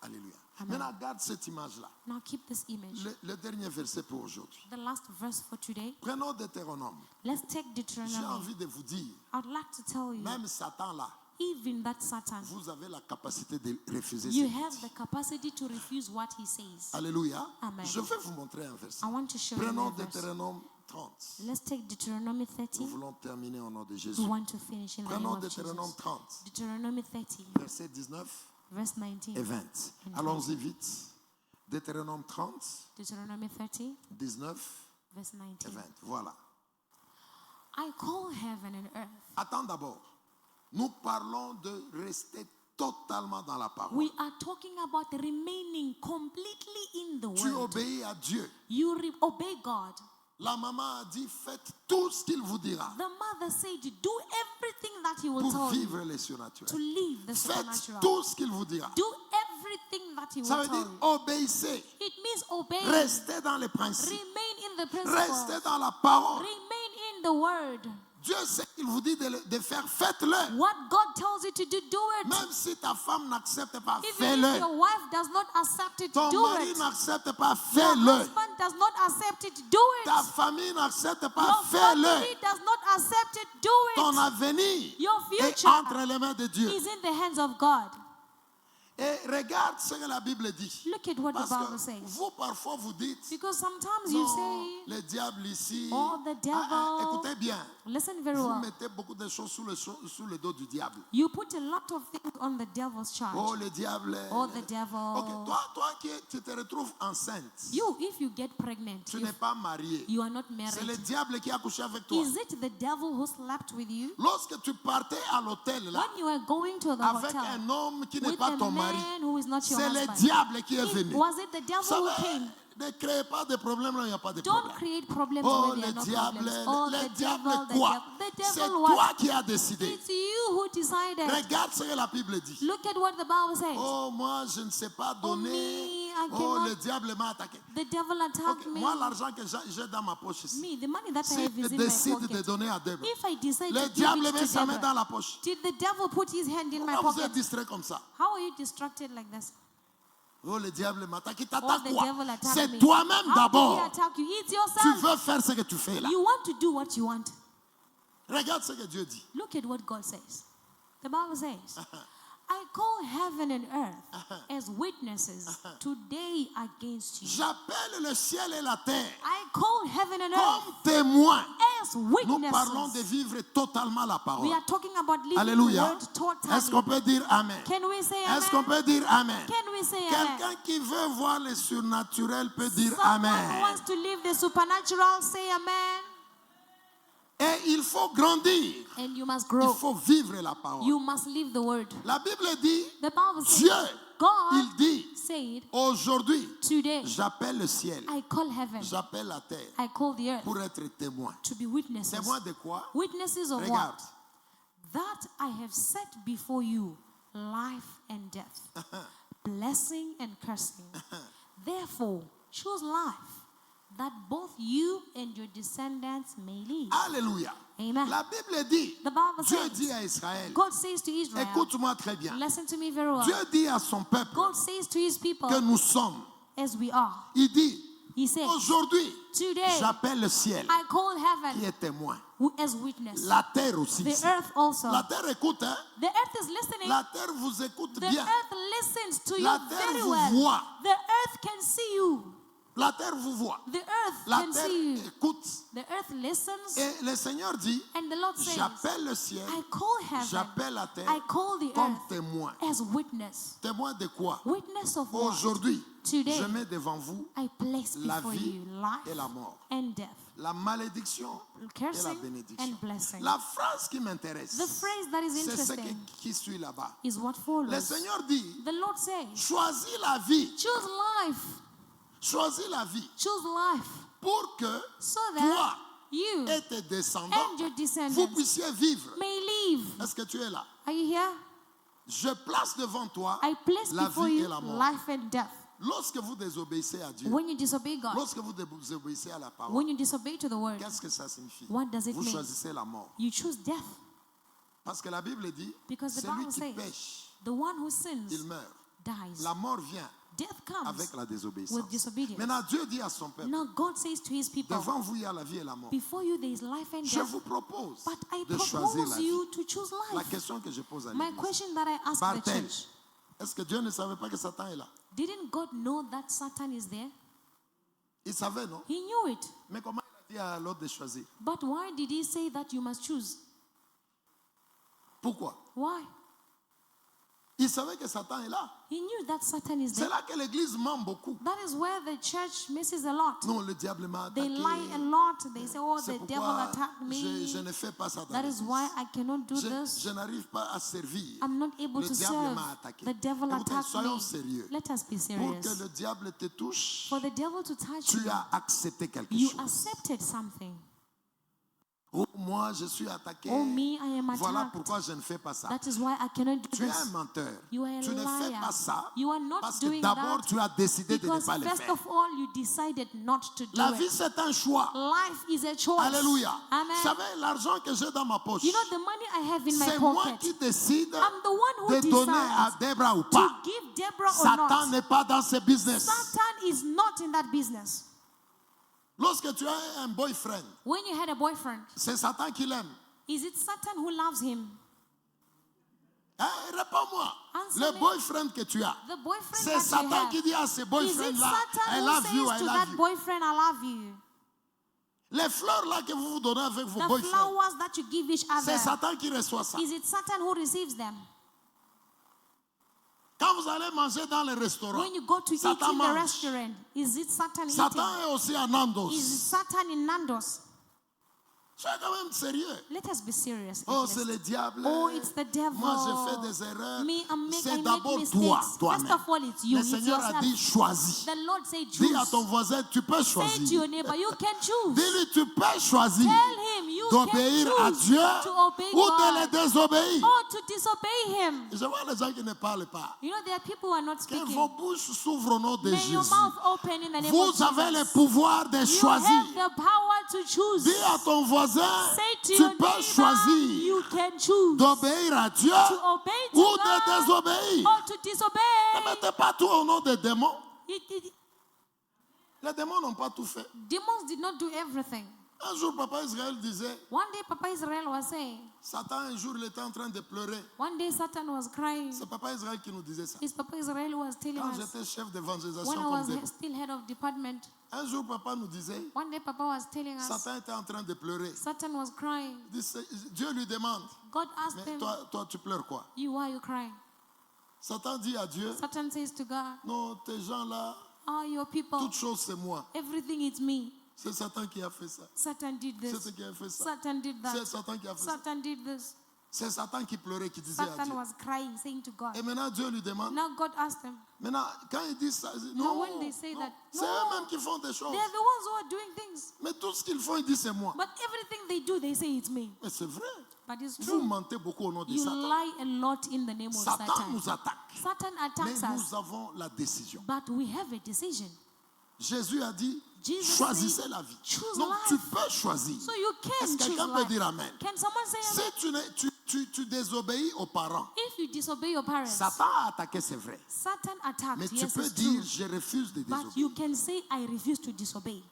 Alléluia. Amen. Maintenant, garde cette image-là. Now keep this image. Le dernier verset pour aujourd'hui. The last verse for today. Prenons Deutéronome. Let's take J'ai Deuteronomy. envie de vous dire, I'd like to tell you, même Satan là, even that Satan, vous avez la capacité de refuser you ce qu'il have dit. the capacity to refuse what he says. Alléluia. Amen. Je vais vous montrer un verset. I want to show you Prenons a verse. Deutéronome 30. Let's take Deuteronomy Nous 30. voulons terminer au nom de Jésus. We want to finish in the name Prenons of Deutéronome Jesus. 30, Deuteronomy 30, versets 19 verse 19. et 20. And Allons-y vite. Deutéronome 30, Deuteronomy 30, 19 verse et 19. 20. Voilà. I call heaven and earth. Attends d'abord. Nous parlons de rester totalement dans la parole. We are talking about remaining completely in the Tu word. obéis à Dieu. You obey God. La maman a dit, faites tout ce qu'il vous dira The mother said, do everything that he will pour tell you vivre les to surnaturels. live the Faites supernatural. tout ce qu'il vous dira. Do everything that he Ça will veut tell dire you. obéissez. It means obey. Restez dans les principes. Remain in the Restez principle. dans la parole. Remain in the word. Dieu sait qu'il vous dit de faire, faites-le. What God tells you to do it. Même si ta femme n'accepte pas, Even if fais-le. your wife does not accept it, Ton do mari it. n'accepte pas, Your fais-le. husband does not accept it, do Ta it. famille n'accepte pas, Your fais-le. family does not accept it, do Ton it. avenir Your est future entre les mains de Dieu. is in the hands of God. Et regarde ce que la Bible dit. Look at what the Parce Bible que says. vous, parfois, vous dites, Because sometimes you non, say, le diable ici. oh, the devil. Écoutez bien, Listen very vous well. mettez beaucoup de choses sous le dos du diable. You put a lot of things on the devil's charge. Oh, le diable. Oh, the devil. Ok, toi tu te retrouves enceinte. You, if you get pregnant, Tu n'es pas marié. you are not C'est le married. diable qui a couché avec toi. Is it the devil who slept with you? Lorsque tu partais à l'hôtel là, When you are going to the avec hotel un homme qui n'est with pas a ton mari, man who is not your c'est le husband, diable qui est venu. was it the devil Ça who va, came? ne créez pas de problème là, il n'y a pas de Don't problème. create problems Oh, where there le are no diable, problems. Oh, le the diable devil, the quoi? devil. The C'est devil toi what? qui as décidé. It's you who decided. Regarde ce que la Bible dit. Look at what the Bible says. Oh, moi, je ne sais pas donner. me, I Oh, cannot- le diable m'a attaqué. The devil attacked Ok, me. moi, l'argent que j'ai dans ma poche ici, Me, the money that I si have je is in my décide de pocket. donner à Deborah, If I decide le to give diable it met to sa main dans Deborah, la poche. did the devil put his hand in my Pourquoi vous êtes pocket? distrait comme ça? How are you distracted like this? Oh, le diable m'attaque. Il Oh, t'attaque the quoi? devil attacked C'est me. toi-même How did he d'abord. attack you? It's Tu yourself. veux faire ce que tu fais là. You want to do what you want. Regarde ce que Dieu dit. Look at what God says. The Bible says, I call heaven and earth as witnesses today against you. J'appelle le ciel et la terre I call heaven and comme earth témoins. as Nous parlons de witnesses. vivre totalement la We parole. are talking about living the Alléluia. word Est-ce qu'on totally. peut dire Amen? Can we say Est-ce qu'on amen? peut dire Amen? Can we say amen? Quelqu'un qui veut voir le surnaturel peut dire Someone who Amen. wants to live the supernatural, say amen. Et il faut grandir. And you must Il grow. faut vivre la parole. You must live the word. La Bible dit, The Bible Dieu, says, God il dit, said, aujourd'hui, today j'appelle le ciel, I call heaven, j'appelle la terre I call the earth pour être témoin. to be witnesses. Témoin de quoi? Witnesses of Regarde. what? That I have set before you life and death, blessing and cursing. Therefore, choose life, that both you and your descendants may live. Alléluia. Amen. La Bible dit, The Bible Dieu says, dit à Israël, God says to Israel, écoute-moi très bien. listen to me very well. Dieu dit à son peuple God says to his people, que nous sommes. as we are. Il dit, He says, aujourd'hui, today j'appelle le ciel I call qui heaven est témoin. as witness. La terre aussi. The earth also. La terre écoute, hein? The earth is listening. La terre vous écoute The bien. earth listens to La you terre very vous well. voit. The earth can see you. La terre vous voit. The earth La can terre see you. écoute. The earth listens. Et le Seigneur dit, And the Lord says, j'appelle le ciel, I call heaven. j'appelle la terre I call the comme earth témoin. as witness. Témoin de quoi? Witness of what? Aujourd'hui, Today, je mets devant vous I place la before vie you life et la mort, and death, la malédiction et la cursing bénédiction. and blessing. La phrase qui m'intéresse, The phrase that is c'est ce interesting qui suit là-bas. is what Le follows. Seigneur dit, The Lord says, choisis la vie, choose life. choisis la vie Choose life pour que so toi that you et tes descendants, and your vous descendants puissiez vivre. may live. Est-ce que tu es là? Are you here? Je place devant toi I place la before vie et you la mort. life and death. Lorsque vous désobéissez à Dieu, When you disobey God, lorsque vous désobéissez à la parole, when you disobey to the word, qu'est-ce que ça signifie? what does it Vous mean? choisissez la mort. You choose death. Parce que la Bible dit, Because the celui Bible qui says, pêche, the one who sins il meurt. dies. La mort vient Death comes avec la désobéissance. with disobedience. Maintenant, Dieu dit à son peuple, Now God says to his people, devant vous, il y a la vie et la mort. before you there is life and Je death, vous propose but I de choisir la propose vie. you to choose La life. question que je pose à My l'église, question that I ask the Barthel, church, est-ce que Dieu ne savait pas que Satan est là? didn't God know that Satan is there? Il savait, non? He knew it. Mais comment il a dit à l'autre de choisir? But why did he say that you must choose? Pourquoi? Why? Il savait que Satan est là. He knew that Satan is C'est there. là que l'église ment beaucoup. That is where the church misses a lot. Non, le diable m'a They attaqué. lie a lot. They say, oh, C'est the devil pourquoi attacked me. je ne fais pas ça dans That is l'église. why I cannot do this. Je n'arrive pas à servir. I'm not able Le to diable serve. m'a attaqué. The devil Écoutez, attacked soyons me. sérieux. Let us be Pour que serious. le diable te touche, For the devil to touch tu you, as accepté quelque you chose. accepted something. Oh, moi, je suis attaqué. Oh, me, I am Voilà attacked. pourquoi je ne fais pas ça. That is why I cannot do Tu es un this. menteur. You are a Tu ne fais liar. pas ça You are not parce que doing d'abord that tu as décidé de ne because pas le first faire. of all, you decided not to do La vie, it. c'est un choix. Life is a choice. Alléluia. Amen. Vous savez, l'argent que j'ai dans ma poche, You know the money I have in my c'est moi pocket. qui décide I'm the one who de donner à decides Debra ou to pas. give Deborah or Satan not. n'est pas dans ce business. Satan is not in that business. Lorsque tu as un boyfriend, When you had a boyfriend, c'est Satan qui l'aime. is it Satan who loves him? Hein, réponds-moi. Answer Le me. boyfriend que tu as, The boyfriend c'est that you Satan have. qui dit à ce Is it boyfriend-là, Satan I who love you, says I to love that you. boyfriend, I love you? Les fleurs là que vous vous donnez avec vos The boyfriends, flowers that you give each c'est other, Satan qui reçoit ça. is it Satan who receives them? Quand vous allez manger dans les restaurants, When you go to eat Satan in the mange. restaurant, is it Satan Satan eating? est aussi à Nandos. Is it Satan in Nando's? Soyez quand même sérieux. Let us be serious. Oh, at c'est least. le diable. Oh, it's the devil. Moi, je fais des erreurs. Me, I C'est make d'abord mistakes. toi, First toi-même. of all, it's you. Le It's Seigneur a yourself. dit choisis. The Lord said Dis à choose. ton voisin, tu peux Say to your choisir. neighbor, you can choose. Dis-lui, tu peux choisir Tell him you d'obéir can à choose Dieu to obey ou de le God désobéir. or to disobey him. Je vois les gens qui ne parlent pas. You know, there are people who are not Que speaking. vos bouches s'ouvrent au nom de May your Jésus. mouth open in the name of Vous avez le Jesus. pouvoir de You choisir. have the power to choose. Dis à ton voisin, Say to tu your peux neighbor, choisir you can choose d'obéir à Dieu to obey to ou de God désobéir. or to disobey. Ne mettez pas tout au nom des démons. It- Les démons n'ont pas tout fait. demons did not do everything. Un jour, Papa Israël disait, One day, Papa Israel was saying, Satan, un jour, il était en train de pleurer. one day Satan was crying. C'est Papa Israël qui nous disait ça. It's Papa Israel who was telling Quand us j'étais chef when d'évangélisation I comme was Debo. still head of department. Un jour, Papa nous disait, One day, Papa was telling us Satan était en train de pleurer. Satan was crying. Dieu lui demande, God asked mais him, toi, tu pleures quoi? "You, why are you crying?" Satan dit à Dieu, Satan says to God, non, tes gens-là, "Oh, your people, toute chose c'est moi. everything is me." C'est Satan qui a fait ça. Satan did C'est this. ce qui a fait ça. Satan did C'est that. Satan qui a fait ça. Satan did this. C'est Satan qui pleurait, qui disait à Satan Dieu. was crying, saying to God. Et maintenant, Dieu lui demande, Now God asked him. maintenant, quand ils disent ça, ils disent, Now non, when they say non, that, c'est no, eux-mêmes qui font des choses. they are the ones who are doing things. Mais tout ce qu'ils font, ils disent, c'est moi. But everything they do, they say it's me. Mais c'est vrai. But it's Vous true. mentez beaucoup au nom de You Satan. lie a lot in the name of Satan Satan. nous attaque. Satan Mais attacks us, nous avons la décision. but we have a decision. Jésus a dit, Jesus choisissez said, la vie. choose Donc life. tu peux choisir. So you Est-ce can que choose quelqu'un peut life. dire Amen? Can someone say Si amen? tu désobéis aux parents, If you disobey your parents, Satan a attaqué, c'est vrai. Satan attacked. Mais tu Yes, peux it's dire, true. je refuse de But désobéir. you can say, I refuse to disobey.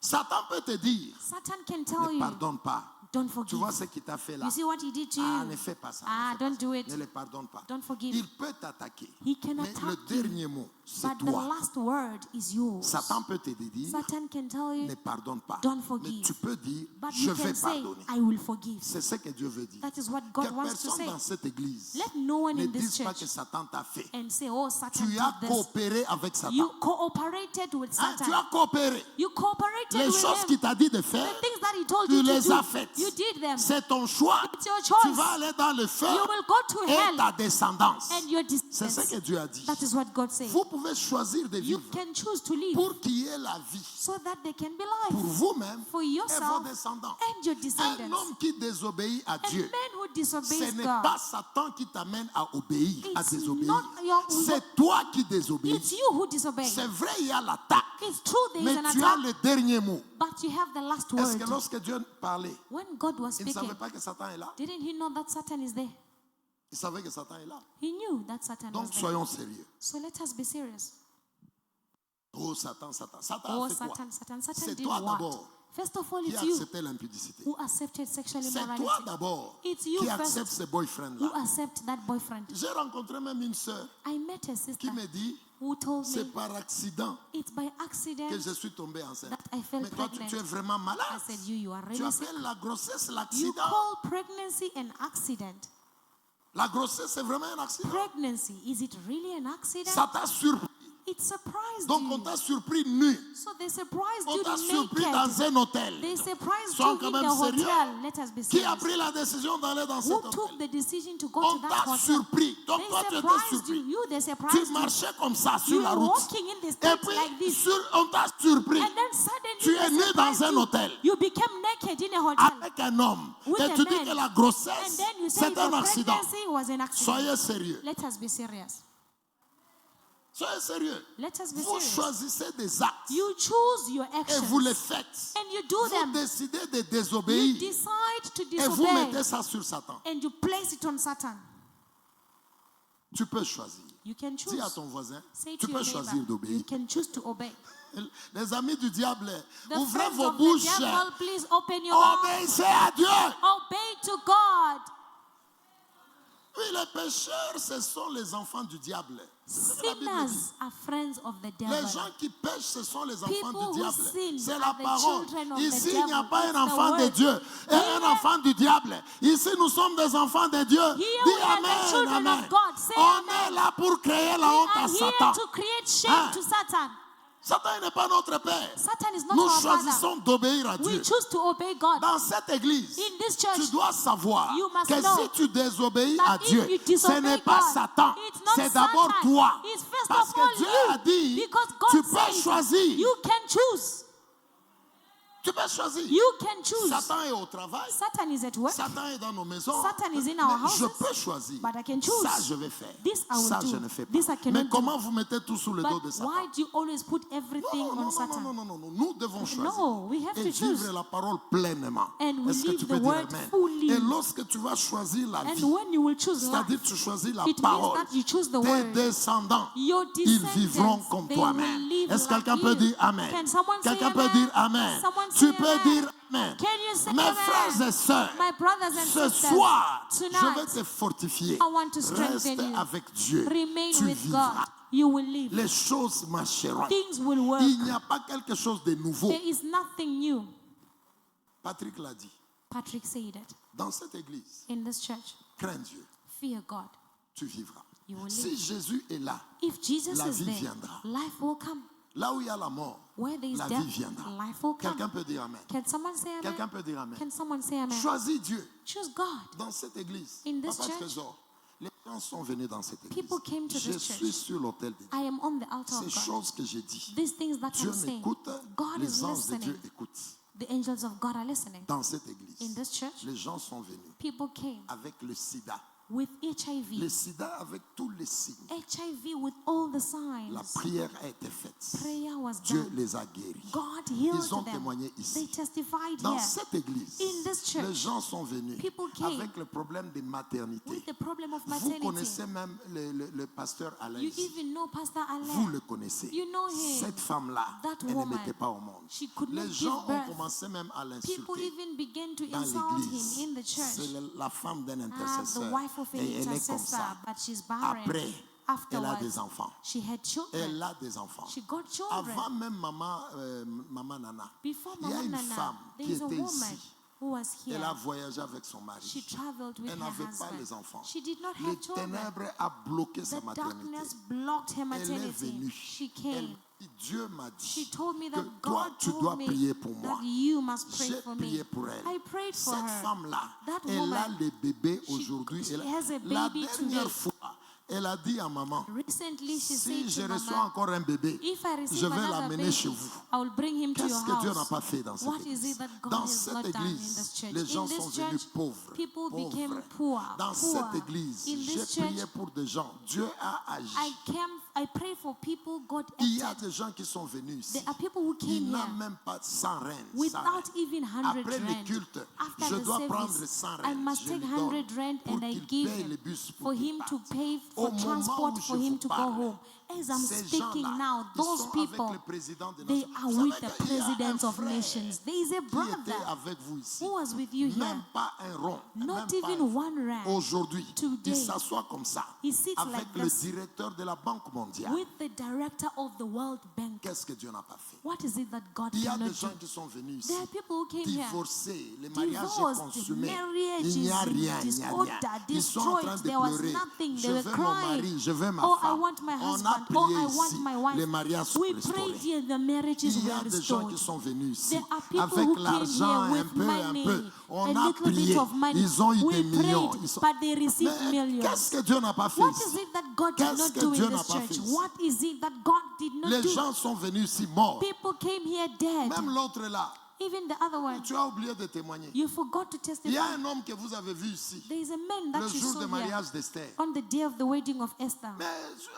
Satan peut te dire, Satan can tell ne you, pardonne pas. don't Tu forgive. vois ce qu'il t'a fait là. You see what he did to Ah, you? ne fais pas ça. Ah, ne fais don't pas do ça. it. Ne le pardonne pas. Don't forgive. Il peut t'attaquer. He can Mais le attack you. dernier mot, c'est But the toi. last word is yours. Satan peut te dire, Satan can tell you, ne pardonne pas. don't Mais forgive. tu peux dire, but je you vais can say, pardonner. I will forgive. C'est ce que Dieu veut dire. That is what Que God wants to personne say. dans cette église Let no one ne in this dise pas church que Satan t'a fait. and say, oh, Satan Tu as did this. coopéré avec Satan. You cooperated with Hein, Satan. tu as coopéré. You cooperated Les with choses him. qu'il t'a dit de faire, The things that he told tu you to les do, as faites. you did them. C'est ton choix. It's your Tu choice. vas aller dans le feu You will go to et hell ta descendance. and your C'est ce que descendants. Dieu a dit. That is what God said. Vous pouvez choisir de You vivre can choose to live pour qu'il y ait la vie so that they can be pour life vous-même for et vos yourself descendants. and your Un descendants. homme qui désobéit à A Dieu, man who ce disobeys n'est God, pas Satan qui t'amène à obéir, à It's désobéir. not your- C'est toi qui désobéis. it's you who disobey. C'est vrai, il y a l'attaque, It's true there is mais an tu as attack, le dernier mot. but you have the last Est-ce que word. lorsque Dieu parlait, When God was il ne savait speaking, pas que Satan est là? didn't he know that Satan is there? Il savait que Satan est là. He knew that Satan was Donc there. soyons sérieux. So let us be serious. Oh Satan, Satan. Satan Oh, a fait quoi? Satan, Satan, Satan C'est did toi what? d'abord First of all, qui it's a you accepté l'impudicité. who accepted sexual C'est toi immorality. d'abord It's you qui first accepte ce who boyfriend-là. accept that boyfriend. J'ai rencontré même une sœur I met a qui sister me dit, who told c'est me par accident it's by que accident je suis tombée enceinte. that I fell Mais toi, tu pregnant. es vraiment I malade. said, you are Tu really sick. appelles la grossesse You l'accident. call pregnancy an accident. La grossesse, c'est vraiment un accident. Pregnancy, is it really an accident? Ça t'a surpris. It surprised Donc, you. on t'a surpris nu. So they surprised On you t'a surpris naked. dans un hôtel. They surprised Sois you quand in même the sérieux. hotel. Let us be Qui a serious. pris la décision d'aller dans cet Who hôtel? took the decision to go On to that t'a hotel? surpris. Donc, They toi, tu étais surprised you. surpris. They Tu surprised you. marchais comme ça sur You la were route. walking in the Et street puis, like this. on t'a surpris. And then suddenly Tu es they né surprised dans un you. hôtel You became naked in a hotel. avec un homme. With Et a tu dis man. que la And grossesse, then you say c'est the un accident. pregnancy was an accident. Soyez sérieux. Let us be serious. Soyez sérieux. Let us be Vous serious. choisissez des actes You choose your et actions. vous les faites. And you do Vous them. décidez de You désobéir decide to et vous disobey. mettez ça sur Satan. And you place it on Satan. Tu peux choisir. You can choose. Dis à ton voisin, Say tu to peux your choisir neighbor, d'obéir. you can choose to obey. Les amis du diable, The ouvrez friends vos of the bouches. devil, please open your mouth. Obéissez à Dieu. Obey to God. Oui, les pécheurs, ce sont les enfants du diable. C'est ce que la Bible dit. Sinners are friends of the Les devil. gens qui pêchent, ce sont les enfants People du who diable. sin C'est are la the parole. children of Ici, the il n'y a devil. pas It's un the enfant de word. Dieu et un enfant du diable. Ici, nous sommes des enfants de Dieu. Here Dis we are the Amen, children Amen. of God. Say On amen. est là pour créer la We honte à are Satan. here to create shame Hein? to Satan. Satan n'est pas notre Père. Satan is not Nous our father. choisissons d'obéir à We Dieu. choose to obey God. Dans cette église, In this tu church, dois savoir you must que know si tu désobéis that à if Dieu, you ce disobey n'est pas God, Satan, it's not c'est d'abord Satan. toi. It's first Parce of all que Dieu you. a dit, Because God tu peux says choisir. you can choose. Tu peux choisir. You can choose. Satan est au travail. Satan is at work. Satan est dans nos maisons. Satan is in our Mais je houses. peux choisir. But I can choose. Ça, je vais faire. This I will Ça, do. je ne fais pas. This I cannot Mais comment vous mettez tout sous le dos But de Satan? why do you always put everything Non, non, on non, non, Satan? non, non, non, non. Nous devons choisir. No, we have Et to choose. vivre la parole pleinement. And we Est-ce que live tu the peux dire word Amen? fully. Et lorsque tu vas choisir la And vie, when you will choose life, c'est-à-dire tu choisis la it means parole, that you choose the tes word. descendants, Your ils vivront descendants, comme they will toi-même. live Est-ce que like quelqu'un peut you. dire Amen? Can someone say Quelqu'un peut amen? dire Amen? Someone Tu say peux amen. dire Amen. Can you say Mes amen? frères et sœurs, My brothers and ce sisters, soir, je vais tonight, te fortifier. I want to Reste strengthen you. avec Dieu. Remain Tu with vivras. God. You will live. Les choses marcheront. Things will work. Il n'y a pas quelque chose de nouveau. There is nothing new. Patrick l'a dit. Patrick said it. Dans cette église, In this church, crains Dieu, fear God. tu vivras. You will Si live. Jésus est là, If Jesus la is vie there, viendra. life will come. là où il y a la mort, Where there is la death, vie viendra. life will come. Quelqu'un peut dire Amen. Can someone say amen? Quelqu'un peut dire Amen. Can someone say amen? Choisis Dieu Choose God. dans cette église. In this Papa church, Trésor, les gens sont venus dans cette église. people came to Je this church. suis sur l'autel de Dieu. I am on the altar Ces of God. choses que j'ai dit, These things that Dieu I'm saying, m'écoute, God is les anges de listening. Dieu écoutent. The angels of God are listening. Dans cette église, In this church, les gens sont venus people came avec le sida. with Le HIV. sida avec tous les signes. HIV with all the La signs. prière a été faite. Prayer was Dieu done. les a guéris. God healed Ils ont them. témoigné They ici. testified Dans here. cette église, In this church, les gens sont venus people came avec le problème de maternité. with the problem of Vous maternity. connaissez même le pasteur Alain. You even know Pastor Vous Alain. le connaissez. You know him. Cette femme-là, That elle ne woman, mettait pas au monde. she could not Les give gens ont birth. commencé même à People l'insulter even began to dans insult l'église. him in the church. C'est la femme d'un The intercesseur. wife of an Et elle est comme intercessor, ça. but she's barren. Après, elle a des Afterwards, enfants. she had children. Elle a des enfants. She got children. Avant même maman Nana, Before il y a Mama une Nana, femme there qui is a était woman ici. who was Elle a here. voyagé avec son mari. She traveled with Elle her n'avait pas husband. les enfants. She did not Les have children. ténèbres a bloqué sa The maternité. darkness blocked her Elle est maternity. venue. She Elle came. dit, Dieu m'a She dit told me que that toi, God tu told dois me prier pour moi. that you must pray J'ai for prié me. pour elle. I prayed for Cette her. femme-là, That elle a woman, les bébés aujourd'hui. she Elle- has a La baby dernière today. fois, elle a dit à maman, Recently, she si je said to reçois Mama, encore un bébé, if I receive je vais another l'amener baby, chez vous. I will bring him to your Qu'est-ce que Dieu n'a house. pas fait dans cette What is église? it that God Dans has cette not done in église, this church? les gens In this sont venus church, pauvres. people became pauvres. poor. Dans poor. cette église, In j'ai this church, prié pour des gens. Dieu a agi. I pray for people, God Il y a acted. des gens qui sont venus ici. There are people who Il came n'a here même pas 100 reines. 100 without reines. even 100 Après le rand. culte, After je the dois prendre service, 100 I reines. must Je take lui 100 donne rand pour and I qu'il give paye him les bus pour for qu'il him to parte. pay Au for moment transport où for je him vous to go parle, home. As I'm ces speaking gens-là, now, ils those sont people, avec le président des they nations. are Vous with savez the qu'il y a un presidents of frère nations. There is a qui était brother avec vous ici. who was with you here. Même pas un rond. Not même pas even un rond. one rand. Aujourd'hui, Today, il s'assoit comme ça he sits avec like le this directeur de la Banque mondiale. with the director of the World Bank. Qu'est-ce que Dieu n'a pas fait? What is it that God Il y a cannot des gens do? qui sont venus ici, There are people who came here. divorcés, le mariage est Divorced, consumé, marriage il n'y a is rien, il n'y a disorder, rien. Ils sont en train destroyed. de There was pleurer. nothing. Je They were veux mon mari, crying. je veux ma Oh, I femme. want my On a husband. Oh, prié I want ici. my wife. Les mariages sont We restaurés. prayed here, the marriages Il y were a des gens restored. qui sont venus ici There are people avec who came l'argent here un with peu, money, On a a little prié. bit of money. Ils ont eu We des millions. prayed, Ils sont... but they received Mais millions. qu'est-ce que Dieu n'a pas fait What ici? is it that God did Qu'est-ce not que do Dieu in n'a this pas church? fait ici? What is it that God did not Les do? gens sont venus ici morts. People came here dead. Même l'autre là. Even the other one. Tu as oublié de témoigner. You forgot to Il y a testify. un homme que vous avez vu ici There is a man that le you jour saw du here mariage d'Esther. on the day of the wedding of Esther. Mais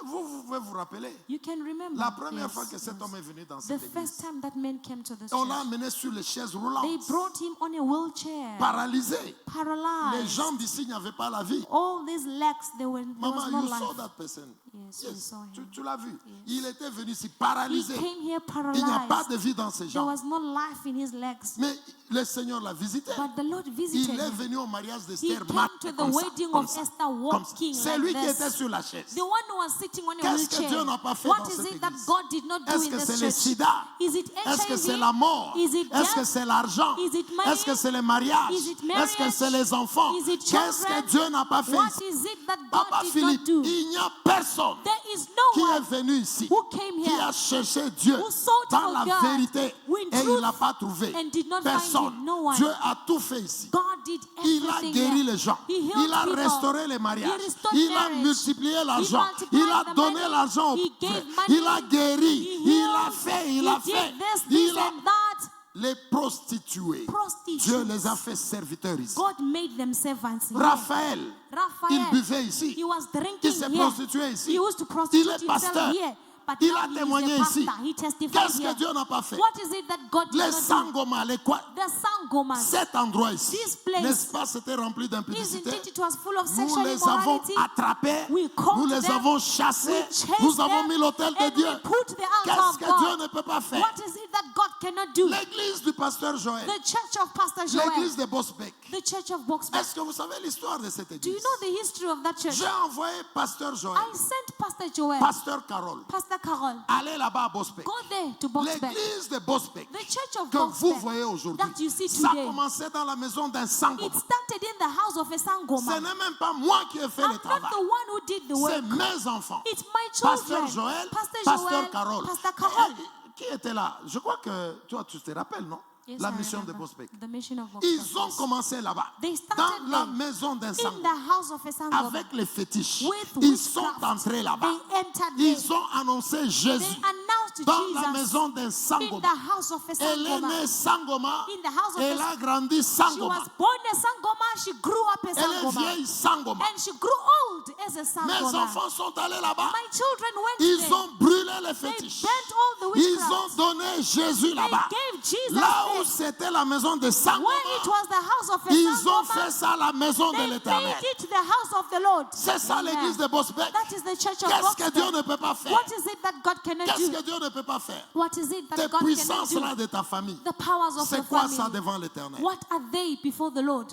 vous pouvez vous rappeler. You can remember. La première Yes, fois que cet yes. homme est venu dans The cette first église, time that man came to this on l'a church, amené sur les chaises they roulantes, brought him on a wheelchair, paralysé. Les paralyzed. jambes ici n'avaient pas la vie. All these legs, there was Maman, no you saw life. that person. Yes, we saw him. Tu l'as vu. Yes. Il était venu ici He paralysé. came here Il n'y a pas paralyzed. de vie dans ses There jambes. was no life in his legs. Mais le Seigneur l'a visité. But the Lord Il visited est him. venu au mariage He d'Esther. came marche to the comme ça, wedding comme of ça, Esther comme ça. walking C'est like lui qui this. était sur la chaise. The one who was sitting on a Qu'est-ce que wheelchair. Dieu n'a pas fait What dans is cette it that église? God did not do Est-ce in que this c'est le church? sida? Is it Est-ce que c'est HIV? la mort? Is it Est-ce que death? c'est l'argent? Is it money? Est-ce que c'est le mariage? Is it Est-ce que c'est les enfants? Is it Qu'est-ce children? que Dieu n'a pas fait What ici? is it that Papa God did Philippe, not do? il n'y a personne There is qui no est one venu ici, who came qui here a cherché Dieu who sought dans for la God vérité with et il truth ne l'a pas trouvé. and did not find Personne. him. No one. Dieu a tout fait ici. God did Il a everything guéri here. les gens. He healed Il a people. restauré les He mariages. restored Il a marriage. multiplié l'argent. He multiplied Il a the donné money. l'argent aux He pauvres. gave money. Il a guéri. He Il a healed. fait. Il He a did fait. this Il a... and that. Les prostituées. Prostitutes. Dieu les a fait serviteurs ici. God made them servants here. Raphaël, il Raphael, buvait ici. he was Il drinking s'est here. prostitué ici. He used to Il prostitute est himself pasteur. here. But Il now a he is témoigné a ici. pastor. He testified Qu'est-ce here. que Dieu n'a pas fait? What is it that God did Les not do? Sangoma, les quoi? The Sangomas. Cet endroit ici, This place. n'est-ce pas, c'était rempli Isn't d'impudicité. it? It was full of Nous sexual les avons immorality. attrapés, We caught nous les them, avons chassés, we chased nous avons them, mis l'autel de and Dieu. we put the altar Qu'est-ce of que God. Dieu ne peut pas faire? What is it that God cannot do? L'église du pasteur Joël, The church of Pastor Joel, l'église de Bosbeck. the church of Boxburg. Est-ce que vous savez l'histoire de cette Do église? you know the history of that church? J'ai envoyé pasteur Joël, I sent Pastor Joel, pasteur Carole, Pastor Carol, aller là-bas à Bosbeck. go there to Boxburg. L'église de Bosbeck The church of que vous Boxburg voyez aujourd'hui, that you see ça a today, commencé dans la maison d'un it Sangoma. started in the house of a Ce Sangoma. n'est même pas moi qui ai fait I'm le not travail. the one who did the C'est work. mes enfants. It's my Pasteur children. Joël, Pastor pasteur Joel, Carole. Pastor Carol. Qui était là? Je crois que toi, tu te rappelles, non? Yes, La I mission de remember. Bosbeck. The mission of Boxburg. Ils ont yes. commencé là-bas, They started dans la there, maison d'un in Sangoma, the house of a Sangoma. avec les fétiches. With Ils sont witchcraft. entrés là-bas. They entered there. Ils ont annoncé They Jésus announced dans la Jesus maison d'un in Sangoma. the house of a Elle est Sangoma. née Sangoma. In the house of Elle a a grandi She Sangoma. was born a Sangoma, she grew up a Elle est Sangoma. vieille Sangoma. And she grew old as a Mes Sangoma. enfants sont allés là-bas. My children went Ils there. ont brûlé les They fétiches. burnt all the Ils ont witchcraft. donné Jésus They là-bas. gave Jesus Là où there. c'était la maison de When it Sangoma, was the house of a ils ont Sangoma, fait ça la maison de they l'Éternel. made it the house of the Lord. C'est ça Amen. l'église de Bosbeck. That is the church of Qu'est-ce que Dieu Boxburg. ne peut pas faire? What is it that God cannot Qu'est-ce do? que Dieu ne peut pas faire? What is it that Tes God cannot puissances do? là de ta famille, The powers of c'est your quoi ça family. devant l'Éternel? What are they before the Lord?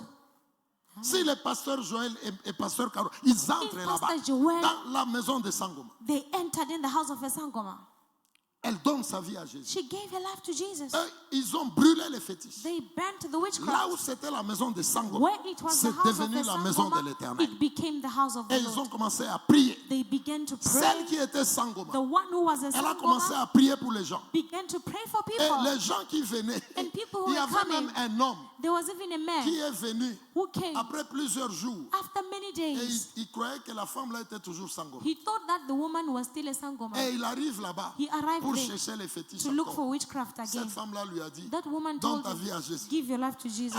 Si le pasteur Joël et pasteur Caro, ils entrent If là-bas, Pastor Joel- dans la maison de Sangoma, They entered in the house of a Sangoma. elle donne sa vie à Jésus. She gave her life to Jesus. Eux, ils ont brûlé les fétiches. They burnt the Là witchcraft. où c'était la maison de Sangoma, Where it was the c'est house of devenu a la maison de Sangoma, l'Éternel. it became the house of the Et ils ont Lord. commencé à prier. They began to Celle pray. qui était Sangoma, The one who was a elle a commencé Sangoma à prier pour les gens. began to pray for Et people. les gens qui venaient, And people who il y were avait coming. même un homme There was even a qui man est venu who came après plusieurs jours. after many Et days. il croyait que la femme là était toujours Sangoma. He thought that the woman was still a Sangoma. Et il arrive là-bas He arrived pour there chercher les fétiches to look for encore. witchcraft again. Cette femme-là lui a dit, That woman donne told ta vie à him, Jésus. give your life to Jesus.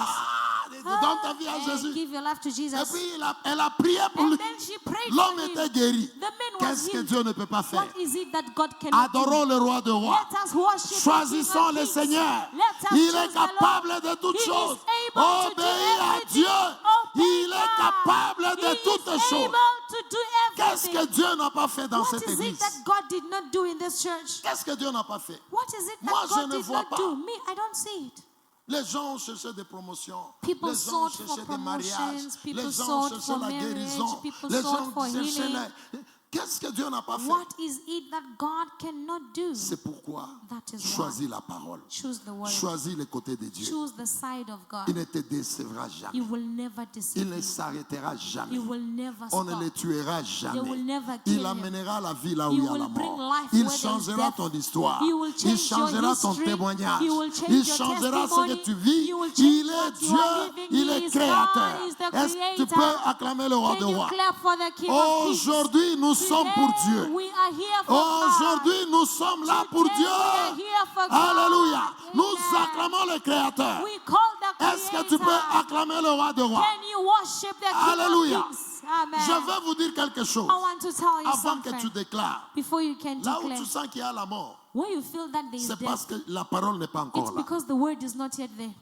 Donne ta vie à And Jésus. give your life to Et Jesus. puis elle a prié pour And lui. then she prayed L'homme for him. était guéri. The man was Qu'est-ce que healed. Dieu ne peut pas faire? What is it that God cannot do? Adorons le roi de rois. Let us worship the Choisissons King le of Kings. Seigneur. Let us Il choose est the capable Lord. de toutes He is choses. able to do Obéis à everything. Dieu. Obey Il est God. capable He de is toutes choses. able to do Qu'est-ce que everything. Dieu n'a pas fait dans What cette is it église? that God did not do in this church? Qu'est-ce que Dieu n'a pas fait? What is it Moi, that je God ne did vois not pas. do? Me, I don't see it. Les gens ont cherché des promotions. People Les gens ont sought for cherché des mariages. promotions. People Les gens ont sought cherché for la marriage. guérison. People Les sought gens for cherchaient healing. la... Qu'est-ce que Dieu n'a pas fait? What is it that God cannot do? C'est pourquoi That is choisis la parole. Choose the word. Choisis le côté de Dieu. Choose the side of God. Il ne te décevra jamais. He will never Il deceive ne you. s'arrêtera He jamais. will never On ne stop. le tuera They will jamais. never kill Il him. amènera la vie là où He il y a will la bring mort. life Il where there is changera death. ton histoire. He will Il change changera your ton history. témoignage. He will change Il your changera ce que testimony. tu vis. He will change Il est what you Dieu. are living. Il He est is créateur. God. He is the Est-ce que tu creator. peux acclamer le roi de Can you rois? clap for the King of Kings? Aujourd'hui, nous sommes pour Today, Dieu. we are here for God. Aujourd'hui, nous sommes là pour Today, Dieu. we are here for God. Alléluia. Nous Amen. acclamons le Créateur. We call the Est-ce que tu peux Creator. acclamer le roi de rois? Can you worship the King Alléluia. of Kings? Amen. Je veux vous dire quelque chose I want to tell you avant que tu something déclares. before you can Là où declare. tu sens qu'il y a la mort, When you feel that there is c'est parce death, que la parole n'est pas it's encore là. because the word is not yet there.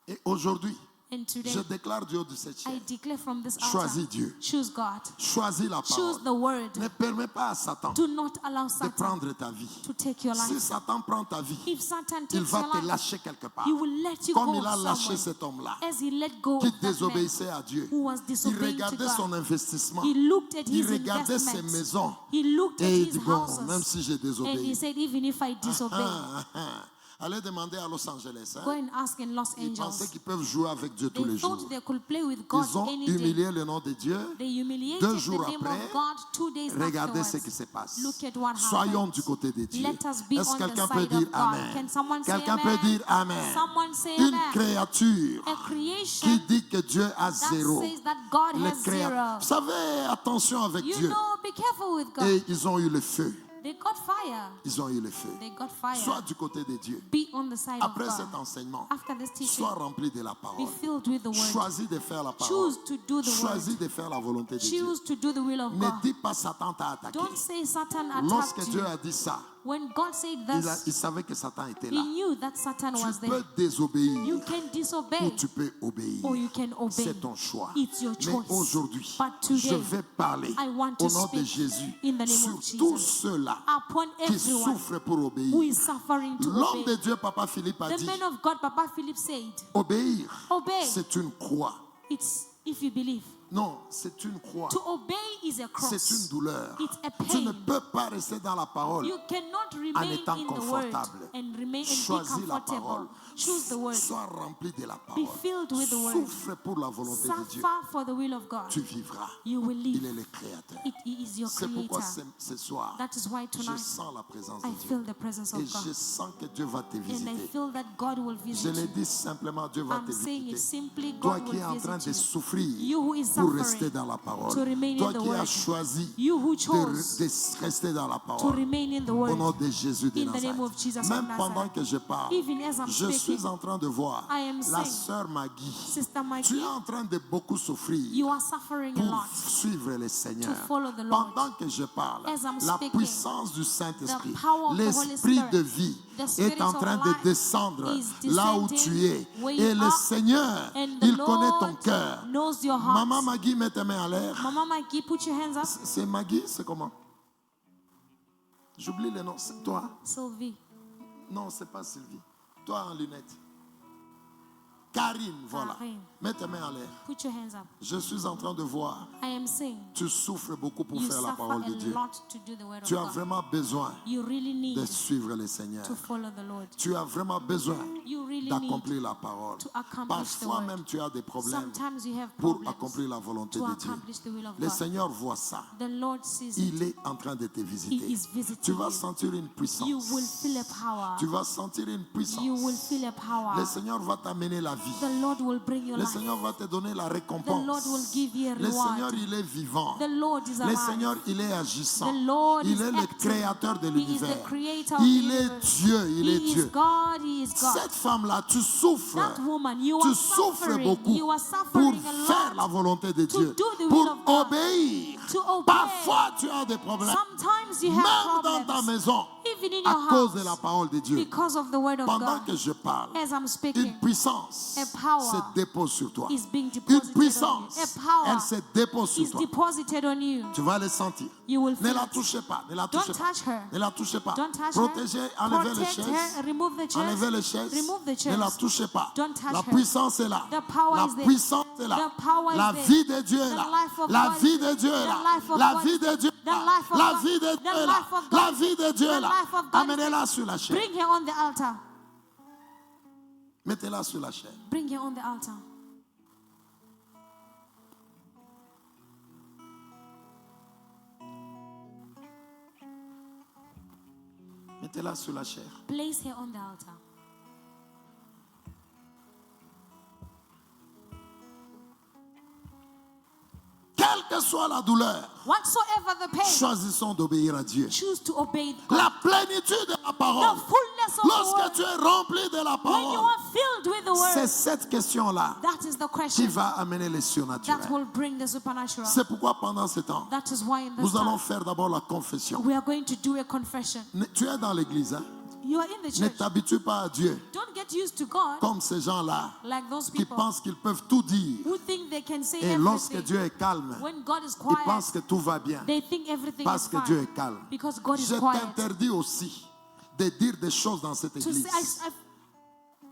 Et aujourd'hui, And today, je déclare du haut de cette chair. I declare from this Choisis altar, Dieu. choose God. Choisis la Choose the parole. word. Ne permets pas à Satan Do not allow de Satan prendre ta vie. to take your Si life. Satan prend ta vie, If Satan il takes va your te life, lâcher quelque part. he will let you Comme go il a lâché somewhere. cet homme-là As he let go qui of that man désobéissait à Dieu. who was Il disobeying to regardait son God. investissement. He looked at Il his regardait ses investments. maisons. He looked at Et il his dit, bon, même houses. si j'ai And he désobéi. said, even if I disobey, Allez demander à Los Angeles. go and ask in Los Ils pensaient Angeles. qu'ils peuvent jouer avec Dieu tous They les jours. thought they could play with God Ils ont any day. humilié le nom de Dieu. They humiliated 2 the jours name après, of God 2 days regardez ce afterwards. qui se passe. Look at what Soyons happened. du côté de Dieu. Let us be Est-ce on que the quelqu'un peut side dire of God. Amen? Can someone say Quelqu'un amen? peut dire Amen. Someone say Une amen. créature A creation qui dit que Dieu a that zéro. says that God Le has créateur. Vous savez, attention avec zero. You Dieu. know, be careful with God. Et ils ont eu le feu. They got fire. Ils ont eu le feu. They got fire. Sois du côté de Dieu. Be on the side Après of cet God. enseignement, After this teaching, sois rempli de la be parole. filled with the word. Choisis de faire la parole. Choose to do the Choisis word. de faire la volonté de Dieu. Choose to do the will of Ne God. dis pas Satan t'a attaqué. Don't say Satan Lorsque attacked Dieu you. a dit ça, When God said il this, savait que Satan était he là. knew that Satan was Tu peux there. désobéir You can ou disobey tu peux obéir. or you can obey. C'est ton choix. It's your Mais choice. aujourd'hui, But je today, vais parler I want to au nom de speak Jésus in the name sur of Jesus tous ceux-là upon qui everyone souffrent pour who obéir. is suffering to L'homme de obey. Dieu, Papa Philippe, a The dit, man of God, Papa Philip said, obéir, obey. c'est une croix. It's if you believe. Non, c'est une croix. To obey is a C'est une cross. douleur. It's a Tu ne pain. peux pas rester dans la parole. You cannot remain étant in the word confortable. and remain and be Choisis la comfortable. parole. Choose the word. Sois rempli de la Be parole. filled with the word. Souffre pour la volonté de Dieu. Suffer for the will of God. Tu vivras. You will Il est live. le créateur. He is your C'est pourquoi creator. ce soir, That is why je tonight sens la présence I de feel Dieu. the presence Et of God. je sens que Dieu va te And I visiter. feel that God will Je visit l'ai you. dit simplement, Dieu va te I'm saying it visiter. simply, Toi God qui es en will train de visit you. souffrir You who is pour suffering rester dans la parole. to remain Toi in the qui as word. choisi You who de chose rester dans la to parole. remain in the Au nom word. de Jésus de In the name of Nazareth. Jesus of Même Nazareth. pendant que je parle, Even as I'm je speaking, suis en train de voir I am la saying, sœur Maggie. Sister Tu Maggie, es en train de beaucoup souffrir you are suffering a pour lot. suivre le Seigneur. To follow the Lord. Pendant que je parle, As I'm la speaking, puissance du Saint-Esprit, the power of the Holy l'Esprit Spirit, de vie the est Spirit en of train de life descendre is là où descending tu es. where you Et le are, Seigneur, and the il connaît ton Lord cœur. knows your heart. Maman Maggie, mets tes mains en l'air. Mama Maggie, put your hands up. C'est Maggie, c'est comment? J'oublie le nom. C'est toi? Sylvie, Non, c'est pas Sylvie. Toi en lunettes. Karine, voilà. Karine. Mets tes mains en l'air. put your hands up. Je suis en train de voir. I am saying Tu souffres beaucoup pour you faire la suffer parole de a Dieu. lot to do the word Tu as of God. vraiment besoin You really need de suivre le Seigneur. to follow the Lord. Tu as vraiment besoin You really need d'accomplir la parole. to accomplish the Parfois word. même tu as des problèmes Sometimes you have pour problems accomplir la volonté to de Dieu. accomplish the will of Le God. Seigneur voit ça. The Lord sees Il it. est en train de te He visiter. is visiting Tu vas you. sentir une puissance. You will feel a power. Tu vas sentir une puissance. You will feel a power. Le Seigneur va t'amener la vie. The Lord will bring you Le life. Seigneur va te donner la The Lord récompense. will give you a Le Seigneur, reward. il est vivant. The Lord is Le alive. Seigneur, il est agissant. The Lord Il is est le active. créateur de He is l'univers. the creator of Il the est universe. Dieu, il est He is Dieu. God, He is God. Cette femme-là, tu souffres. That woman, you Tu are souffres suffering. beaucoup You are pour suffering faire a la lot volonté de Dieu, do the will pour of God. obéir. to obey. Parfois, tu as des problèmes, Sometimes you même have dans ta problems, maison, even in à your cause de la house, parole de Dieu. because of the word of Pendant God. que je parle, As I'm une speaking, puissance a power se dépose sur toi. is being Une deposited on puissance, you. A power elle se dépose sur is toi. deposited on you. Tu vas le sentir. You will Ne feel la it. touchez pas, ne la Don't touchez pas. touch her. Ne la touchez pas. Don't touch Protégez, her. enlevez les Protect chaises. her. Remove the chairs. Enlevez les chaises. Remove the Ne chairs. la touchez pas. Don't touch La her. puissance est là. The power La is there. puissance est là. The power is La there. vie de Dieu est The là. life of La God vie is de Dieu est there. là. The life of La God vie is de there. Dieu là. life of La God. vie de The Dieu est là. life of God. La vie de Dieu est The là. life of God. Amenez-la sur la chair. Bring her on the altar. Mettez-la sur la chair. Bring her on the altar. Mettez-la sur la chair. Place her on the altar. Quelle que soit la douleur, Whatsoever the pain, choisissons d'obéir à Dieu. choose to obey God. La plénitude de la The parole. fullness of the Lorsque word. tu es rempli de la When you parole, are filled with the c'est word, cette question-là that is the qui question va amener les that surnaturels. will bring the supernatural. C'est pourquoi pendant ce temps, That is why in this nous allons time, faire d'abord la confession. we are going to do a confession. Tu es dans l'église, hein? You are in the Ne church. t'habitue pas à Dieu Don't get used to God comme ces gens-là like those qui people pensent qu'ils peuvent tout dire. who think they can say Et lorsque everything. Dieu est calme, When God is ils quiet, pensent que tout va bien they think everything parce is que Dieu fine est calme. because God is Je quiet. t'interdis aussi de dire des choses dans cette To église. say,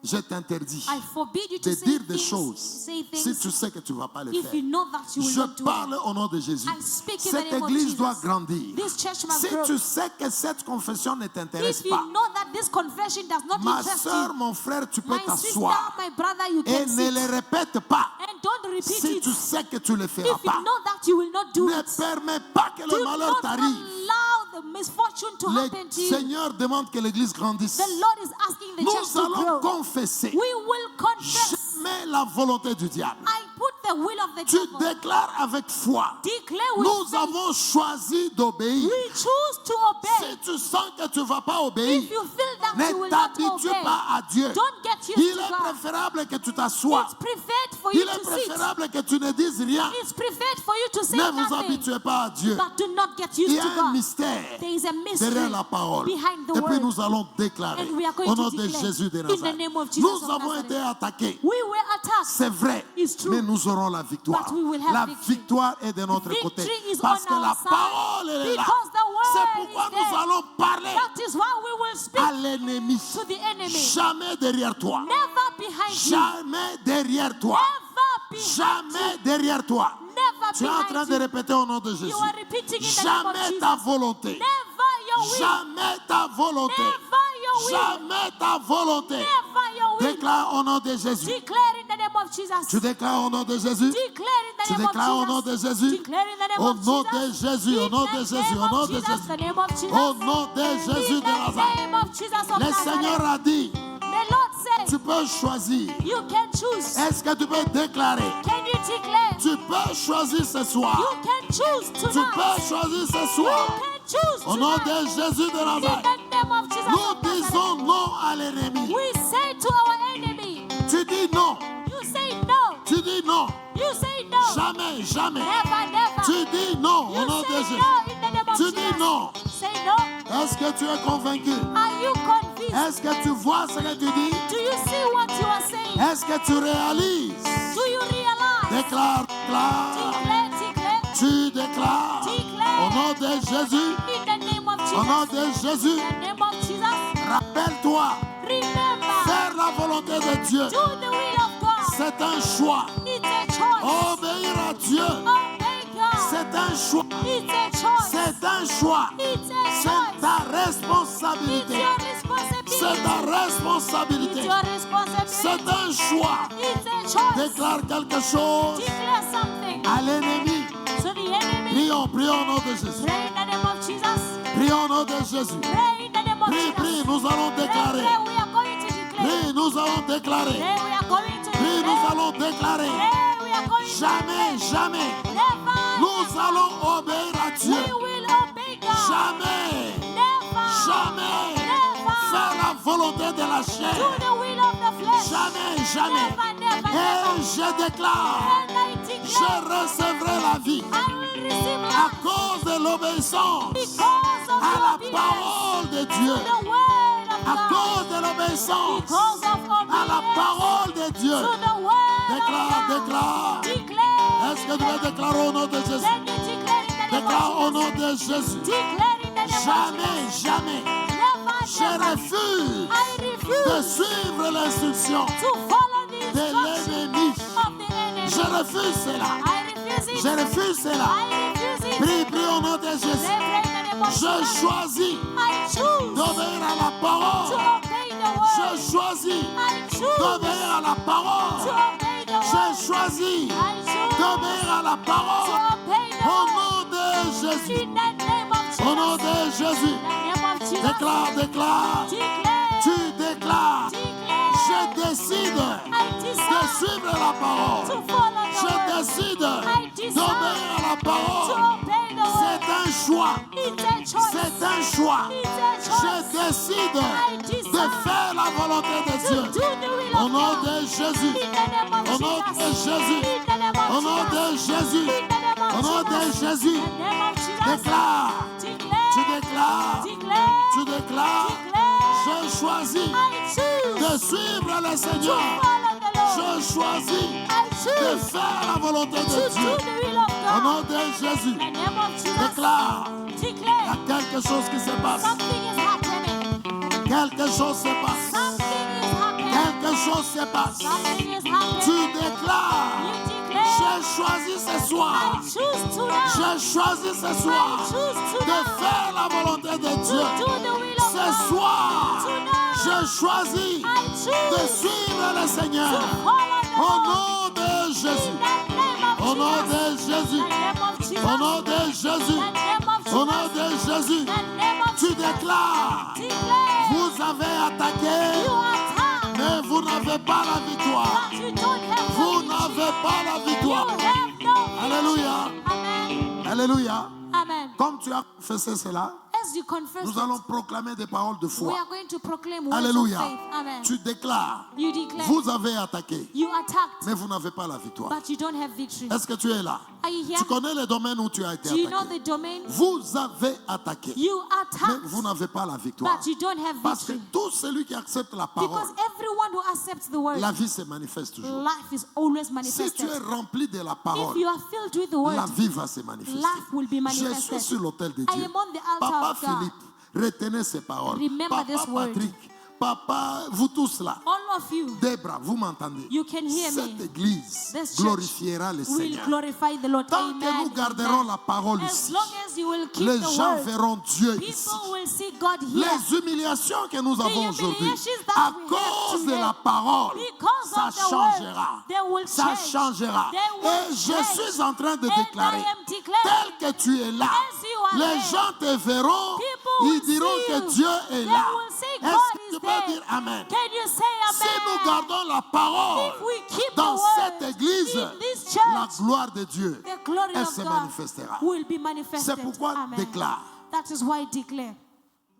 Je t'interdis I forbid you to de say dire des things, choses say si things tu sais que tu ne vas pas les if faire. you know that you will Je not do parle it. au nom de Jésus. I speak in the Cette name of église Jesus. doit grandir. This church must Si grow. tu sais que cette confession ne t'intéresse If you pas, know that this confession does not ma interest soeur, you, mon frère, tu peux my sister, t'asseoir my brother, you et can ne sit les répète pas. and don't repeat Si it. tu sais que tu ne le feras If you pas, know that you will not do ne it, permets pas que do le malheur not t'arrive. allow the misfortune to Le happen to you. Seigneur demande que l'église grandisse. The Lord is asking the church Nous to allons grow. confesser We will confess. jamais la volonté du diable. I put the will of the Tu devil. déclares avec foi. Declare with Nous faith. avons choisi d'obéir. We choose to obey. Si tu sens que tu ne vas pas obéir, If you feel that you ne will not t'habitue obey, pas à Dieu. don't get used Il to est God. préférable que tu t'assoies. It's preferred for you Il est to sit. préférable que tu ne dises rien. It's preferred for you to say Ne vous nothing. habituez pas à Dieu. But do not get Il used y to a un God. mystère There is a mystery derrière la parole. behind the Et puis word. nous allons déclarer And we are going au to nom de declare Jésus de in the Nazareth. name of Jesus Nous of avons Nazareth. été attaqués. We were attacked. C'est vrai, It's true. mais nous aurons la victoire. But we will have La victory. victoire est de notre Victory côté. is Parce on que our la side. parole elle est là. Because the word C'est pourquoi is nous there. allons parler That is why we will speak à l'ennemi. to the enemy. Jamais derrière toi. Never behind you. Jamais derrière toi. Never behind Jamais you. derrière toi. Never Tu es en train behind de you. répéter au nom de Jésus. You are repeating in the name of Jamais Jesus. ta volonté. Never your will. Jamais ta volonté. Never your will. Jamais ta volonté. Never your will. Déclare au nom de Jésus. Declare in the name of Jesus. Tu déclares au nom de Jésus. Declare in the Tu name of déclares au nom Jesus. de Jésus. Declare in the name Au of nom de Jesus. Jésus, au nom de In the Jésus, name au nom of de Jesus, Jésus. the name of Jesus. Au nom de Jésus In de the Nazareth. name of Jesus of Le Seigneur Nazareth. a dit, The Lord said, tu peux choisir. you can choose. Est-ce que tu peux déclarer? Can you declare? Tu peux choisir ce soir. You can choose Tu tonight. peux choisir ce You soir. can choose Au nom tonight. de Jésus de In Nazareth. the name of Jesus Nous of Nazareth. disons non à l'ennemi. We say to our enemy, Tu dis non. you say no. Tu dis non. You say no. Jamais, jamais. Never, never. Tu dis non au You nom de say Jésus. no in the name of Tu Jesus. dis non. Say no. Est-ce que tu es convaincu? Are you convinced? Est-ce que tu vois ce que tu dis? Do you see what you are saying? Est-ce que tu réalises? Do you realize? Déclare, déclare. Declare, declare. Tu déclares. Declare. Au nom de Jésus. In the name of Au nom Jesus. de Jésus. In the name of Jesus. Rappelle-toi. Remember. Faire la volonté de Dieu. Do the will of God. C'est un choix. It's a choice. Obéir à Dieu. Obey God. C'est un choix. It's a choice. C'est un choix. It's a C'est choice. ta It's responsabilité. your responsibility. C'est ta It's responsabilité. your responsibility. C'est un choix. It's a choice. Déclare quelque chose Declare something à l'ennemi. to the enemy. Prions, prions au nom de Jésus. Pray in the name of Jesus. Prions au nom de Jésus. Pray in the name of Prie, Jesus. prie, nous allons Pray, déclarer. pray, we are going to declare. Prie, nous allons déclarer. Pray, we are going to Prie, nous declare. allons déclarer. Pray, we are going to Jamais, declare. jamais, Never, nous allons obéir à we Dieu. will obey God. Jamais, Never, jamais never faire la volonté de la do chair. the will of the flesh. Jamais, jamais. Never, never, Et never. je déclare, And I je declare, recevrai la vie I will receive à life cause de l'obéissance because of à your la obedience parole de to Dieu. the word of À God. cause de l'obéissance Because of à la obedience parole de Dieu. to the word Déclare, of God. déclare. Declare. Est-ce que tu veux déclarer au nom de Jésus? Let me declare in the name Déclare au of nom Jesus. de Jésus. Declare in the name of Jamais, Jesus. jamais, Never, je never. refuse I refuse de suivre l'instruction to follow the de instruction l'ennemi. of the enemy. Je refuse cela. I refuse it. Je refuse cela. I refuse it. Prie, prie au nom de Jésus. Pray, pray in the name of Je Jesus. choisis I choose d'obéir à la to parole. obey the word. Je choisis I choose d'obéir à la to parole. obey the J'ai word. choisi I choose d'obéir à la to parole. obey the Au word. nom de Jésus. In the name of Jesus. Au nom de Jésus. In the name of Jesus. Déclare, déclare. Declare. Tu déclares. Declare. Je décide I de decide suivre la parole. to follow the Je word. décide I decide d'obéir à la to parole. obey the C'est word. un choix. It's a choice. C'est un choix. It's a Je choice. décide I decide de faire la volonté de to Dieu. do the will Au of nom God. de Jésus. In the name of Au nom de Jesus. Jésus. In the name of Au nom de Jesus. Jésus. In the name of Au nom de Jesus. Jésus. In the name of Jesus. Déclare. Declare. Tu déclares. Declare. Tu déclares. Declare. Je choisis I choose de suivre le to Seigneur. follow the Lord. Je choisis I de choose faire la volonté to de do Dieu. the will of Au God. nom de Jésus. In the name of Jesus. Déclare. Il y Declare. a quelque chose qui se passe. Something is happening. Quelque chose se passe. Something is happening. Quelque chose se passe. Something is Tu happening. déclares. You declare. J'ai choisi ce soir. I choose tonight. J'ai choisi ce soir I choose de tonight faire la volonté de to Dieu. do the will of Ce God. soir, Tonight. je choisis I de choose suivre le to Seigneur. follow the Au Lord. nom de In Jésus. the name of Au nom Jesus. de Jésus. In the name of Jesus. Au nom de Jésus. In the name of Au nom Jesus. de Jésus. In the name of Tu Jesus. déclares. Declare. Vous avez attaqué, You attack, mais vous n'avez pas la victoire. but you don't have Vous the n'avez victory. pas la You victoire. have no victory. Alléluia. Amen. Alléluia. Amen. Comme tu as confessé cela, As you confess nous it, allons proclamer des paroles de we foi. are going to proclaim words Alléluia. of faith. Amen. Tu déclares, You declare. vous avez attaqué, You attacked, mais vous n'avez pas la victoire. but you don't have victory. Est-ce que tu es là? Are you here? Tu connais les domaines où tu as été Do you know attaqué. the domain? Vous avez attaqué, You mais attacked, vous n'avez pas la victoire. but you don't have Parce que victory. tout celui qui accepte la parole, Because everyone who accepts the word, la vie se manifeste toujours. life is always Si tu manifested. es rempli de la If parole, you are filled with the word, la vie va se manifester. life will be Je suis manifested. sur l'autel de I Dieu. am on the altar Papa of God. Philippe, retenez ces paroles. Remember Papa this word. Patrick, Papa, vous tous là. All of you, Debra, vous m'entendez? you can hear Cette me. église This church glorifiera le will Seigneur. glorify the Lord. Tant que nous Amen. garderons Amen. la parole As ici, long as you will keep les the gens word, verront Dieu ici. people will see God here. Les humiliations que nous avons aujourd'hui, humiliations that à we have cause de today, la parole, because ça of the changera. word, they will Ça change. changera. They will Et je change. suis en train de And déclarer, I am declaring, tel que tu es là, as you are les there, gens te verront, people ils will diront see que you. Dieu est They là. will say God Est-ce que is tu peux there. dire Amen? Can you say Si nous amen? gardons la parole If we keep dans the word cette église, in this church, la gloire de Dieu, the glory elle of se God manifestera. will be manifested. C'est pourquoi Amen. déclare, That is why I declare,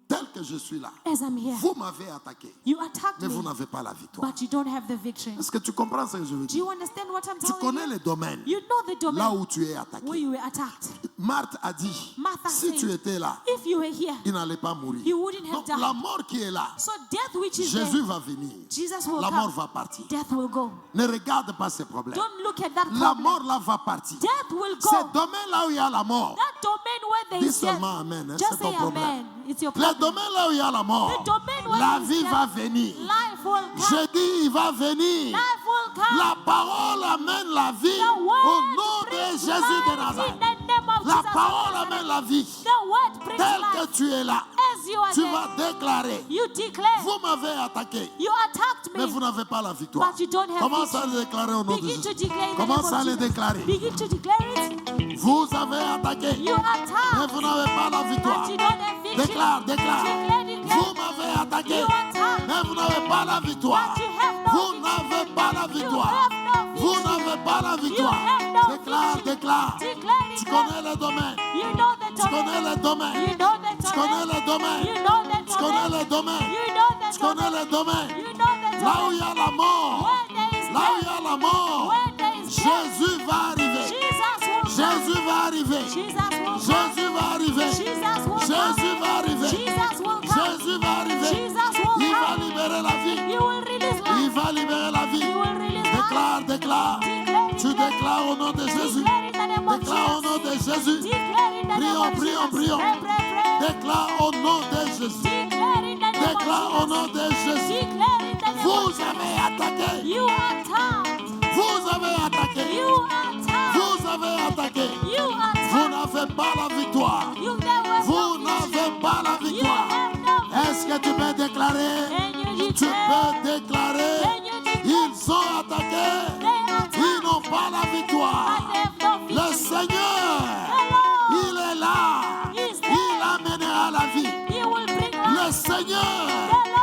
tel que je suis là, as I'm here, vous m'avez attaqué, you attacked mais vous me, n'avez pas la victoire. but you don't have the victory. Est-ce que tu comprends ce que je veux Do dire? you understand what I'm Tu telling connais you? les domaines You know the là domain où tu es attaqué. where you were attacked. Marthe a dit, Martha si said, tu étais là, if you were here, il n'allait pas mourir. he wouldn't have Donc died. la mort qui est là, So death which is Jésus there, va venir. Jesus will La mort come. va partir. Death will go. Ne regarde pas ces problèmes. Don't look at that La problem. mort là va partir. Death will Ce go. domaine là où il y a la mort, That domain where there dis is death, seulement Amen. Hein, just c'est ton say problème. amen. It's your Le problem. domaine là où il y a la mort, The domain where la there is vie death, va venir. life will come. Je dis, il va venir. Life will come. La parole amène la vie The au word nom de brings Jésus de life Nazareth. in the name of La Jesus of parole Nazareth. amène la vie. The word brings Tel que life. tu es là, As you are tu there, vas déclarer, you declare, vous m'avez attaqué, you attacked mais me, vous n'avez pas la victoire. but you don't have Commence à victory. le déclarer au nom de Begin to Jésus. declare in the Commence name à of le Jesus. déclarer. Begin to declare it. Vous avez attaqué, You mais attack, vous n'avez pas la victoire. but you don't have victory. Déclare, déclare. Declare, declare. Vous m'avez attaqué, You attack, mais vous n'avez pas la victoire. but you have no Vous victory. n'avez pas la You victoire. have no Vous victory. n'avez pas la victoire. have no Déclare, victory. déclare. Declare, Tu declare. connais le domaine. You know the Tu connais domain. le domaine. You know the Tu connais domain. le domaine. You know the Tu connais domain. le domaine. You know the Tu connais domain. le domaine. You know the Là où il domain. y a la mort. Where there is Là où il y death, a la mort. where there is death, Jésus va arriver. Jesus will come. Jésus va arriver. Jesus will come. Jésus va arriver. Jesus will Jésus come. va arriver. Jesus will come. Jésus va arriver. Jesus will Il va come. libérer la vie. You will release Il life. va libérer la vie. You will release life. Déclare, déclare. Declare, Tu declare. déclares au nom de Jésus. Declare in the name of Déclare au nom Jesus. de Jésus. Declare in the name Prions, of prions, Jesus. prions. Pray, pray, pray. Déclare au nom de Jésus. Declare in the name Déclare au of nom Jesus. de Jésus. Declare in the name of Vous Jesus. avez attaqué. You attacked. Vous avez attaqué. You attacked. Vous avez attaqué. You Vous attacked. n'avez pas la victoire. You there was Vous no n'avez pas la You victoire. have no Est-ce que tu peux déclarer? Can you Tu declare? peux déclarer. Can you declare? Ils ont attaqué. They attack, Ils n'ont pas la but victoire. they have no Le victory. Seigneur, The Lord, il est là. He's there. Il amènera la vie. He will bring Le life. Seigneur,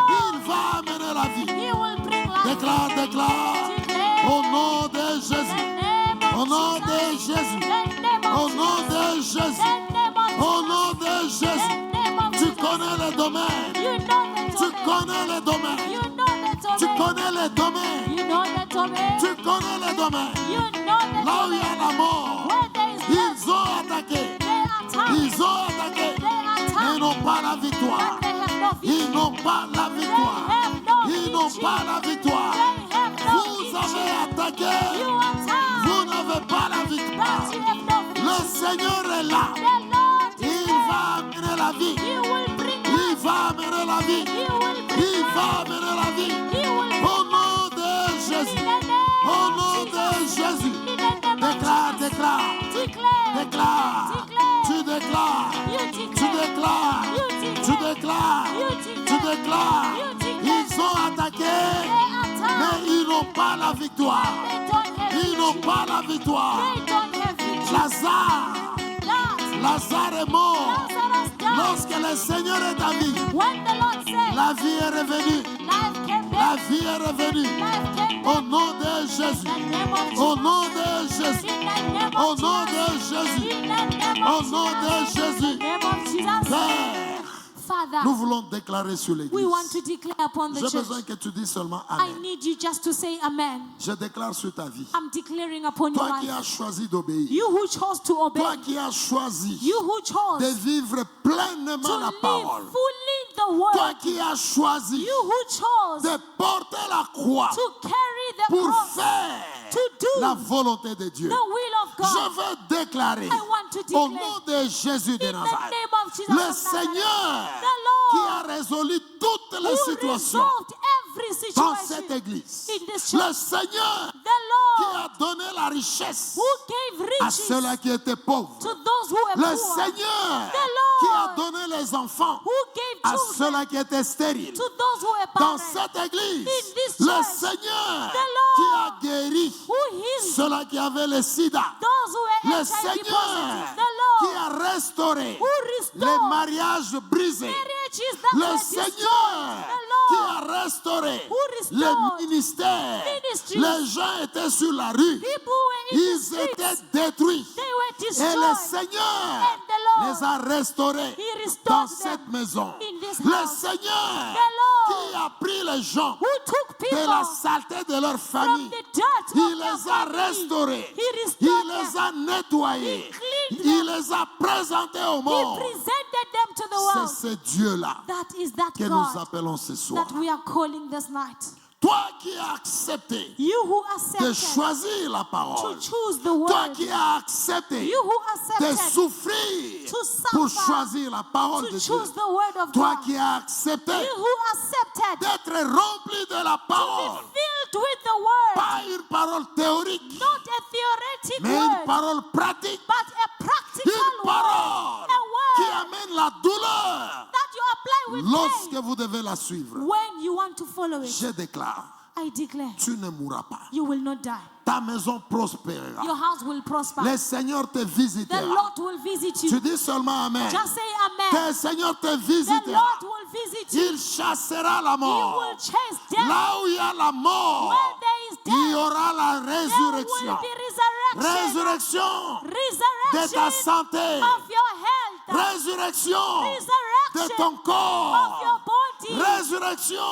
il va amener la vie. He will bring life. Déclare, déclare. Declare Au nom de the Jésus. name of Au nom de Jesus. Jésus. The name Au of nom de Jesus. Jésus. The name of Au Jesus. nom de Jésus. The name of Tu Jesus. connais le domaine. You know the Tu domain. connais le domaine. You know the Tu domain. connais le domaine. You know the domain. Tu connais le domaine. You know the Là où il y a domain. la mort, Where there is death, ils ont attaqué. they attack. Ils ont attaqué. They attack. Mais ils n'ont pas la victoire. But they have no Ils victory. n'ont pas la They victoire. have no Ils n'ont victory. pas la victoire. They have no Vous avez victory. attaqué. You attack. Vous n'avez pas la victoire. But you have no Le victory. Seigneur est là. The Lord is Il there. va amener la vie. He will bring Il life. va amener la vie. He will bring Il life. va amener la vie. He will bring Au nom de in Jésus. the name Au of nom de Jesus. Jésus. In the name of Déclare, Jesus. déclare. Declare. Déclare. Declare. Tu déclares. You Tu declare. déclares. You Tu declare. déclares. You Tu declare. déclares. You declare. Ils ont attaqué. They attack. Mais ils n'ont pas la victoire. They don't have Ils n'ont victory. pas la victoire. They don't have victory. Lazare. That Lazare est mort. Lazarus died. Lorsque le Seigneur est à vie, When the Lord said, la vie est revenue. life came La back. vie est revenue. Life came Au back. nom de Jésus. In the name of Au Jesus. nom de Jésus. In the name Au of nom Jesus. de Jésus. In the name Au of nom de Jesus. Jésus. In the name of Jesus. Père, Father, nous voulons déclarer sur we l'église. want to declare upon the J'ai church. besoin que tu dises seulement I Amen. need you just to say amen. Je déclare sur ta vie. I'm declaring upon your Toi qui life. as choisi d'obéir. You who chose to obey. Toi qui as choisi You who de chose vivre pleinement to la live parole. fully the Toi word. qui as choisi You who chose de porter la croix to carry the pour cross, faire to do la volonté de Dieu. the will of Je God. veux déclarer I want to au declare nom de Jésus de in the Nazareth, name of Jesus le of Nazareth, Seigneur the qui Lord a résolu toutes les who situations resolved every dans situation cette église. in this Le church. Seigneur The qui Lord a donné la richesse who gave à riches ceux-là qui étaient pauvres. to those who were Le poor, Seigneur The Lord qui a donné les enfants who gave à children ceux-là qui étaient stériles. to those who were Dans barren, cette église, In this le church, Seigneur the Lord qui a guéri who healed ceux-là qui avaient le sida. those who were Le HIV Seigneur positive, the qui Lord a restauré who les restored mariages brisés. marriages that Le were Seigneur destroyed, the qui Lord a restauré who restored les ministères. ministries. Les gens étaient sur la rue. people were in the Ils streets, étaient détruits. they were Et destroyed. le Seigneur And the Lord, les a restaurés He restored dans them cette maison. in this Le house. Seigneur The Lord qui a pris les gens who took de people la saleté de leur from famille. the dirt Il of their les a family. restaurés. He Il restored les them. a nettoyés. He cleaned Il them. les a présentés au He monde. presented them to the C'est world. ce Dieu-là That is that que nous God appelons ce soir. that we are calling this night. Toi qui as accepté You who de accepted choisir la to parole. choose the Toi word. qui as accepté You who de accepted souffrir to pour suffer, choisir la parole to de Dieu. choose the word of Toi God. qui as accepté You who accepted d'être rempli de la to parole. be filled with the word. Pas une parole théorique, Not a theoretic mais une word, parole pratique. but a practical Une word. parole A qui word amène la douleur that you apply with lorsque pain vous devez la suivre. when you want to follow it. Je déclare, I declare, tu ne mourras pas. you will not die. Ta maison prospérera. Your house will prosper. Le Seigneur te The visitera. Lord will visit Tu you. dis seulement Amen. Just say Que amen. le Seigneur te The visitera. Lord will visit you. Il chassera la He mort. will chase death. Là où il y a la mort, Where there is il y death, aura la there résurrection. will be resurrection. Résurrection de Resurrection ta santé. of your health. Résurrection de Resurrection ton corps. of your body. Résurrection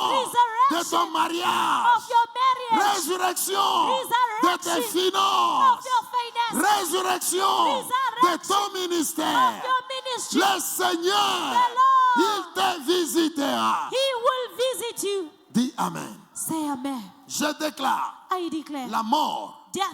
de ton mariage. Of your marriage. Résurrection de tes Resurrection finances. of your finances. Résurrection de ton ministère. Of your ministry. Le Seigneur, The il Lord, te visitera. He will visit you. Dis Amen. Say amen. Je déclare, I declare, la mort death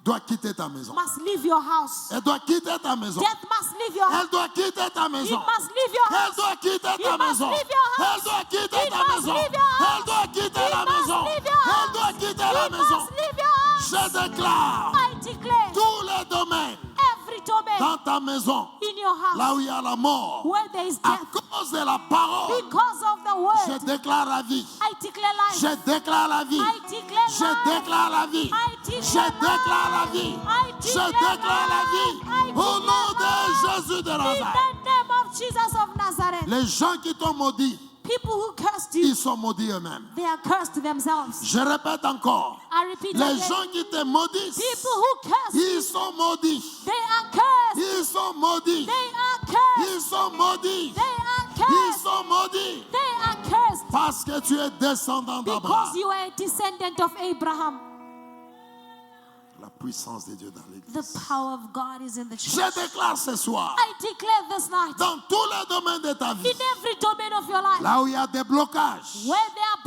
doit quitter ta maison. must leave your house. Elle doit quitter ta maison. Death must leave your house. Elle doit quitter ta It maison. must leave your Elle house. doit quitter You ta must maison. leave your house. Elle doit quitter You ta must maison. leave your house. Elle doit quitter You la must maison. leave your Elle house. doit quitter la You maison. must leave your house. Je déclare I declare tous les domaines every domain dans ta maison, in your house là où il y a la mort, where there is à death, cause de la parole, because of the je word, déclare la vie. I declare life. Je déclare la vie. I declare Je life. déclare la vie. I Je declare déclare la vie. I Je declare déclare la vie. I Au nom de declare Jésus de in Nazareth. the name of Jesus of Nazareth. Les gens qui t'ont maudit, People who cursed you, ils sont maudits eux-mêmes. they are cursed themselves. Je répète encore. I repeat Les again. gens qui te maudissent, People who curse, ils sont maudits. they are cursed. Ils sont maudits. They are cursed. Ils sont maudits. They are Ils cursed. sont maudits. They are cursed Parce que tu es descendant because d'Abraham. you are a descendant of Abraham. La puissance de Dieu dans The l'église. power of God is in the church. Je déclare ce soir, I declare this night, dans tous les domaines de ta vie, in every domain of your life, là où il y a des blocages, where there are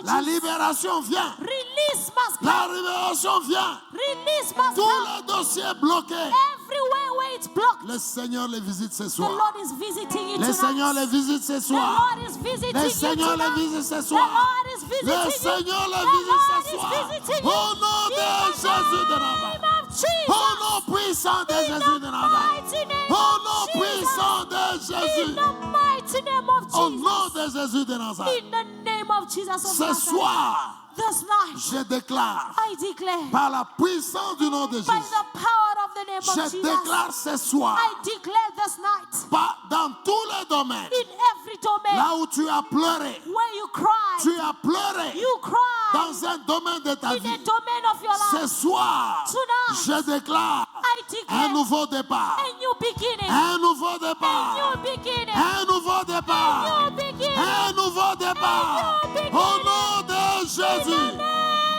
la blockages, libération vient. release must La come. libération vient. Release must Tous come. les dossiers bloqués, Everywhere where it's blocked, le Seigneur les visite ce the soir. Lord is visiting you Le Seigneur tonight. les visite ce The soir. Lord is visiting Le you Seigneur les tonight. visite ce The soir. Lord is visiting Le you. Seigneur les The visite Lord ce is soir. visiting you. Au nom In de the Jésus de name Nazareth. of Jesus. Au nom puissant de In Jésus de the Nazareth. mighty name Au of nom Jesus. puissant de In Jésus. the mighty name of Au nom Jesus. de Jésus de Nazareth. In the name of Jesus of Ce Nazareth. soir, This night, je déclare, I declare, par la puissance du nom de by Jésus, the power of the name of je Jesus, déclare ce soir, I declare this night, dans tous les domaines, in every domain là où tu as pleuré, where you cry, tu as pleuré you cry dans un domaine de ta in the vie. domain of your Ce life. soir, Tonight, je déclare I un declare nouveau départ. a new beginning, Un nouveau a départ. new beginning, Un nouveau départ. a new beginning. Un nouveau départ. A new beginning. Au nom de Jésus.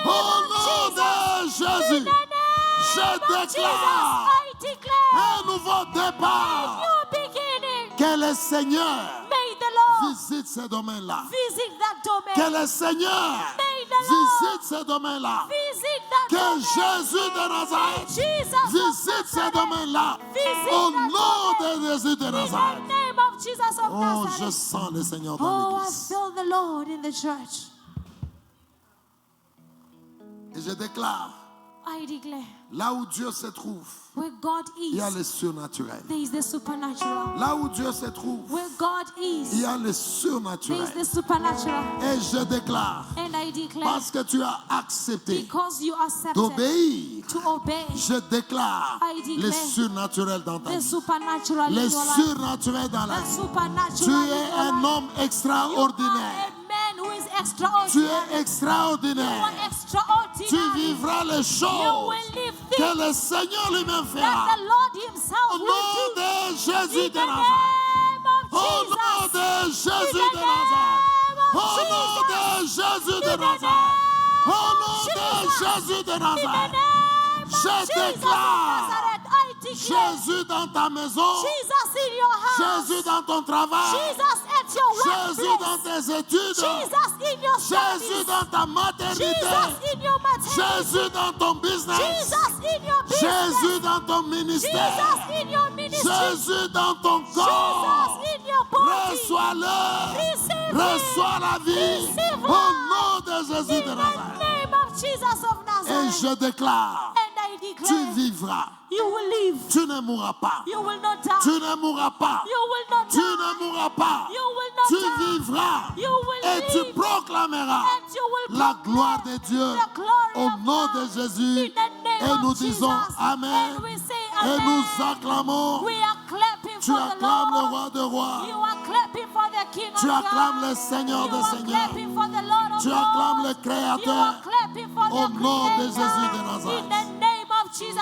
Au nom de Jésus. Je déclare I declare un nouveau a départ. new beginning. Que le Seigneur May the Lord visite ce domaine-là. visit that domain. Que le Seigneur May the Lord visite ce domaine-là. visit that Que domain. Jésus de Nazareth Jesus visite ce domaine-là. Visit Au that nom domain. de Jésus de In the Nazareth. name of Jesus of Oh, je Nazareth. sens le Seigneur dans Oh, I l'église. feel the Lord in the church. Et je déclare, I declare, là où Dieu se trouve, where God il y a is, le surnaturel. there is the supernatural. Là où Dieu se trouve, Where God il is, y a le there is surnaturel. the supernatural. Et je déclare, And I declare, parce que tu as accepté because you accepted d'obéir, to obey, je déclare I declare le surnaturel dans ta the vie. supernatural in Le your life. surnaturel dans la The vie. supernatural Tu in es your un life. homme You are extraordinaire. a man who is Tu extraordinary. es You are extraordinaire. extraordinary. Tu vivras les You choses will live que things le Seigneur lui-même that fera. the Lord Himself Au will nom do. de Jésus In de the Nazareth. name of Au nom Jesus. de Jésus In the de Nazareth. name of Au nom de Jesus. Jésus de In the Nazareth. name Au of nom de Jesus. Jésus de In the Nazareth. name of Je Jesus of déclare Nazareth, I declare Jésus dans ta maison. Jesus in your house. Jésus dans ton travail. Jesus at your Jésus dans workplace. tes études. Jesus in your Jésus studies. dans ta maternité. Jesus in your maternity. Jésus dans ton business. Jesus in your business. Jésus dans ton ministère. Jesus in your ministry. Jésus dans ton corps. Jesus in your body. Reçois-le. Receive Reçois it. la vie. Receive Au it. nom de Jésus In de the Nazareth. name of Jesus of Et Nazareth. je déclare, And I tu declare, vivras. you will live. Tu ne mourras pas. You will not die. Tu ne mourras pas. You will not Tu die. ne mourras pas. You will not Tu die. vivras. You will Et tu live. proclameras And you will la proclaim gloire de Dieu the glory au of nom God. de Jésus. In the name Et nous of disons Jesus. Amen. And we say Et amen. nous acclamons. We are clapping Tu for the acclames le Lord. roi de rois. You are clapping for the King Tu of acclames le God. Seigneur You des are seigneurs. clapping for the Lord of Tu acclames Lords. le You Créateur. are clapping for Au the nom de Creator. Jésus de Nazareth. In the name of Jesus.